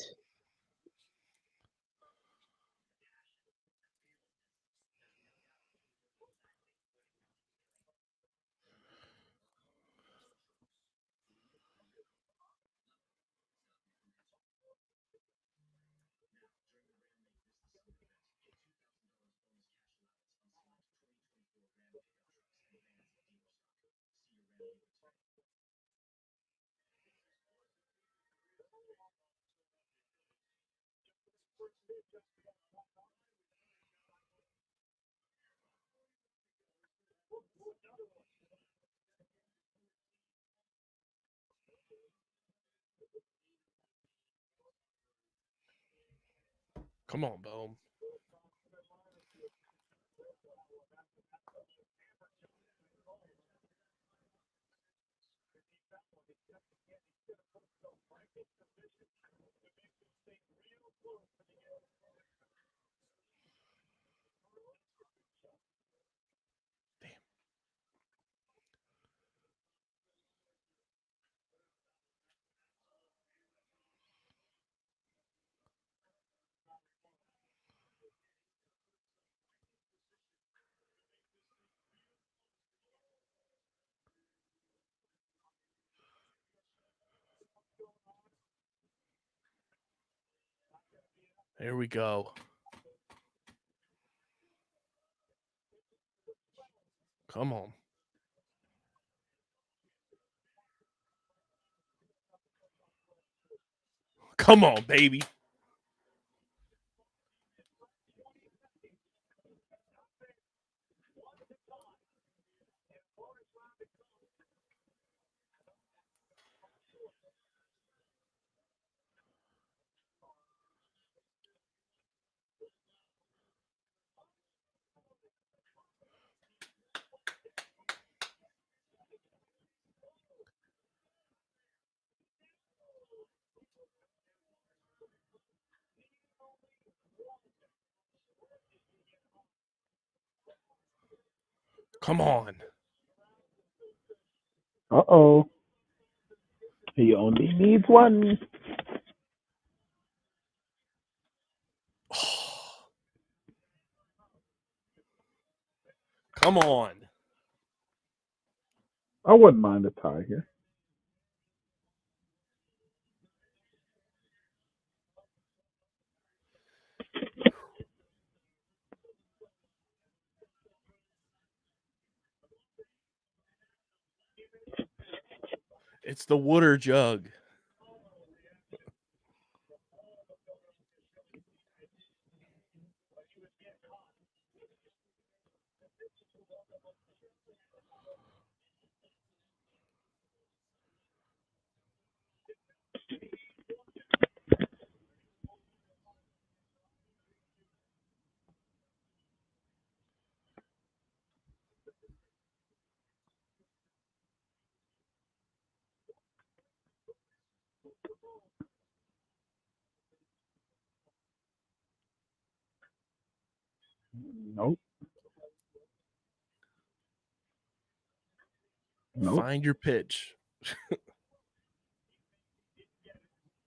Come on, Boom. Here we go. Come on. Come on, baby. Come on. Uh-oh. He only needs one. Come on. I wouldn't mind a tie here. It's the water jug. Nope. Nope. Find your pitch.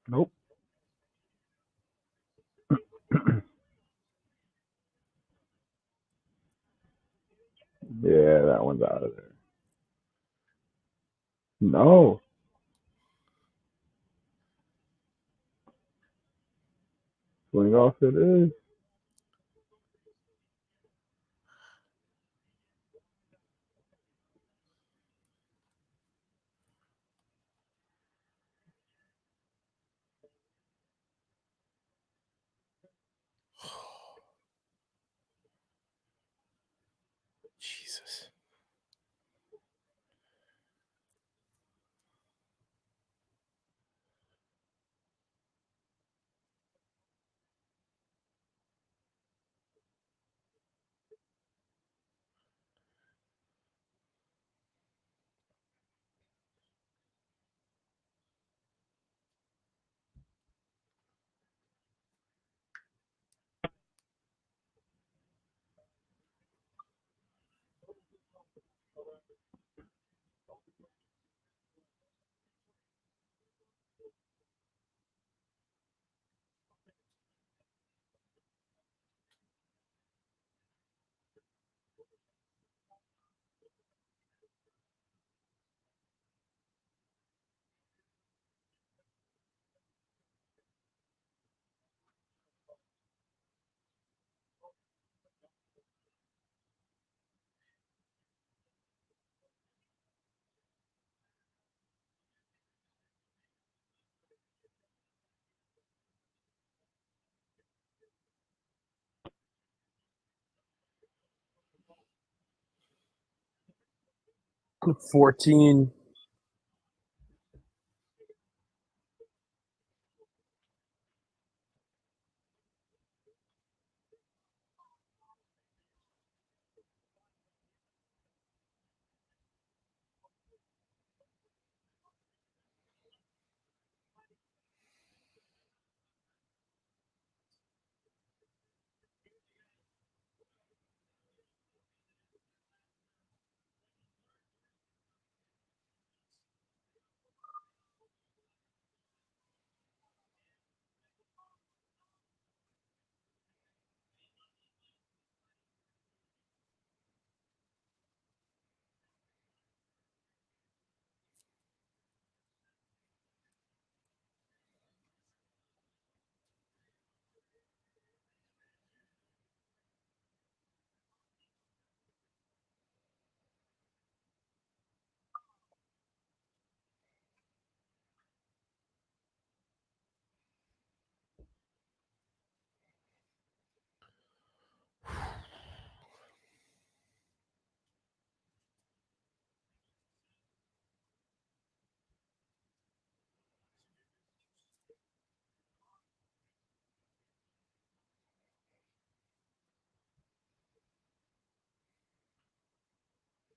Nope. Yeah, that one's out of there. No. Swing off it is. Jesus. Good 14.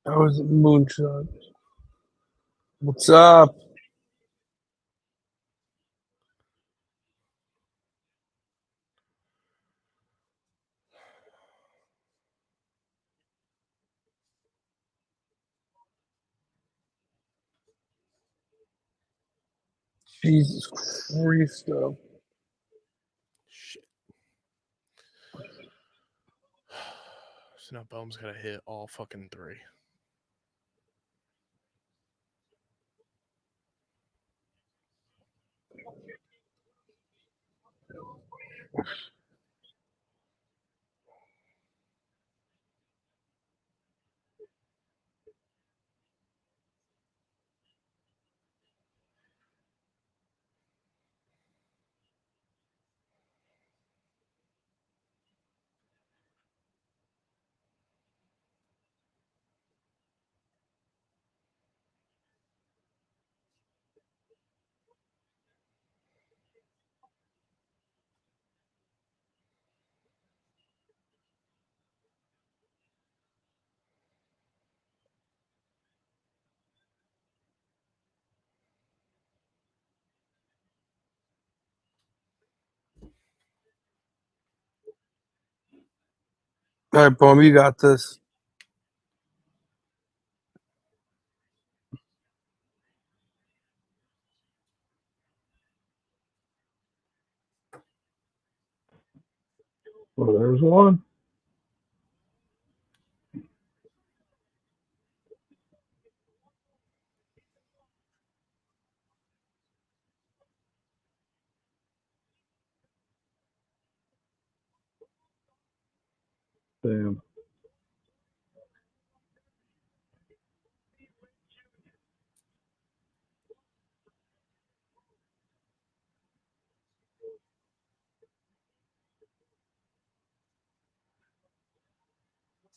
That was Moonshot. What's up? Jesus Christo. Shit. So now Bohm's got to hit all fucking three. All right, Boom, you got this. Well, there's one. Damn.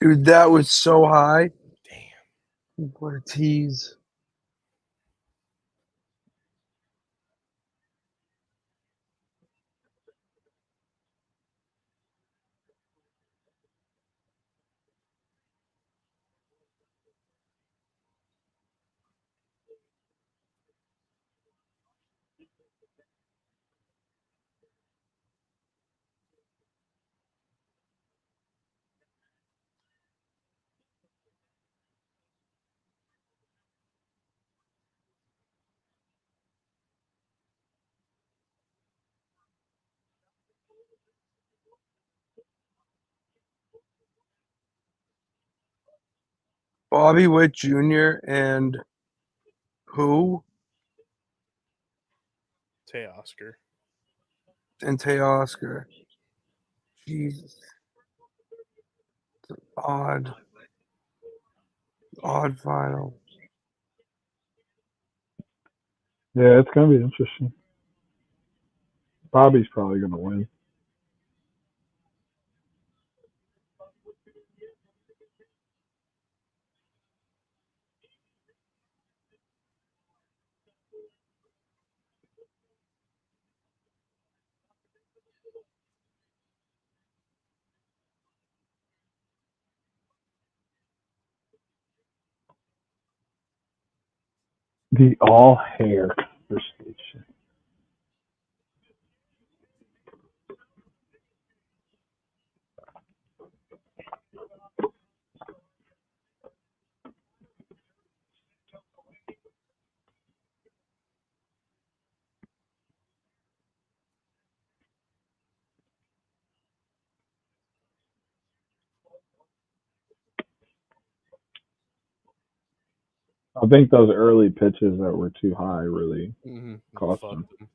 Dude, that was so high. Damn. What a tease. Bobby Witt Jr. and who? Tay Oscar. And Teoscar. Jesus. Odd final. Yeah, it's gonna be interesting. Bobby's probably gonna win. The all hair conversation. I think those early pitches that were too high really cost Fucked him. him.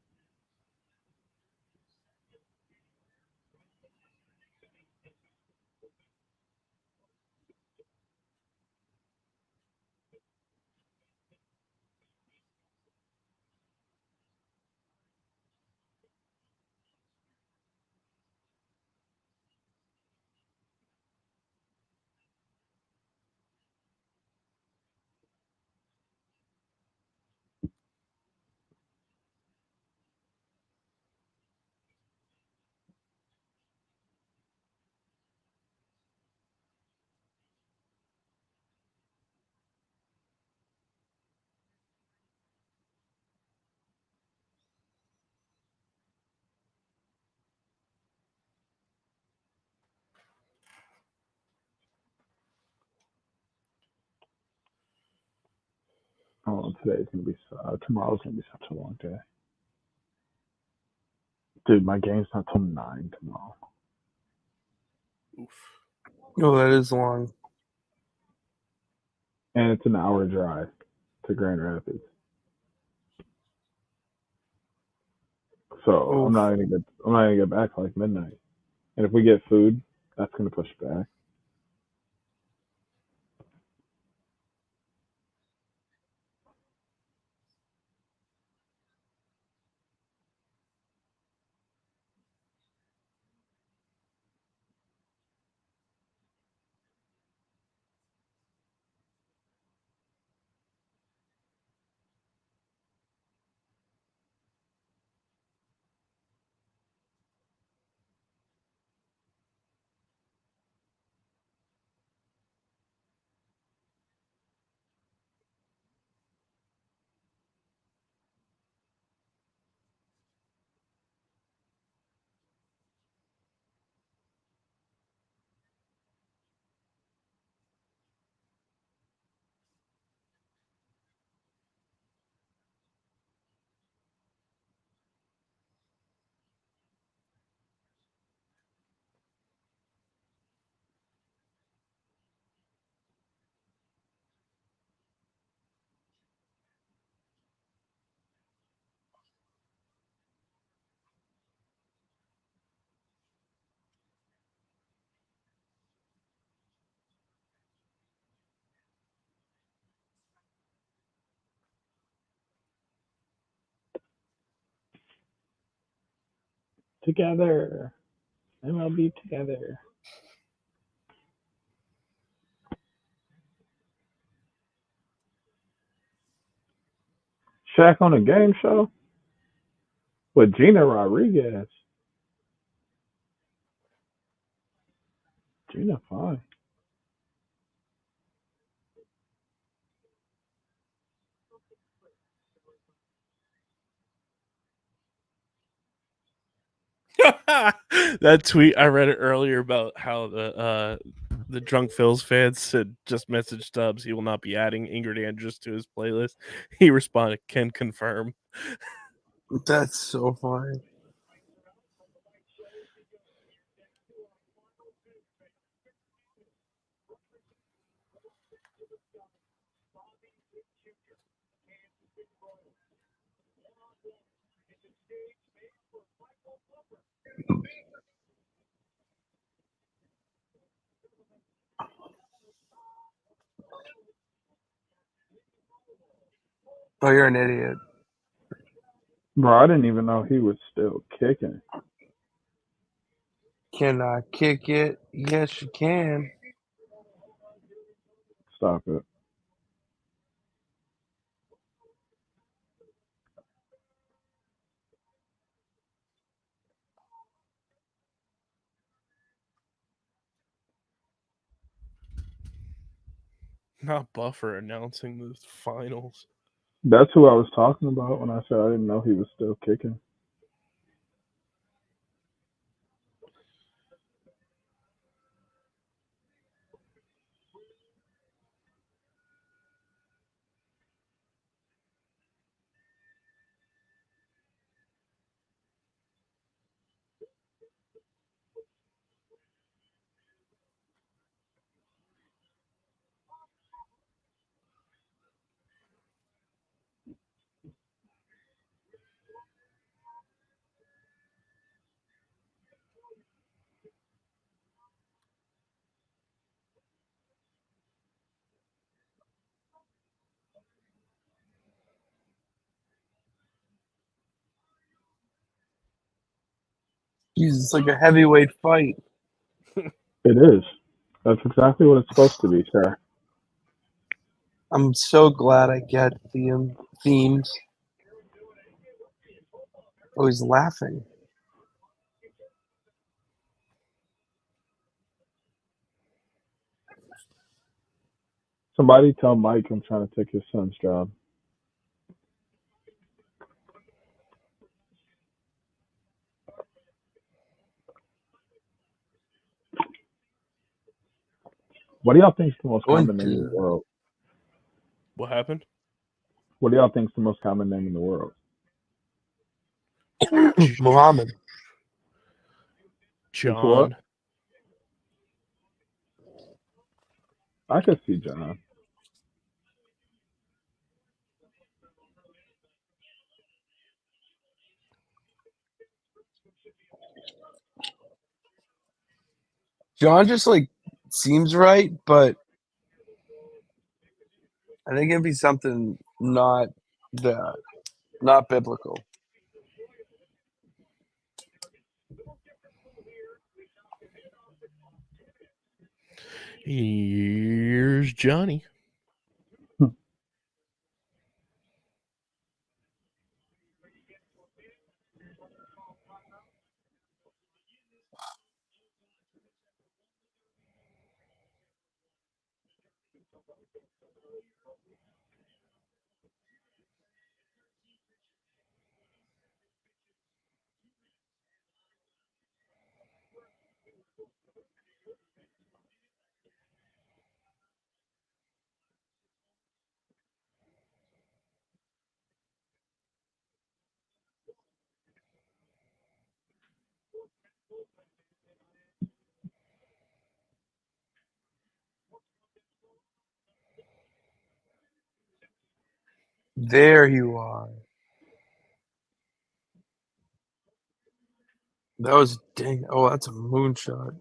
Oh, tomorrow's gonna be such a long day. Dude, my game's not till 9 tomorrow. Oof. Oh, that is long. And it's an hour drive to Grand Rapids. So I'm Oof. not gonna get back till like midnight. And if we get food, that's gonna push it back. Together. MLB together. Shaq on a game show with Gina Rodriguez. Gina fine. That tweet I read it earlier about how the Drunk Phils fans had just messaged Stubbs he will not be adding Ingrid Andress to his playlist. He responded, "Can confirm." That's so funny. Oh, you're an idiot. Bro, I didn't even know he was still kicking. Can I kick it? Yes, you can. Stop it. Not Buffer announcing the finals. That's who I was talking about when I said I didn't know he was still kicking. Jesus, it's like a heavyweight fight. It is. That's exactly what it's supposed to be, sir. I'm so glad I get the themes. Oh, he's laughing. Somebody tell Mike I'm trying to take his son's job. What do y'all think is the most common name in the world? What happened? What do y'all think is the most common name in the world? Muhammad. It's what? John. I could see John. John just like seems right, but I think it'd be something not biblical. Here's Johnny. There you are. That was dang. Oh, that's a moonshot.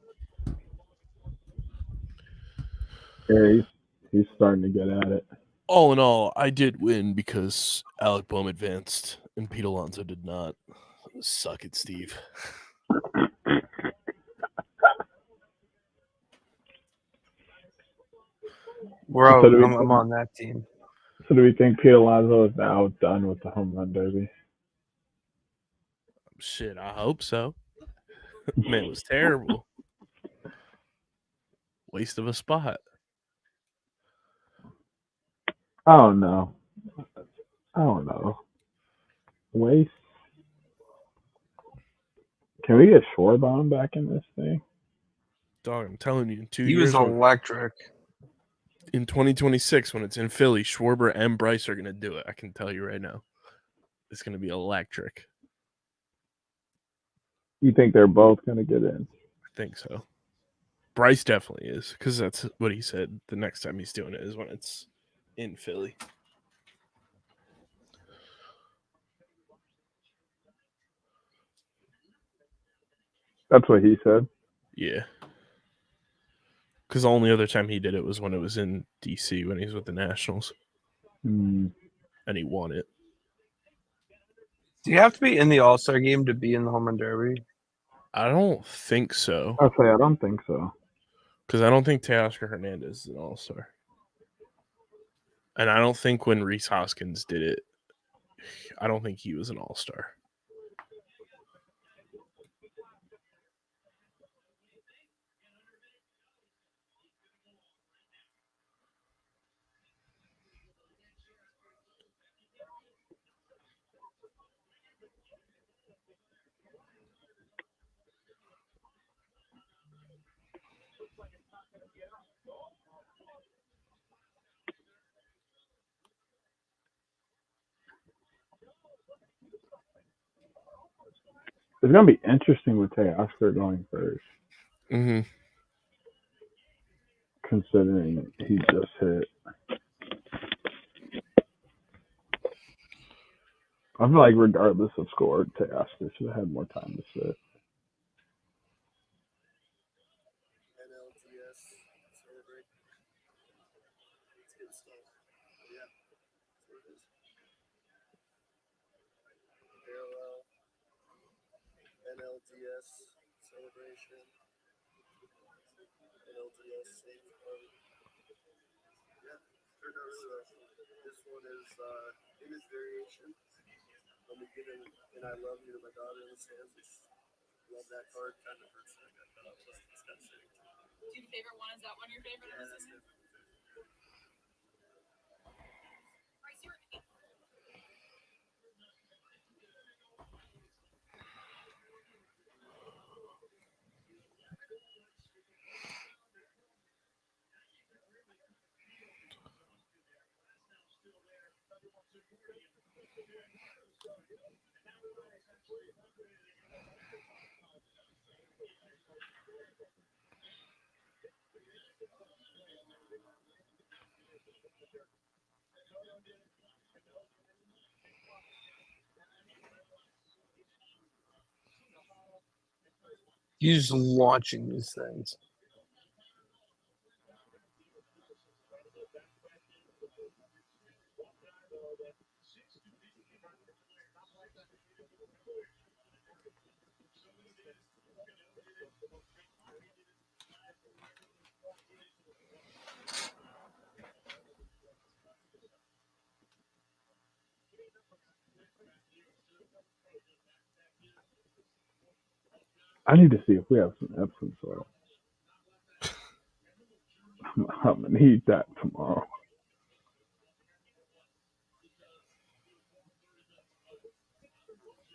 Yeah, he's starting to get at it. All in all, I did win because Alec Boehm advanced and Pete Alonso did not. Suck it, Steve. Bro, So do we I'm think, on that team. so do we think Pete Alonso is now done with the home run derby? Shit, I hope so. Man, it was terrible. Waste of a spot. I don't know. Waste. Can we get Schwarbaum back in this thing? Dog, I'm telling you, in 2 He years, was electric. in 2026, when it's in Philly, Schwarber and Bryce are going to do it. I can tell you right now. It's going to be electric. You think they're both going to get in? I think so. Bryce definitely is, because that's what he said. The next time he's doing it is when it's in Philly. That's what he said. Yeah. Because the only other time he did it was when it was in D.C. when he was with the Nationals. And he won it. Do you have to be in the All-Star game to be in the home run derby? I don't think so. I'll say I don't think so. Because I don't think Teoscar Hernandez is an all-star. And I don't think when Rhys Hoskins did it, I don't think he was an all-star. It's going to be interesting with Teoscar going first, Mm-hmm. considering he just hit. I feel like regardless of score, Teoscar should have had more time to sit. He's launching these things. I need to see if we have some Epsom salt. I'm gonna need that tomorrow.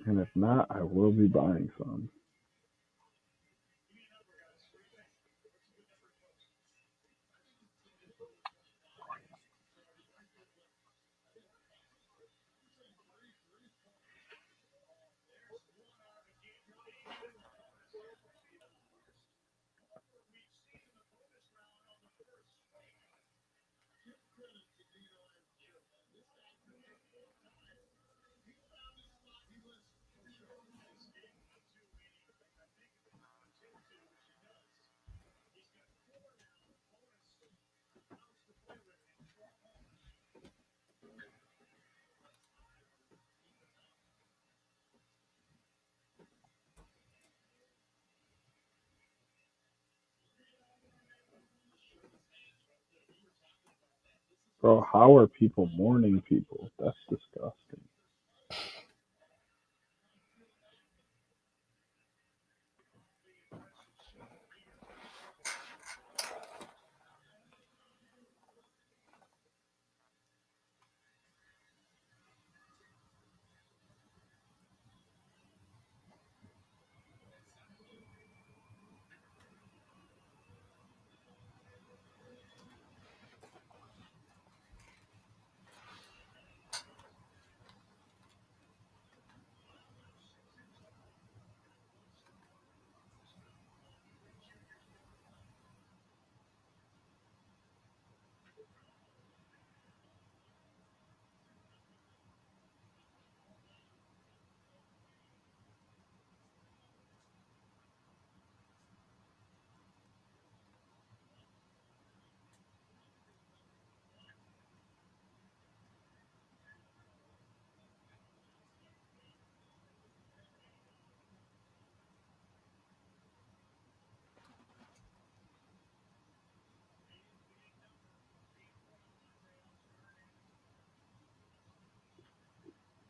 And if not, I will be buying some. Bro, how are people mourning people? That's disgusting.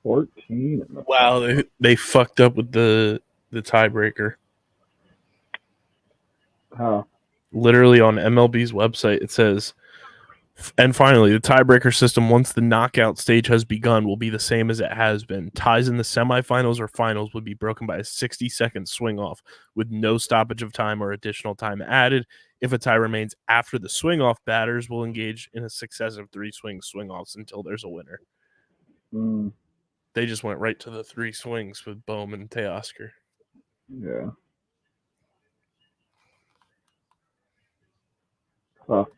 $14 in the Wow, they fucked up with the tiebreaker. How? Literally on MLB's website, it says, and finally, the tiebreaker system, once the knockout stage has begun, will be the same as it has been. Ties in the semifinals or finals would be broken by a 60-second swing off with no stoppage of time or additional time added. If a tie remains after the swing off, batters will engage in a successive 3 swing offs until there's a winner. They just went right to the 3 swings with Bowman and Teoscar. Yeah. Tough.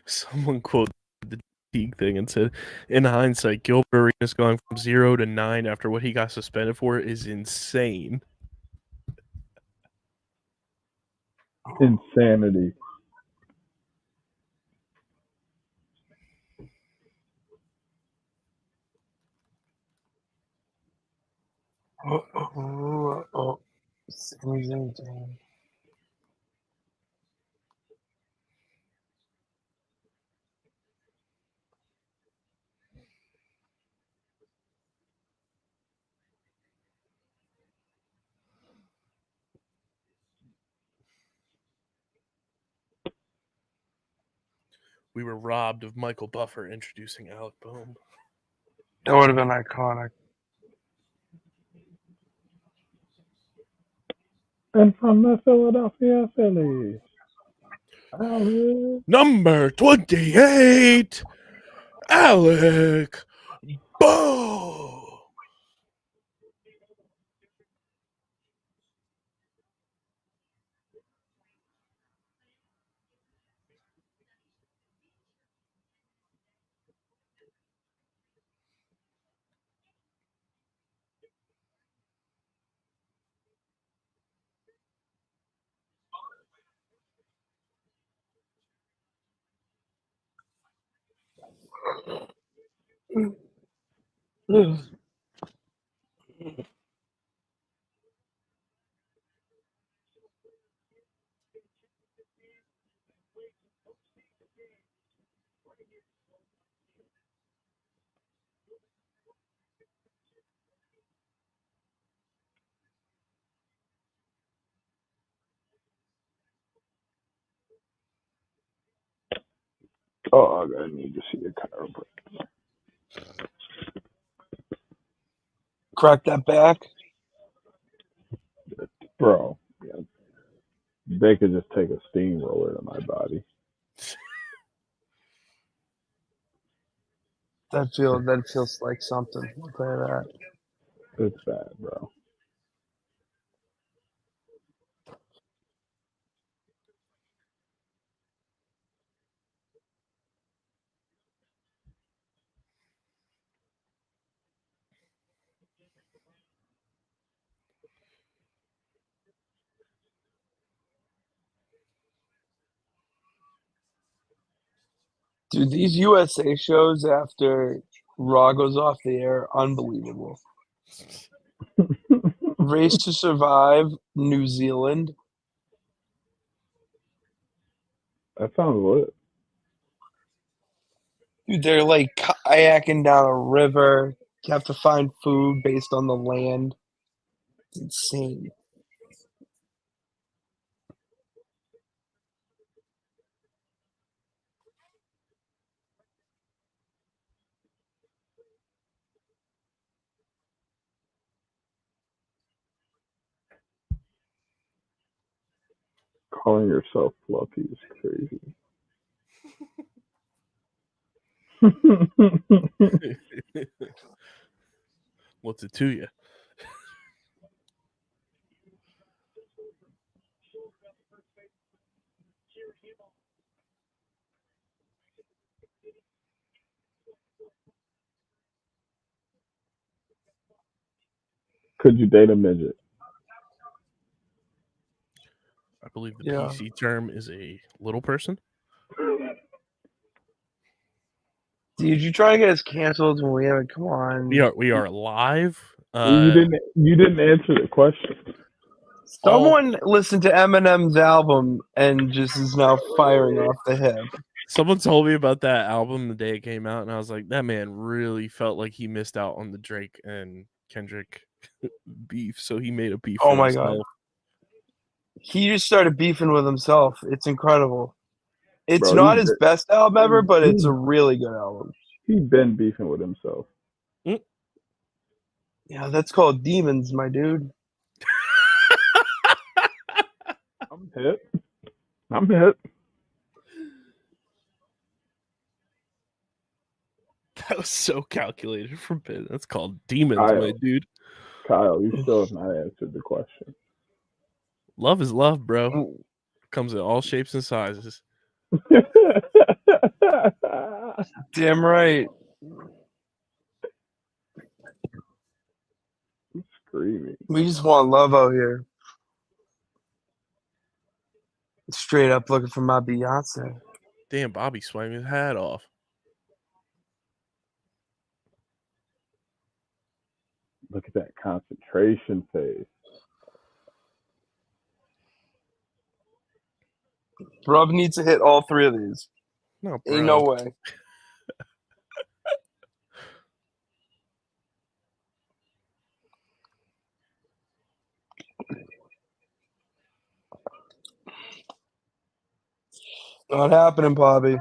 Someone quoted the Teague thing and said, in hindsight, Gilbert Arenas going from 0 to 9 after what he got suspended for is insane. Insanity. Sami Zayn. We were robbed of Michael Buffer introducing Alec Boehm. That would have been iconic. And from the Philadelphia Phillies, Alex. Number 28, Alec Boehm. Oh, I need to see a chiropractor. Crack that back. Bro, yeah, they could just take a steamroller to my body. That feels like something. I'll tell you that. It's bad, bro. Dude, these USA shows after Raw goes off the air, unbelievable. Race to Survive, New Zealand. That sounds lit. Dude, they're like kayaking down a river. You have to find food based on the land. It's insane. Calling yourself fluffy is crazy. What's it to you? Could you date a midget? I believe the Yeah. PC term is a little person. Dude, you try to get us canceled when we haven't. Come on. We are live. You didn't answer the question. Someone listened to Eminem's album and just is now firing off the hip. Someone told me about that album the day it came out, and I was like, that man really felt like he missed out on the Drake and Kendrick beef, so he made a beef Oh for my himself. God. He just started beefing with himself. It's incredible. It's Bro, not his best album ever, but it's a really good album. He's been beefing with himself. Yeah, that's called Demons, my dude. I'm hit. That was so calculated from Pitt. That's called Demons, my dude. Kyle, you still have not answered the question. Love is love, bro. Comes in all shapes and sizes. Damn right. I'm screaming. We just want love out here. Straight up looking for my Beyonce. Damn, Bobby swung his hat off. Look at that concentration phase. Rob needs to hit all three of these. No, Ain't no bro. way. Not happening, Bobby.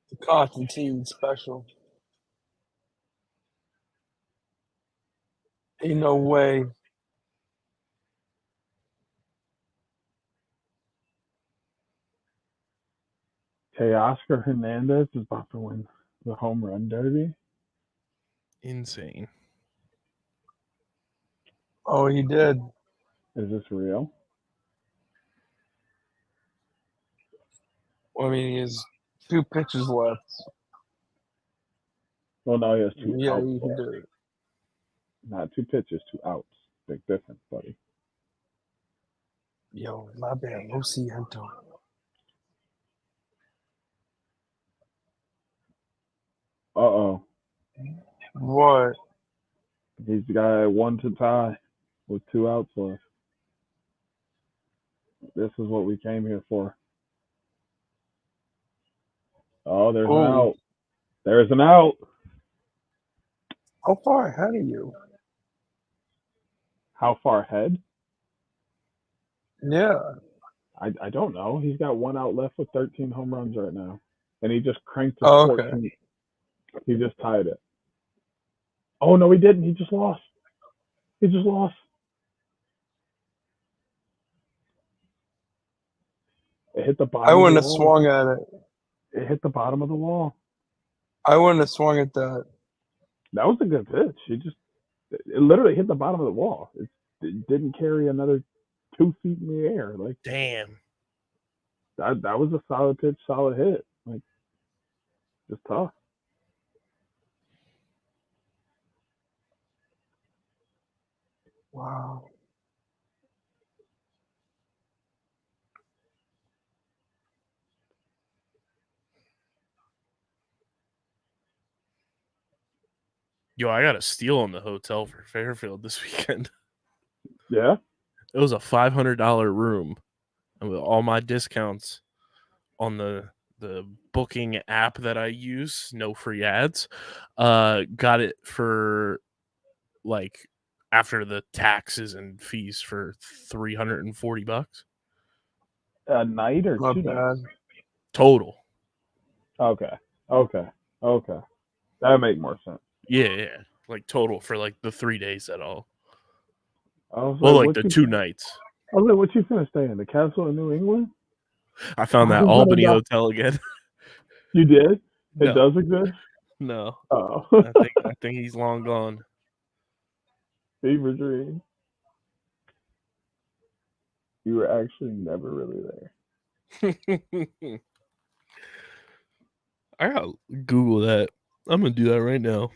The Constantine special. Ain't no way. Teoscar Hernandez is about to win the home run derby. Insane. Oh, he did. Is this real? I mean, he has 2 pitches left. Well, no, he has 2 Yeah, outs. he can do it. Not 2 pitches, 2 outs. Big difference, buddy. Yo, my bad. Lo siento. Uh-oh. What? He's got 1 to tie with 2 outs left. This is what we came here for. Oh, there's an Oh, out. There's an out. how far ahead are you? How far ahead? Yeah. I don't know. He's got 1 out left with 13 home runs right now. And he just cranked his Oh, okay. 14th. He just tied it. Oh, no, he didn't. He just lost. He just lost. It hit the I bottom of the wouldn't have wall. swung at it. It hit the bottom of the wall. I wouldn't have swung at that. That was a good pitch. It literally hit the bottom of the wall. It didn't carry another 2 feet in the air. Like Damn. that was a solid pitch, solid hit. Like just tough. Wow. Yo, I got a steal on the hotel for Fairfield this weekend. Yeah. It was a $500 room, and with all my discounts on the booking app that I use, no free ads, got it for like after the taxes and fees for $340 A night or Not 2 nights? bad. total. Okay. That would make more sense. Yeah, like total for like the 3 days at all. I was Well, like, like the 2 nights. I was like, what you finna stay in? The castle in New England? I found that Albany hotel again. You did? It No. does exist? No, Oh. I think he's long gone. Fever dream. You were actually never really there. I gotta Google that. I'm gonna do that right now.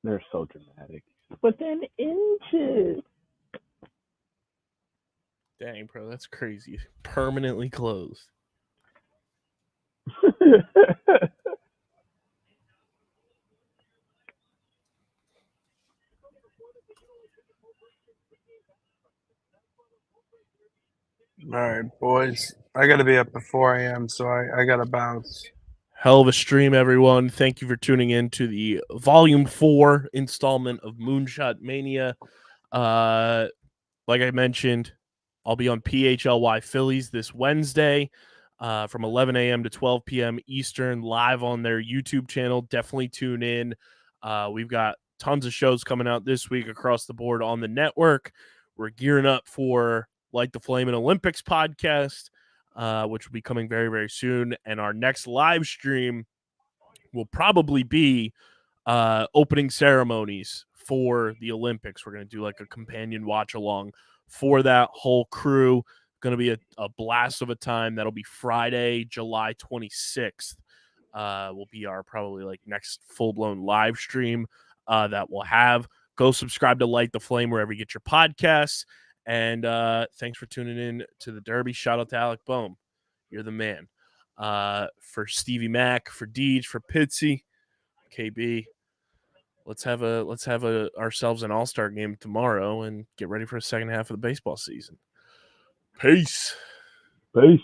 They're so dramatic. But then inches. Dang, bro, that's crazy. Permanently closed. All right, boys. I got to be up at 4 a.m., so I got to bounce. Hell of a stream, everyone. Thank you for tuning in to the Volume 4 installment of Moonshot Mania. Like I mentioned, I'll be on PHLY Phillies this Wednesday from 11 a.m. to 12 p.m. Eastern, live on their YouTube channel. Definitely tune in. We've got tons of shows coming out this week across the board on the network. We're gearing up for Light the Flame and Olympics podcast, which will be coming very, very soon. And our next live stream will probably be opening ceremonies for the Olympics. We're going to do like a companion watch along for that whole crew. Going to be a blast of a time. That'll be Friday, July 26th. Will be our probably like next full-blown live stream that we'll have. Go subscribe to Light the Flame wherever you get your podcasts. And thanks for tuning in to the Derby. Shout out to Alec Boehm. You're the man. For Stevie Mack, for Deej, for Pitsy, KB. Let's have ourselves an all-star game tomorrow and get ready for the second half of the baseball season. Peace. Peace.